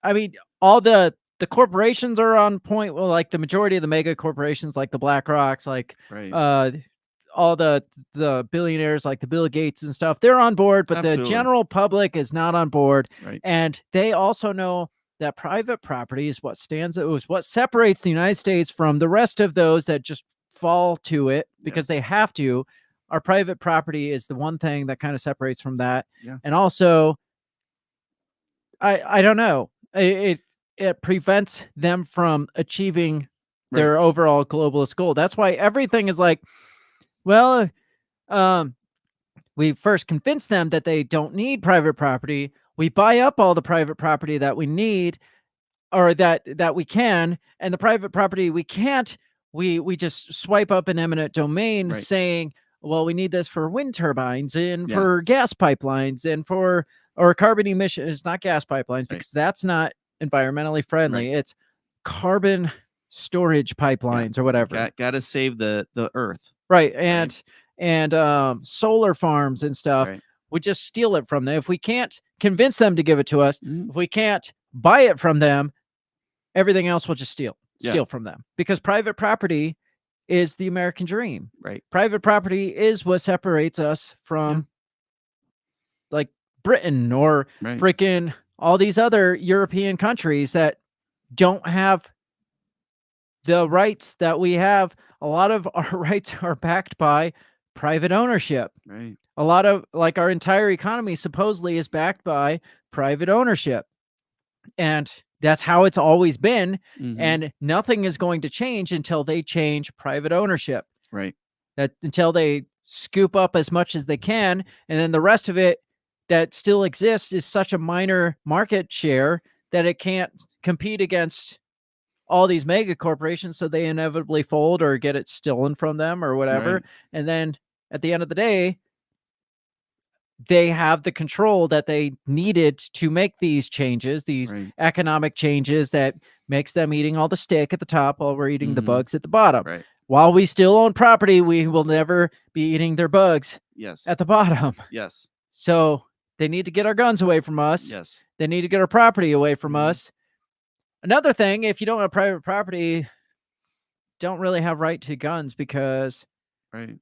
I mean, all the corporations are on point. Well, like the majority of the mega corporations, like the BlackRocks, like all the billionaires, like the Bill Gates and stuff, they're on board, but the general public is not on board. Right. And they also know that private property is what what separates the United States from the rest of those that just fall to it because they have to. Our private property is the one thing that kind of separates from that. Yeah. And also, I don't know. It prevents them from achieving their overall globalist goal. That's why everything is like, well, we first convince them that they don't need private property. We buy up all the private property that we need, or that we can, and the private property we can't, we just swipe up an eminent domain saying, well, we need this for wind turbines and for gas pipelines and for or carbon emissions, not gas pipelines, because that's not environmentally friendly. It's carbon storage pipelines or whatever. Got to save the earth. Right. And solar farms and stuff. We just steal it from them. If we can't convince them to give it to us, if we can't buy it from them, everything else will just steal from them, because private property is the American dream. Right. Private property is what separates us from like Britain or freaking all these other European countries that don't have the rights that we have. A lot of our rights are backed by private ownership. Right. A lot of like our entire economy supposedly is backed by private ownership. And that's how it's always been. And nothing is going to change until they change private ownership. Right. That until they scoop up as much as they can. And then the rest of it that still exists is such a minor market share that it can't compete against all these mega corporations. So they inevitably fold or get it stolen from them or whatever. And then at the end of the day, they have the control that they needed to make these changes, these economic changes that makes them eating all the steak at the top while we're eating the bugs at the bottom. While we still own property, we will never be eating their bugs at the bottom. Yes. So they need to get our guns away from us. Yes. They need to get our property away from us. Another thing, if you don't have private property, don't really have right to guns, because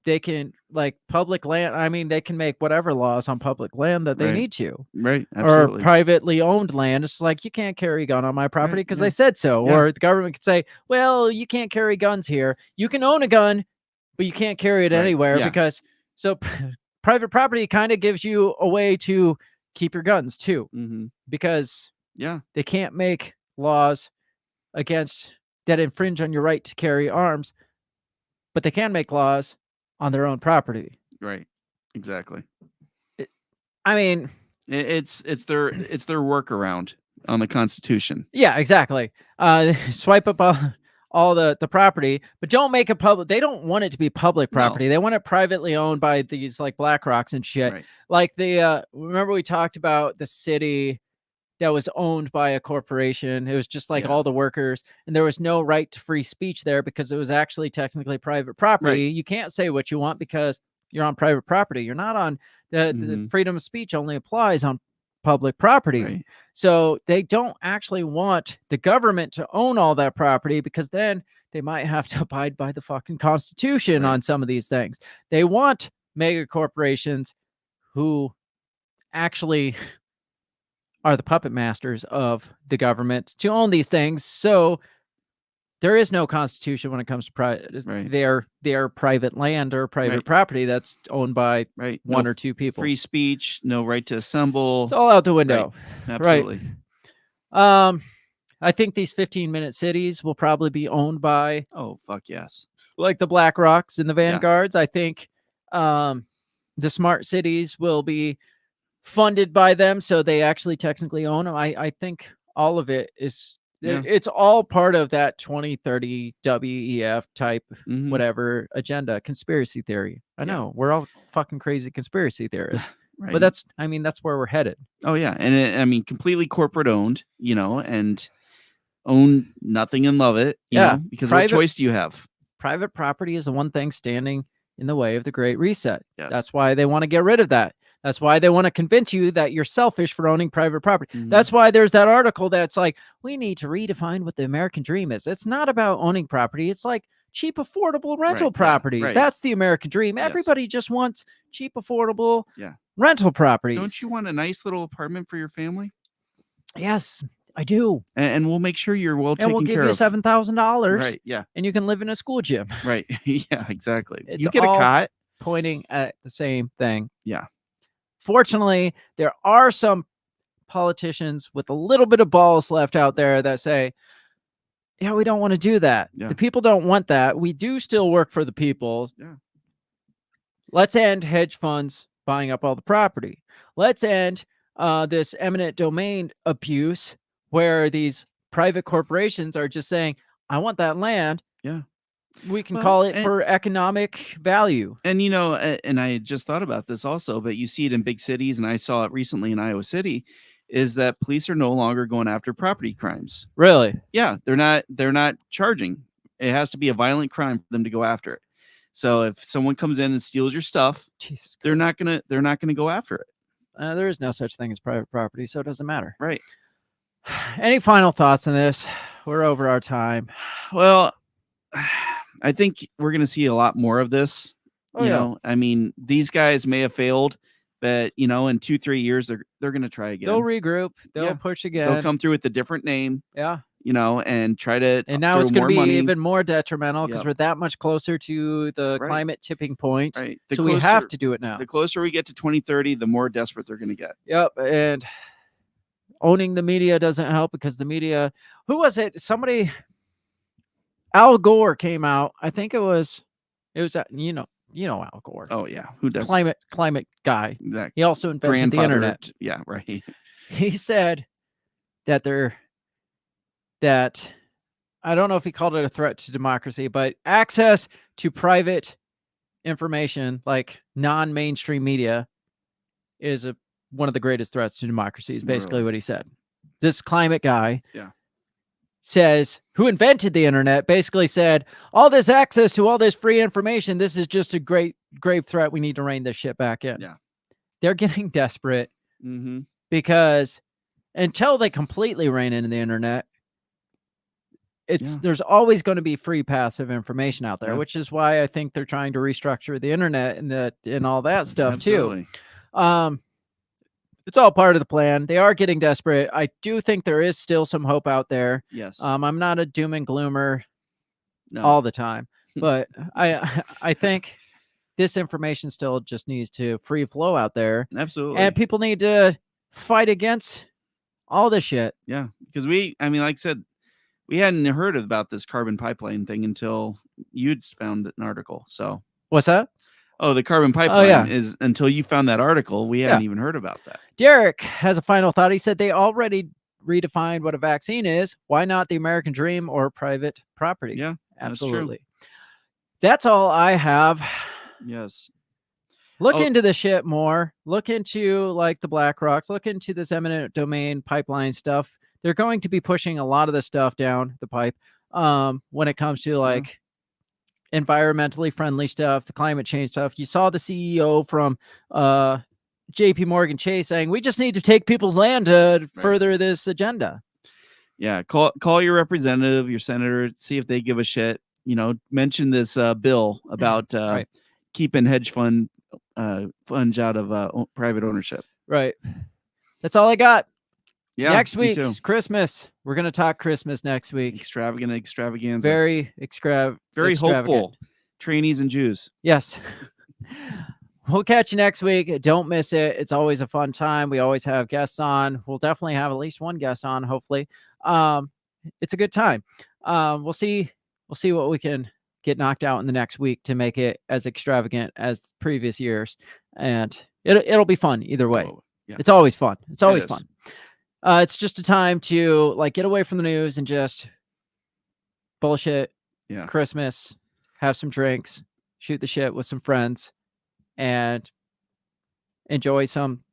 they can, like, public land. I mean, they can make whatever laws on public land that they need to. Right. Absolutely. Or privately owned land. It's like, you can't carry a gun on my property because I said so. Or the government could say, well, you can't carry guns here. You can own a gun, but you can't carry it anywhere because private property kind of gives you a way to keep your guns too, because they can't make laws against that infringe on your right to carry arms, but they can make laws on their own property. Right. Exactly. I mean, it's their workaround on the Constitution. Yeah, exactly. Swipe up all the property, but don't make it public. They don't want it to be public property. They want it privately owned by these like BlackRocks and shit. Like remember we talked about the city that was owned by a corporation. It was just like all the workers, and there was no right to free speech there because it was actually technically private property. You can't say what you want because you're on private property. You're not on the freedom of speech only applies on public property. So they don't actually want the government to own all that property, because then they might have to abide by the fucking Constitution on some of these things. They want mega corporations who actually are the puppet masters of the government to own these things. So there is no constitution when it comes to their private land or private property that's owned by one or two people. Free speech, no right to assemble. It's all out the window. Absolutely. I think these 15-minute cities will probably be owned by like the BlackRocks and the Vanguards. I think the smart cities will be funded by them, so they actually technically own them. I think all of it is it's all part of that 2030 WEF type whatever agenda, conspiracy theory. I know we're all fucking crazy conspiracy theorists. But that's where we're headed. Oh yeah. And completely corporate owned, and own nothing and love it, you know, because what choice do you have? Private property is the one thing standing in the way of the Great Reset. Yes. That's why they want to get rid of that. That's why they want to convince you that you're selfish for owning private property. Mhm. That's why there's that article that's like, we need to redefine what the American dream is. It's not about owning property. It's like cheap, affordable rental Right, yeah, properties. right. That's the American dream. Yes. Everybody just wants cheap, affordable Yeah. rental properties. Don't you want a nice little apartment for your family? Yes, I do. And we'll make sure you're well And taken we'll give care you of. $7,000. Right. Yeah. And you can live in a school gym. Right. Yeah, exactly. It's You get a all cot. pointing at the same thing. Yeah. Fortunately, there are some politicians with a little bit of balls left out there that say, yeah, we don't want to do that. Yeah. The people don't want that. We do still work for the people. Yeah. Let's end hedge funds buying up all the property. Let's end this eminent domain abuse where these private corporations are just saying, I want that land. Yeah. We can Well, call it and- for economic value. And, and I just thought about this also, but you see it in big cities, and I saw it recently in Iowa City, is that police are no longer going after property crimes. Really? Yeah, they're not charging. It has to be a violent crime for them to go after it. So if someone comes in and steals your stuff, Jesus, they're not gonna go after it. there is no such thing as private property, so it doesn't matter. Right. Any final thoughts on this? We're over our time. Well, I think we're gonna see a lot more of this. Oh, you yeah. know, I mean, these guys may have failed, but in 2-3 years they're gonna try again. They'll regroup. They'll Yeah. push again. They'll come through with a different name. Yeah. And try to And now throw it's going more to be money. even more detrimental because Yep. we're that much closer to the Right. climate tipping point. Right. So we have to do it now. The closer we get to 2030, the more desperate they're going to get. Yep. And owning the media doesn't help because the media, who was it? Somebody, Al Gore came out. I think it was, Al Gore. Oh yeah, who does Climate guy. that? He also invented the Grandfather internet. Yeah, right. He said that that I don't know if he called it a threat to democracy, but access to private information like non-mainstream media is one of the greatest threats to democracy is basically Really? what he said. This climate guy Yeah. who invented the internet, basically said, all this access to all this free information, this is just a grave threat. We need to rein this shit back in. Yeah. They're getting desperate Mm-hmm. because until they completely rein in the internet, Yeah. there's always going to be free passive information out there, Yeah. which is why I think they're trying to restructure the internet and all that stuff Absolutely. too. It's all part of the plan. They are getting desperate. I do think there is still some hope out there. Yes. I'm not a doom and gloomer No. all the time, but I think this information still just needs to free flow out there, Absolutely. and people need to fight against all this shit. Yeah, because like I said, we hadn't heard about this carbon pipeline thing until you'd found an article. So What's that? Oh, the carbon pipeline yeah. is until you found that article, we hadn't even heard about that. Derek has a final thought. He said they already redefined what a vaccine is. Why not the American dream or private property? Yeah, that's true. absolutely. That's all I have. Yes. Look Oh. into the shit more. Look into like the Black Rocks. Look into this eminent domain pipeline stuff. They're going to be pushing a lot of the stuff down the pipe when it comes to like environmentally friendly stuff, the climate change stuff. You saw the CEO from JP Morgan Chase saying, we just need to take people's land to further this agenda. Yeah, call your representative, your senator, see if they give a shit. Mention this bill about keeping hedge funds out of private ownership. Right. That's all I got. Yeah, next me week too. is Christmas. We're going to talk Christmas next week. Extravaganza. Very Very extravagant. hopeful. Trainees and Jews. Yes. We'll catch you next week. Don't miss it. It's always a fun time. We always have guests on. We'll definitely have at least one guest on, hopefully. It's a good time. We'll see what we can get knocked out in the next week to make it as extravagant as previous years. And it'll be fun either way. Oh, yeah. It's always fun. It's always is. fun. It's just a time to like get away from the news and just bullshit. Yeah. Christmas, have some drinks, shoot the shit with some friends, and enjoy some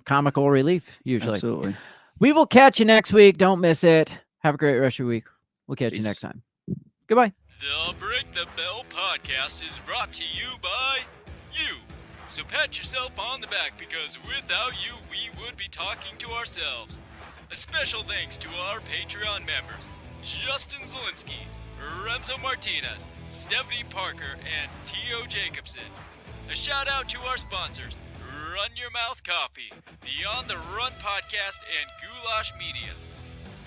comical relief. Usually, Absolutely. We will catch you next week. Don't miss it. Have a great rest of your week. We'll catch you Peace. next time. Goodbye. The Break the Bell podcast is brought to you by you. So pat yourself on the back because without you, we would be talking to ourselves. A special thanks to our Patreon members, Justin Zielinski, Remzo Martinez, Stephanie Parker, and T.O. Jacobson. A shout out to our sponsors, Run Your Mouth Coffee, Beyond the Run Podcast, and Goulash Media.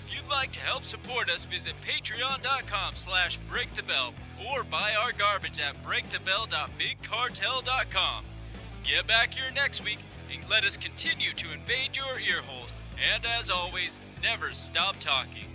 If you'd like to help support us, visit patreon.com/breakthebell or buy our garbage at breakthebell.bigcartel.com. Get back here next week and let us continue to invade your ear holes. And as always, never stop talking.